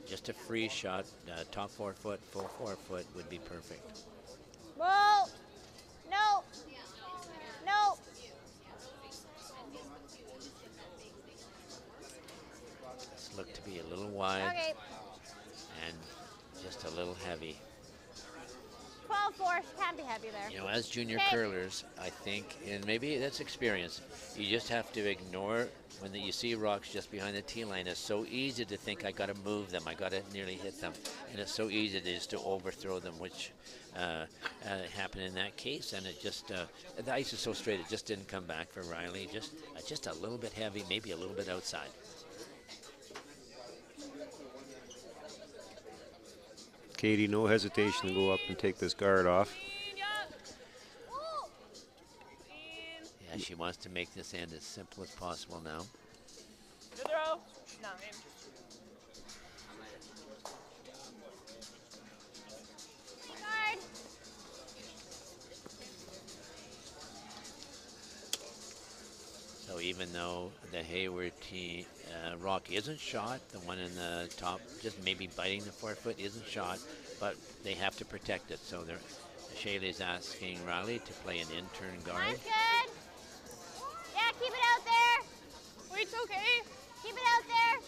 Just a free shot, top 4 foot, full 4 foot would be perfect.
Whoa! No! No!
This looked to be a little wide and just a little heavy.
12-4, can't be heavy there.
You know, as junior curlers, I think, and maybe that's experience, you just have to ignore when you see rocks just behind the tee line. It's so easy to think, I got to move them, I got to nearly hit them. And it's so easy just to overthrow them, which happened in that case. And it just, the ice is so straight, it just didn't come back for Riley. Just a little bit heavy, maybe a little bit outside.
Katie, no hesitation to go up and take this guard off.
Yeah, she wants to make this end as simple as possible now.
Good throw. 9.
Guard.
So even though the Hayward team rock isn't shot, the one in the top just maybe biting the 4 foot isn't shot, but they have to protect it. So Shayla's asking Riley to play an in-turn guard.
That's good. Yeah, keep it out there.
Wait, it's okay.
Keep it out there.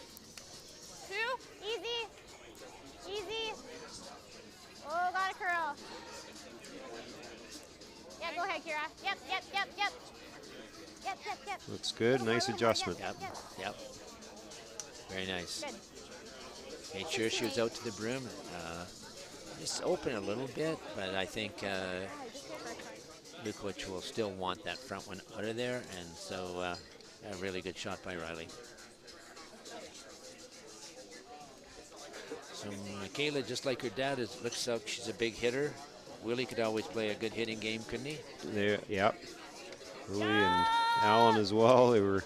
2.
Easy. Easy. Oh, got a curl. Yeah, go ahead, Kira. Yep. Yep.
Looks good. Nice adjustment.
Yep. Very nice.
Good.
Made sure she was out to the brim. Just open a little bit, but I think LUKOWICH will still want that front one out of there, and so a really good shot by Riley. So Michaela, just like her dad, looks like she's a big hitter. Willie could always play a good hitting game, couldn't he?
There, yep. Willie and Alan as well. They were,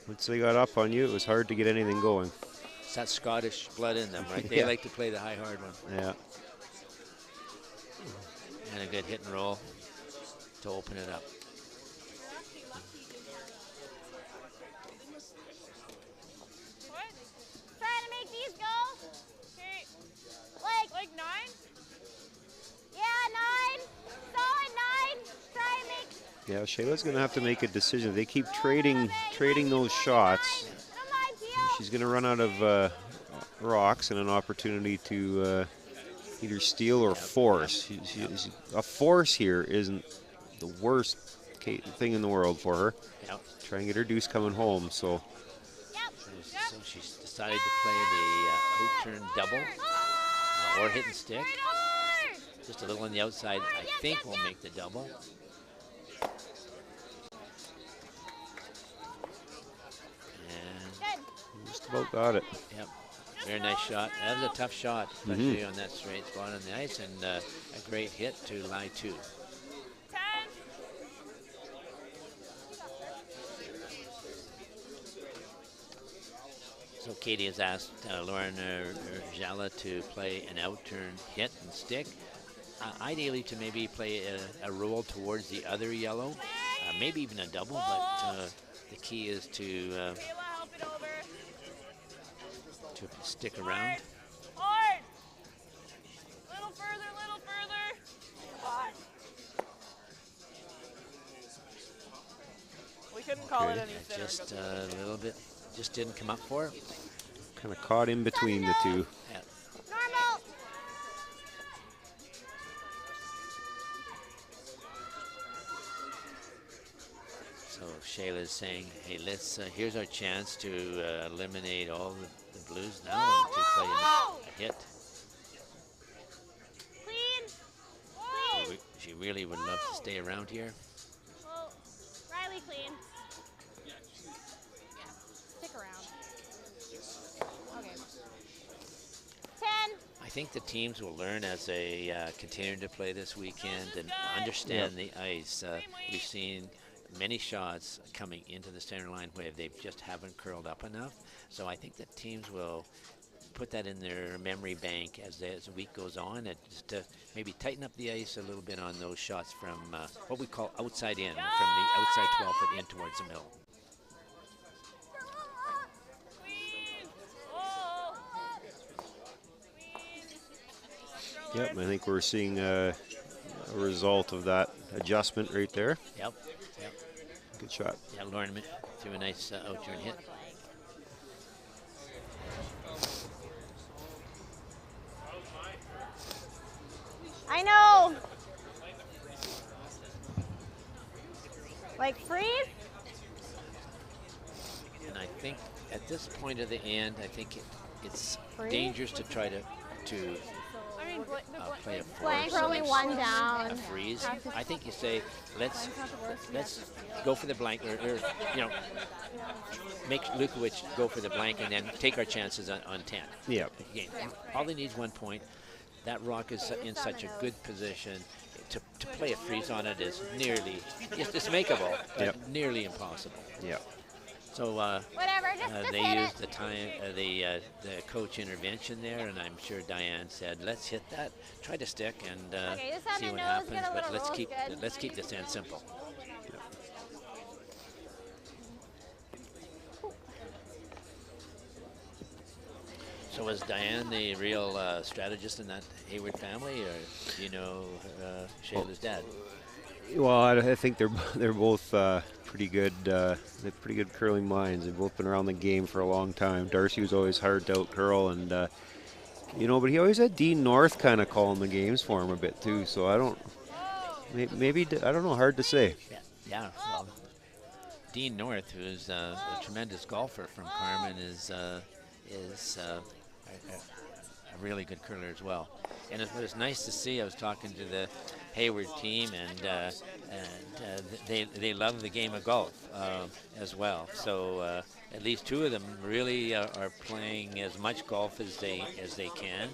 once they got up on you, it was hard to get anything going.
It's that Scottish blood in them, right? They like to play the high, hard one.
Yeah.
And a good hit and roll to open it up.
Trying to make these go.
Okay.
Like
9?
Yeah, 9. Solid 9. Try and make.
Yeah, Shayla's going to have to make a decision. They keep trading those shots. She's going to run out of rocks and an opportunity to either steal or force. A force here isn't the worst thing in the world for her.
Yep.
Try and get her deuce coming home. So
So she's decided to play the out-turn double or hit and stick. Just a little on the outside, I think will make the double. And
just about got it.
Yep. Very nice shot. That was a tough shot, especially on that straight spot on the ice, and a great hit to lie 2.
10.
So Katie has asked Lauren Jala to play an out-turn hit and stick. Ideally to maybe play a roll towards the other yellow, maybe even a double, but the key is to stick around.
Hard. Little further. Hot. We couldn't call it any thinner.
Just a little bit, just didn't come up for it.
Kind of caught in between the two.
Yeah.
Normal.
So Shayla's saying, hey, let's, here's our chance to eliminate all the blues now and to play a hit.
Clean.
She really would love to stay around here.
Well, Riley clean. Stick around. Okay. 10.
I think the teams will learn as they continue to play this weekend and understand the ice. We've seen many shots coming into the center line where they just haven't curled up enough. So I think that teams will put that in their memory bank as the week goes on, and just to maybe tighten up the ice a little bit on those shots from what we call outside in, from the outside 12 foot in towards the middle.
Yep, I think we're seeing a result of that adjustment right there.
Yep, yep.
Good shot.
Yeah, Lauren threw a nice out-turn hit.
I know. Like freeze?
And I think at this point of the end, I think it's
Freeze?
dangerous to try to play a
Blank,
force.
only one down.
A freeze. I think you say, let's go for the blank, or make Lukowich go for the blank, and then take our chances on 10.
Yeah.
All they need is 1 point. That rock is in such a good position. To play a freeze on it is nearly, it's makeable, but nearly impossible.
Yeah.
So
whatever, just
they
hit
used
it.
the time, the coach intervention there, and I'm sure Diane said, "Let's hit that, try to stick, and
Okay, just have
see
the
what
nose
happens."
get a
But
little
let's keep this end simple. So was Diane the real strategist in that Hayward family, or do you know Shayla's dad?
Well, I think they're both pretty good. They're pretty good curling minds. They've both been around the game for a long time. Darcy was always hard to out curl, and but he always had Dean North kind of calling the games for him a bit too. So I don't, maybe I don't know. Hard to say.
Yeah. Well, Dean North, who's a tremendous golfer from Carmen, is a really good curler as well. And it was nice to see. I was talking to the Hayward team, and they love the game of golf as well. So at least two of them really are playing as much golf as they can.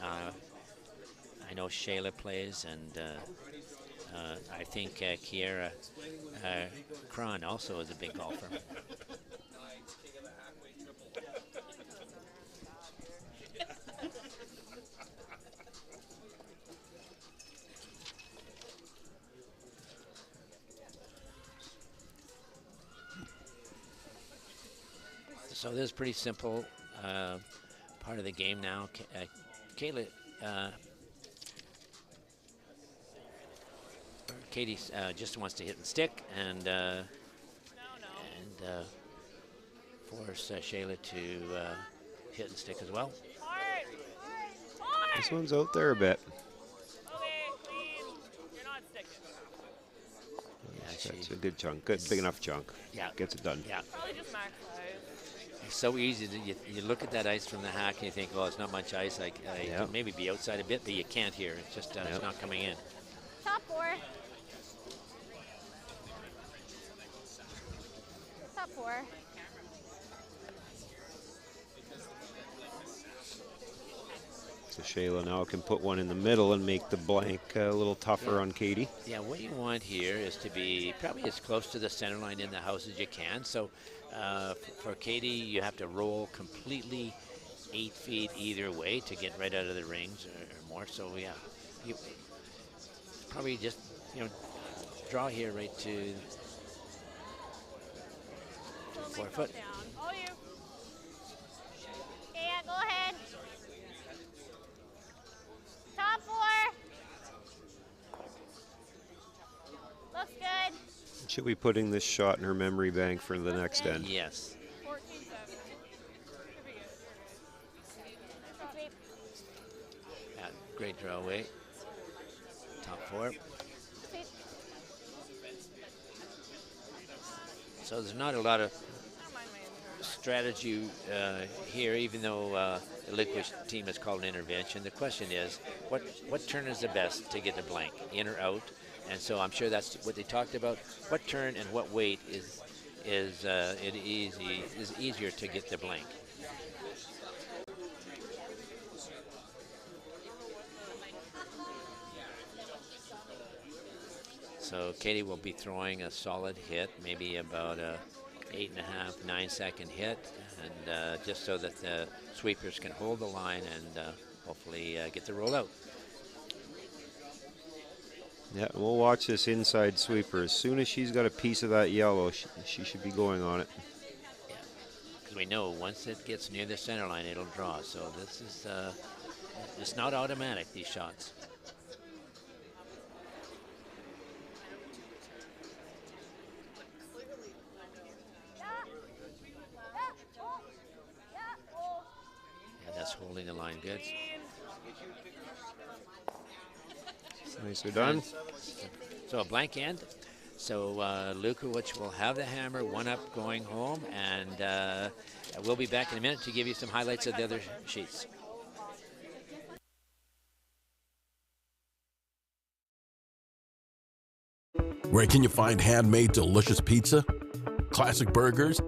I know Shayla plays, and I think Kiera Cron also is a big golfer. So this is pretty simple part of the game now. Kayla, Katie just wants to hit and stick, and force Shayla to hit and stick as well.
This one's out there a bit.
Yeah,
that's a good chunk. Good, big enough chunk.
Yeah,
gets it done.
Yeah. It's so easy to you look at that ice from the hack and you think, oh, it's not much ice. I can maybe be outside a bit, but you can't here. It's just it's not coming in.
Top four. Top four.
So Shayla now can put one in the middle and make the blank a little tougher on Katie.
Yeah, what you want here is to be probably as close to the center line in the house as you can. So for Katie, you have to roll completely 8 feet either way to get right out of the rings or more. So yeah, you probably just draw here right to 4 foot.
Yeah, go ahead. Top four. Looks good.
She'll be putting this shot in her memory bank for the next end.
Yes. Yeah, great draw away. Top 4. So there's not a lot of strategy here, even though the Lukowich team is called an intervention. The question is, what turn is the best to get the blank, in or out? And so I'm sure that's what they talked about. What turn and what weight is easier to get the blank. So Katie will be throwing a solid hit, maybe about a 8.5, 9 second hit. and just so that the sweepers can hold the line and hopefully get the roll out.
Yeah, we'll watch this inside sweeper. As soon as she's got a piece of that yellow, she should be going on it.
Yeah, because we know once it gets near the center line, it'll draw. So this is, it's not automatic, these shots. Yeah, that's holding the line good.
Nicely done.
So a blank end. So Lukowicz will have the hammer, one up going home, and we'll be back in a minute to give you some highlights of the other sheets.
Where can you find handmade delicious pizza, classic burgers,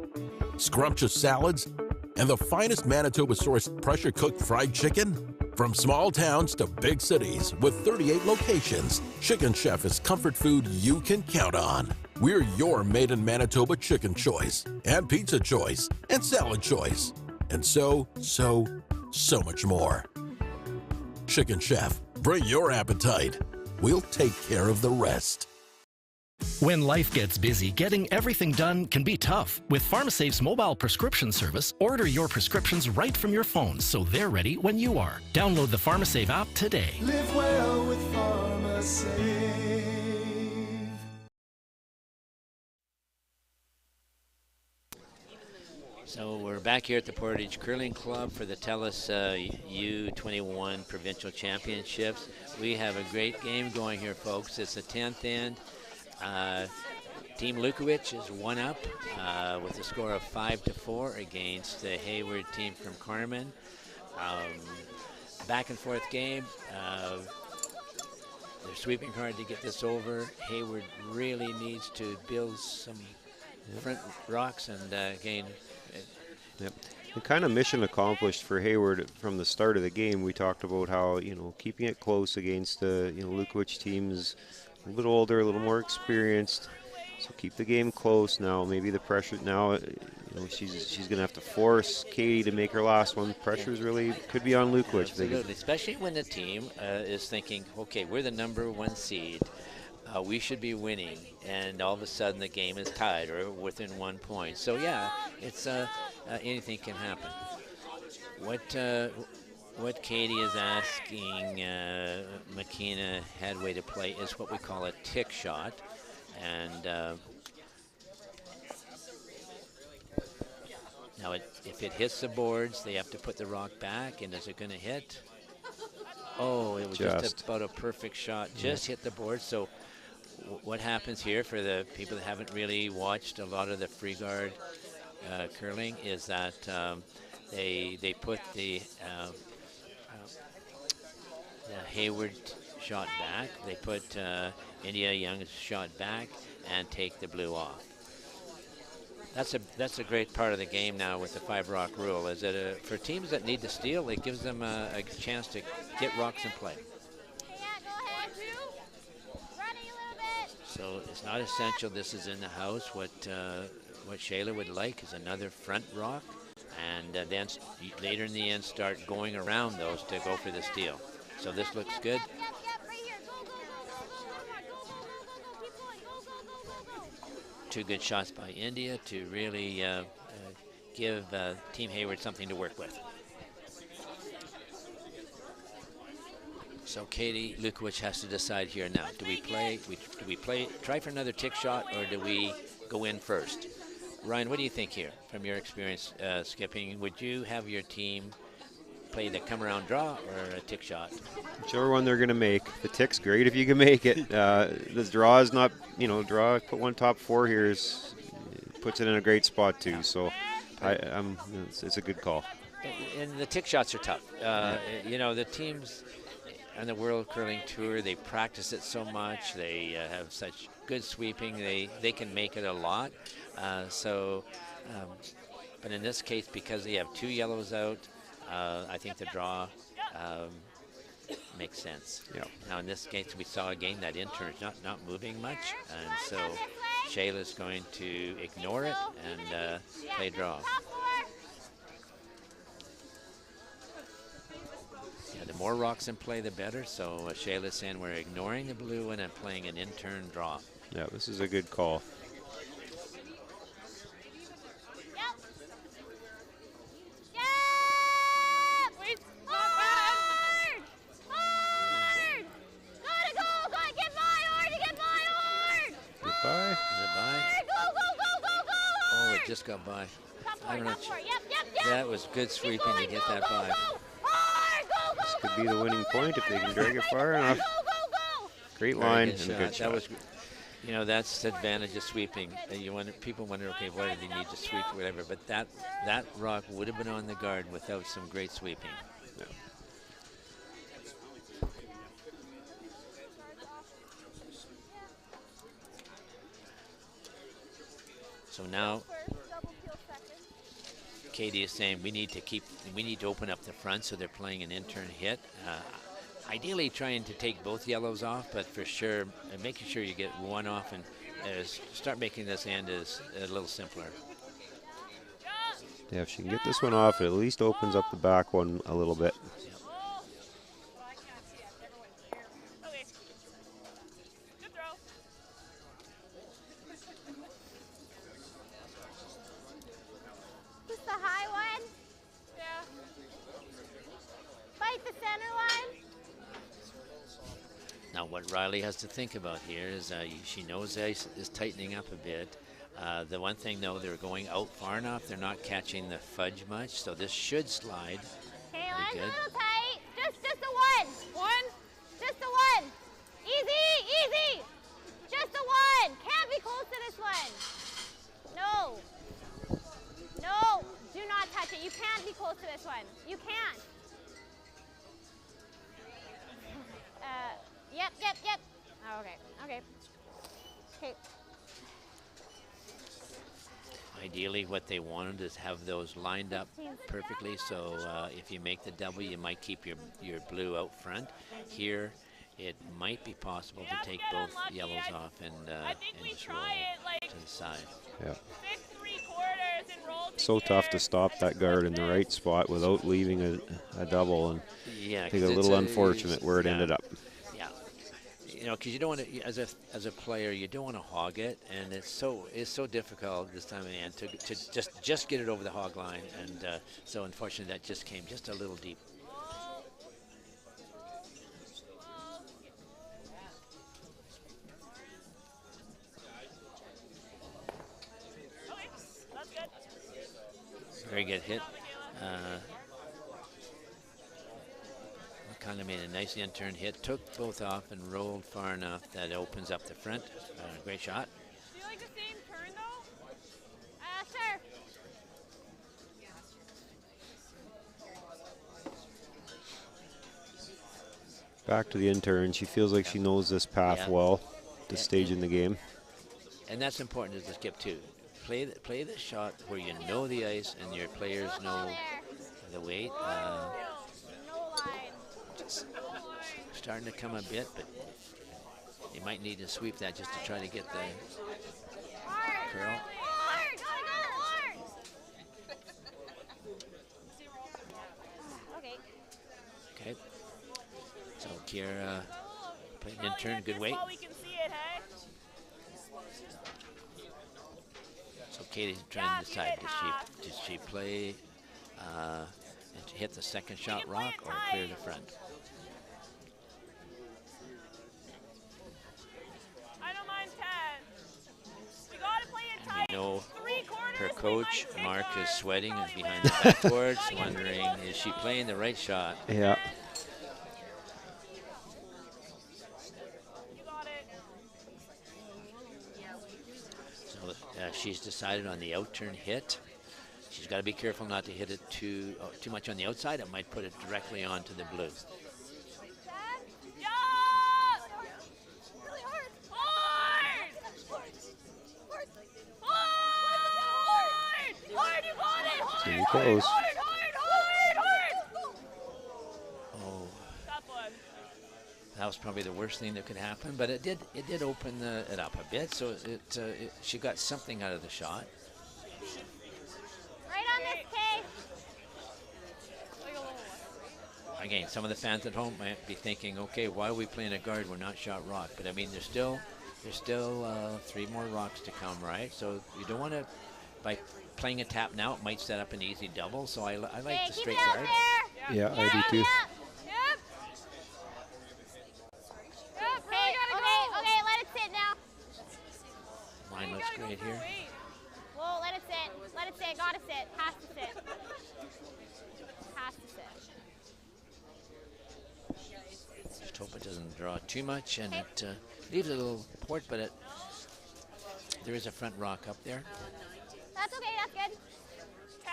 scrumptious salads, and the finest Manitoba-sourced pressure-cooked fried chicken? From small towns to big cities with 38 locations, Chicken Chef is comfort food you can count on. We're your made in Manitoba chicken choice, and pizza choice, and salad choice, and so much more. Chicken Chef, bring your appetite. We'll take care of the rest.
When life gets busy, getting everything done can be tough. With PharmaSafe's mobile prescription service, order your prescriptions right from your phone so they're ready when you are. Download the PharmaSafe app today.
Live well with PharmaSafe.
So we're back here at the Portage Curling Club for the TELUS U21 Provincial Championships. We have a great game going here, folks. It's the 10th end. Team Lukowicz is one up with a score of 5-4 against the Hayward team from Carmen. Back and forth game. They're sweeping hard to get this over. Hayward really needs to build some front rocks and gain.
Yep. The kind of mission accomplished for Hayward from the start of the game. We talked about how, keeping it close against the, Lukowicz teams, a little older, a little more experienced. So keep the game close now. Maybe the pressure now, she's going to have to force Katie to make her last one. Pressure is really could be on Lukowicz.
Absolutely, especially when the team is thinking, okay, we're the #1 seed. We should be winning, and all of a sudden the game is tied or within 1 point. So yeah, it's anything can happen. What Katie is asking McKenna Hadway to play is what we call a tick shot, and now if it hits the boards, they have to put the rock back, and is it going to hit? Oh, it was just about a perfect shot. Just hit the board. So what happens here for the people that haven't really watched a lot of the free guard curling is that they put the Hayward shot back. They put India Young's shot back and take the blue off. That's a great part of the game now with the 5-rock rule. Is that for teams that need to steal, it gives them a chance to get rocks in play. So it's not essential. This is in the house. What Shayla would like is another front rock, and then later in the end start going around those to go for the steal. So this looks good. Two good shots by India to really give Team Hayward something to work with. So Katie Lukowicz has to decide here now. Do we try for another tick shot, or do we go in first? Ryan, what do you think here from your experience skipping? Would you have your team play the come around draw or a tick shot?
Whichever one they're going to make. The tick's great if you can make it. The draw is not, draw, put one top 4 here puts it in a great spot too. So it's a good call.
And the tick shots are tough. The teams on the World Curling Tour, they practice it so much. They have such good sweeping. They can make it a lot. But in this case, because they have 2 yellows out, I think the draw makes sense.
Yeah.
Now in this case, we saw again that intern is not moving much, and so Shayla's going to ignore it and play draw. more rocks in play, the better. So Shayla's saying we're ignoring the blue and playing an in-turn draw.
Yeah, this is a good call. By.
Is it by? Oh, it just got by. I don't know. That was good sweeping to get that by.
This could be the winning point if they can drag it far enough. Great line and a good shot.
That was, you know, that's the advantage of sweeping. You wonder, people wonder, okay, why do they need to sweep or whatever? But that rock would have been on the guard without some great sweeping.
Yeah.
So now Katie is saying we need to open up the front, so they're playing an in-turn hit. Ideally trying to take both yellows off, but for sure making sure you get one off and start making this end is a little simpler.
Yeah, if she can get this one off, it at least opens up the back one a little bit.
Now what Riley has to think about here is she knows ice is tightening up a bit. The one thing though, they're going out far enough, they're not catching the fudge much, so this should slide.
Okay,
pretty good.
A little tight. Just a one. One? Just a one. Easy. Just a one. Can't be close to this one. No. Do not touch it. You can't be close to this one. You can't. Yep. Oh, okay.
Ideally, what they wanted is have those lined up perfectly, so if you make the double, you might keep your blue out front. Here, it might be possible to take both yellows off and just roll to the side.
Yeah. So tough to stop that guard in the right spot without leaving a double, and
yeah,
I think a little unfortunate where it ended up.
Yeah, you know, because you don't want to, as a player, you don't want to hog it, and it's so difficult this time of the end to just get it over the hog line, and so unfortunately that just came just a little deep. Very good hit. Kind of made a nice in-turn hit, took both off and rolled far enough that it opens up the front. Great shot.
Do you like the same turn though?
Sure.
Back to the in-turn. She feels like she knows this path well, this stage in the game.
And that's important as a skip too. Play the shot where you know the ice and your players know the weight. Just starting to come a bit, but you might need to sweep that just to try to get the curl. Okay. So Kiera playing in turn, good weight. So Katie's trying to decide, does she play and to hit the second shot rock or clear the front?
I don't mind 10. We gotta play it tight.
You know, her coach, Mark, is sweating and behind the backboards, wondering, is she playing the right shot?
Yeah.
So she's decided on the out-turn hit. She's got to be careful not to hit it too much on the outside. It might put it directly onto the blue.
Too close.
Oh, that was probably the worst thing that could happen, but it did open it up a bit. So she got something out of the shot.
Right on this, Kay.
again, some of the fans at home might be thinking, okay, why are we playing a guard? We're not shot rock. But I mean, there's still 3 more rocks to come, right? So you don't want to, by playing a tap now, it might set up an easy double. So I like the straight guard.
Yeah, I do too.
Okay, let it sit now.
Line looks great here.
Whoa, let it sit. Let it sit. Gotta sit. Has to sit. Has to sit.
Just hope it doesn't draw too much, and it leaves a little port, but there is a front rock up there.
That's okay, that's good.
10,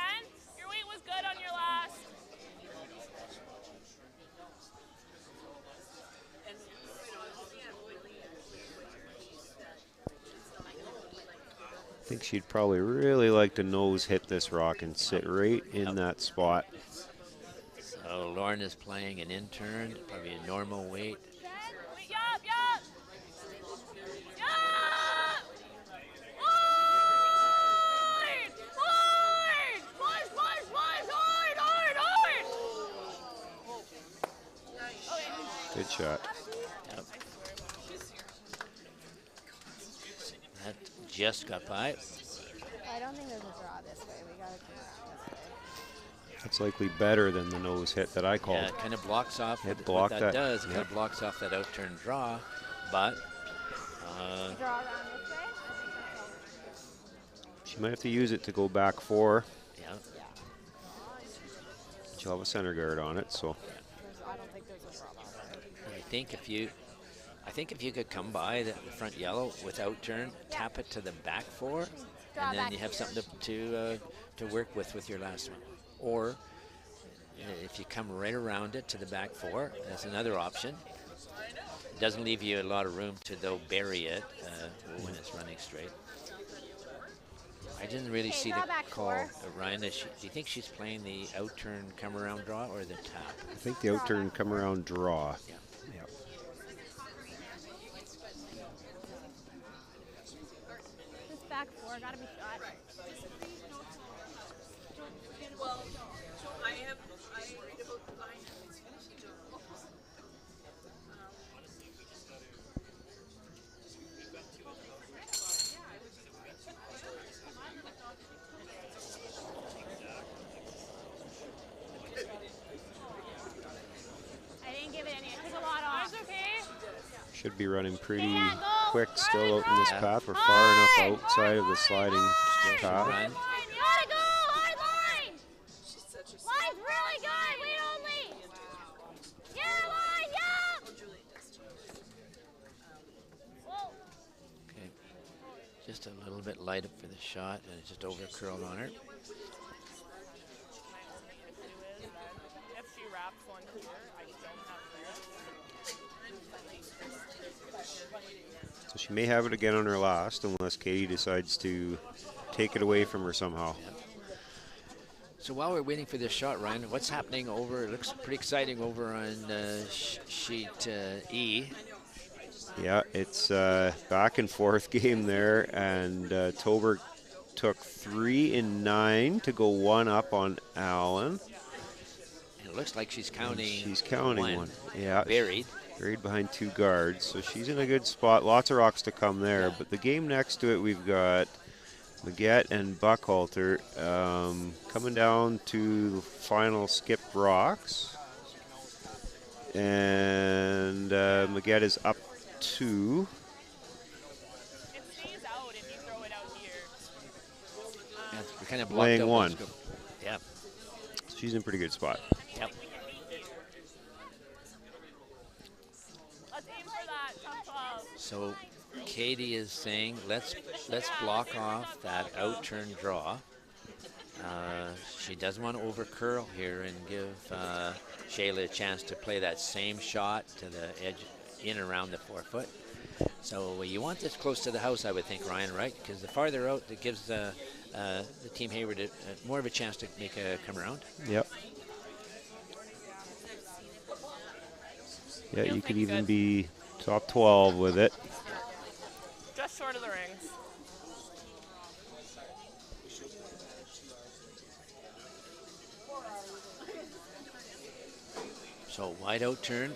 your weight was good on your last.
I think she'd probably really like to nose hit this rock and sit right in that spot.
So Lauren is playing an in-turn, probably a normal weight.
Yup, yup. Yup. Hard! Push, push, push, hard, hard, hard!
Good shot.
Yep. That just got by.
I don't think there's a draw this way. We gotta come around this way.
That's likely better than the nose hit that I called.
Yeah, it kind of blocks off.
It
what
blocked
that
that.
does. It kind of blocks off that out-turn draw, but
Draw around this way.
She might have to use it to go back 4.
yeah.
She'll have a center guard on it, so.
I don't think there's a draw that way.
I think if you could come by the front yellow without turn, tap it to the back 4, and then you have something to work with your last one. Or if you come right around it to the back 4, that's another option. It doesn't leave you a lot of room to though bury it when it's running straight. I didn't really see the call, Ryan. Do you think she's playing the out turn come around draw or the tap?
I think the out turn come around draw.
Yeah.
This back 4 gotta be shot.
Well, I read about the line and it's finishing.
I didn't give it any. I took a lot off.
That's okay.
Should be running pretty quick still out in this path. We're far enough outside of the sliding path.
Gotta go! Hard line! Line's really good! Wait only! Yeah, line! Yeah! Whoa.
Okay. Just a little bit light up for the shot, and it's just over curled on her.
If she wraps one here, I don't have
So she may have it again on her last unless Katie decides to take it away from her somehow.
So while we're waiting for this shot, Ryan, what's happening over, it looks pretty exciting over on sheet E.
Yeah, it's back and forth game there, and Tober took 3 in 9 to go 1 up on Allen.
And it looks like she's counting.
She's counting one. Yeah.
Buried.
Buried behind 2 guards, so she's in a good spot. Lots of rocks to come there, but the game next to it, we've got Maggette and Buckhalter coming down to the final skip rocks. And Maggette is up 2.
It stays out if you throw it out here.
Yeah, we're kind of
Laying 1.
Yeah.
She's in pretty good spot.
Yep.
Let's aim for that top 12.
So Katie is saying, let's block off that out turn draw. She doesn't want to over curl here and give Shayla a chance to play that same shot to the edge in around the 4 foot. So you want this close to the house, I would think, Ryan, right? Because the farther out, it gives the Team Hayward more of a chance to make a come around.
Yep. Yeah, you could even be top 12 with it.
Just short of the rings.
So wide out turn.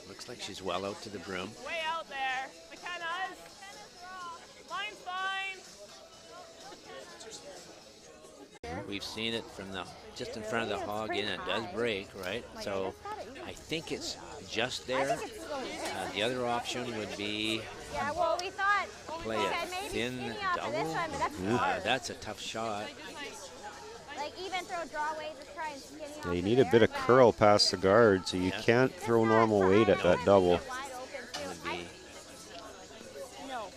Looks like she's well out to the broom.
Way out there. McKenna's. Line's fine.
We've seen it from just in front of the hog in. It does break, right? So I think it's just there. The other option would be
Yeah, well, we thought
play a thin double. That's a tough shot.
Like even throw draw weight, just try and skinny
Yeah, you need a bit of curl past the guard, so you can't throw normal weight at that double.
No,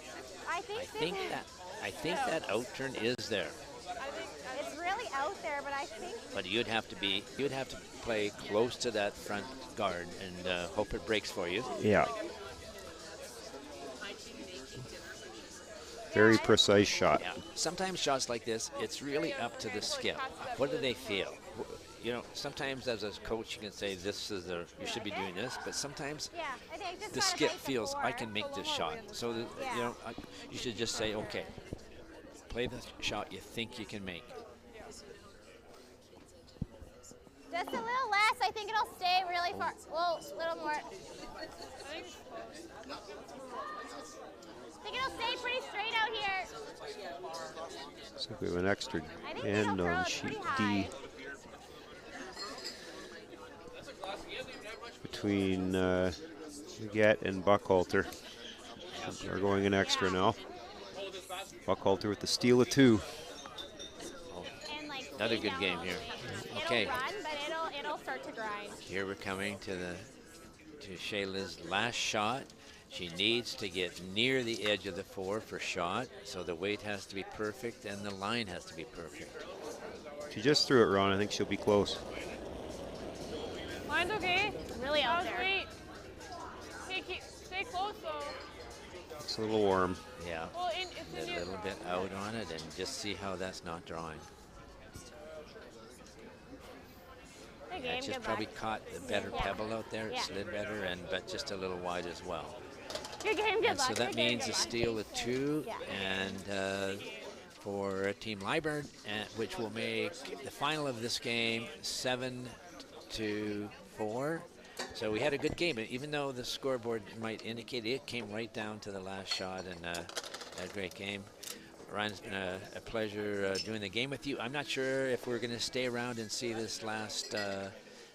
I
think that out turn is there.
It's really out there, but I think.
But you'd have to play close to that front guard and hope it breaks for you.
Yeah. Very precise shot.
Yeah. Sometimes shots like this, it's really up to the skip. What do they feel? You know, sometimes as a coach you can say you should be doing this, but sometimes the skip feels I can make this shot. So you know, you should just say, okay, play the shot you think you can make.
Just a little less. I think it'll stay really far. Whoa, a little more. I think it'll stay pretty straight out here.
So we have an extra end on sheet D. Between Leggett and Buckhalter. They're going an extra now. Buckhalter with the steal of 2.
Another good game here. Okay.
It'll run, but it'll start to grind.
Here we're coming to Shayla's last shot. She needs to get near the edge of the 4 for shot, so the weight has to be perfect and the line has to be perfect.
She just threw it, Ron. I think she'll be close.
Line's okay.
Really out there.
Wait. Stay close though.
It's a little warm.
Yeah.
Well,
a little bit out on it and just see how that's not drawing. Yeah, it just probably caught the better pebble out there. It slid better, but just a little wide as well.
Good game, good luck.
So that means a steal of 2, and for Team Liburn, which will make the final of this game 7-4. So we had a good game, even though the scoreboard might indicate it came right down to the last shot, and a great game. Ryan, it's been a pleasure doing the game with you. I'm not sure if we're going to stay around and see this last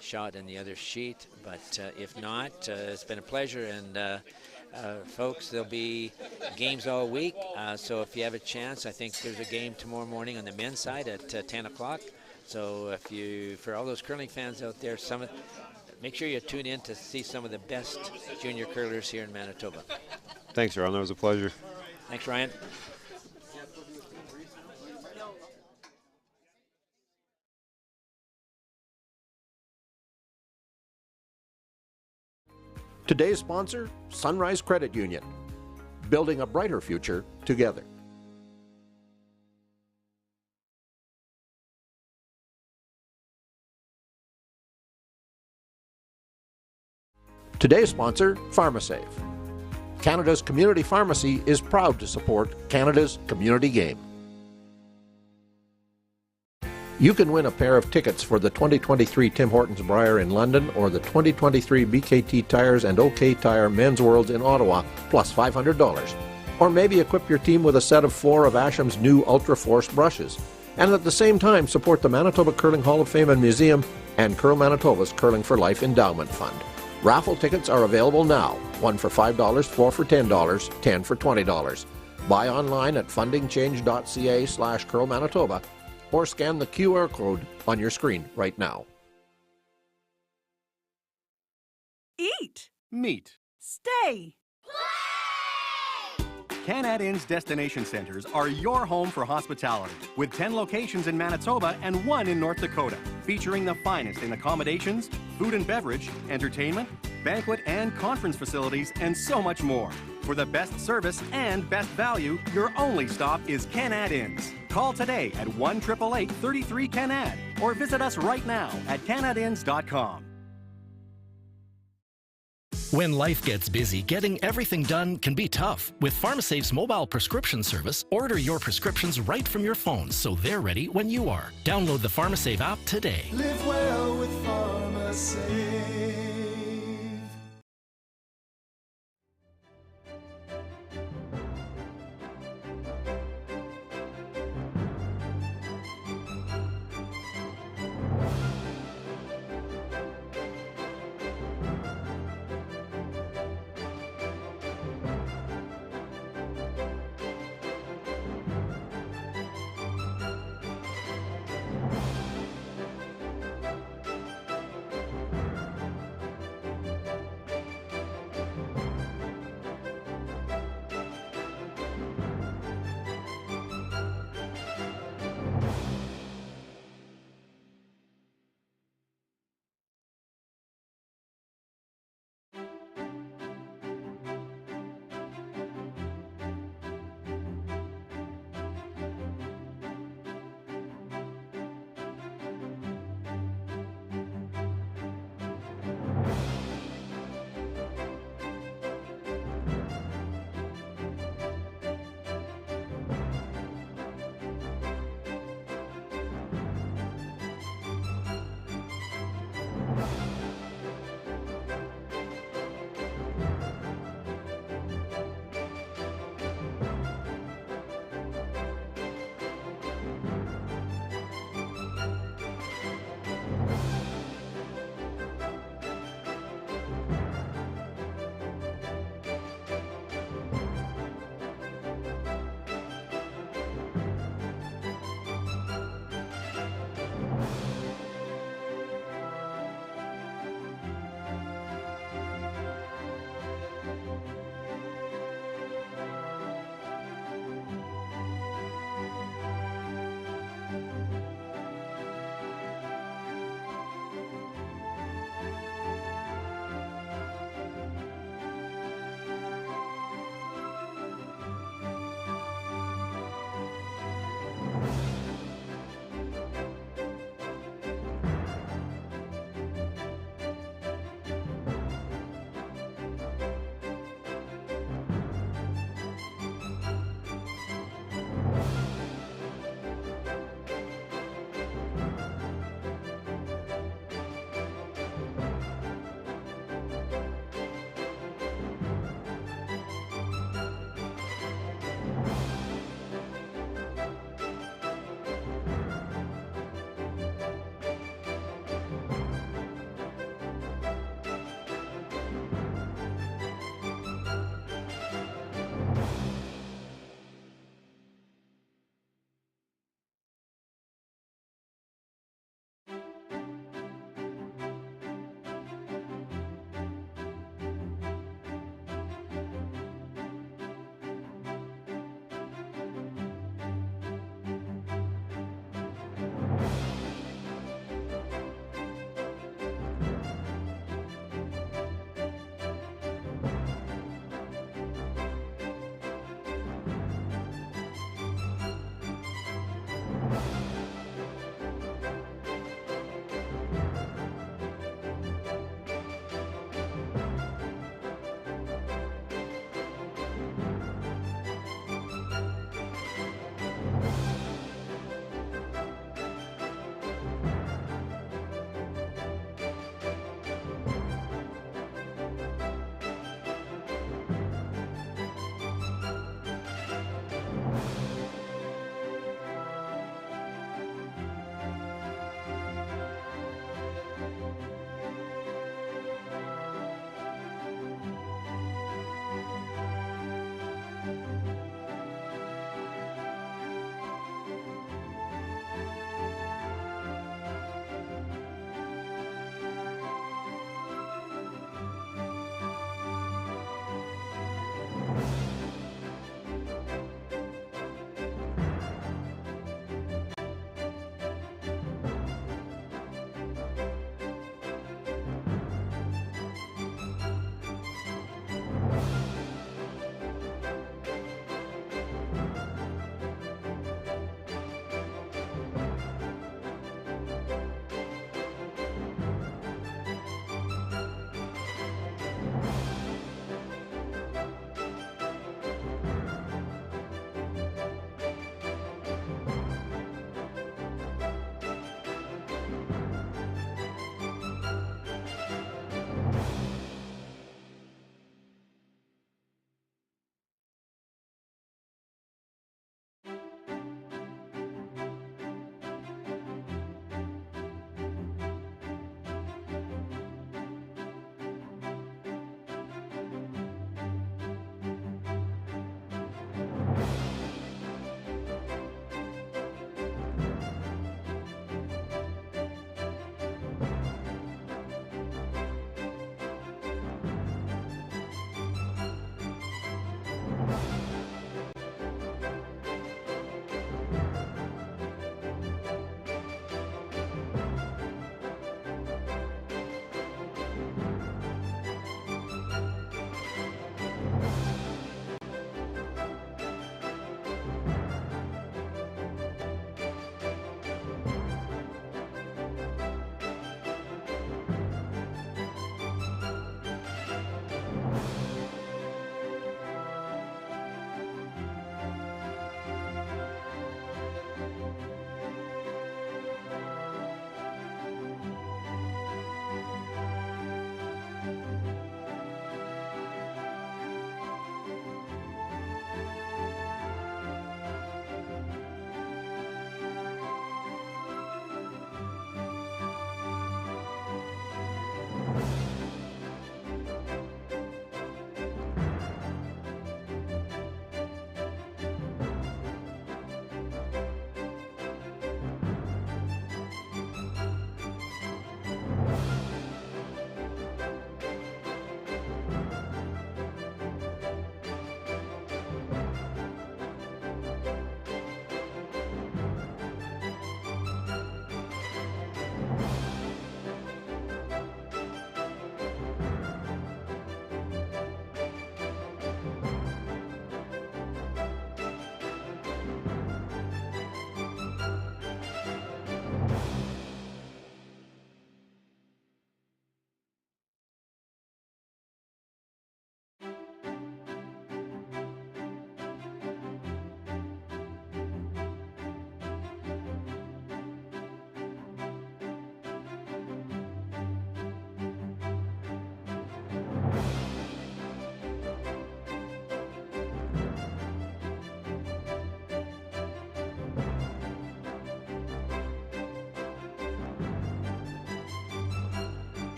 shot in the other sheet, but if not, it's been a pleasure. And folks, there'll be games all week, so if you have a chance, I think there's a game tomorrow morning on the men's side at 10 o'clock. So for all those curling fans out there, make sure you tune in to see some of the best junior curlers here in Manitoba.
Thanks, Ron. That was a pleasure.
Thanks, Ryan.
Today's sponsor, Sunrise Credit Union. Building a brighter future together. Today's sponsor, PharmaSave. Canada's community pharmacy is proud to support Canada's community game. You can win a pair of tickets for the 2023 Tim Hortons Brier in London or the 2023 BKT Tires and OK Tire Men's Worlds in Ottawa, plus $500. Or maybe equip your team with a set of 4 of Asham's new Ultra Force brushes. And at the same time, support the Manitoba Curling Hall of Fame and Museum and Curl Manitoba's Curling for Life Endowment Fund. Raffle tickets are available now. 1 for $5, 4 for $10, 10 for $20. Buy online at fundingchange.ca/Curl Manitoba or scan the QR code on your screen right now.
Eat. Meet.
Stay.
Canad Inn's destination centers are your home for hospitality, with 10 locations in Manitoba and 1 in North Dakota, featuring the finest in accommodations, food and beverage, entertainment, banquet and conference facilities, and so much more. For the best service and best value, your only stop is Canad Inns. Call today at 1-888-33-CANAD or visit us right now at canadinns.com.
When life gets busy, getting everything done can be tough. With PharmaSafe's mobile prescription service, order your prescriptions right from your phone so they're ready when you are. Download the PharmaSafe app today.
Live well with PharmaSafe.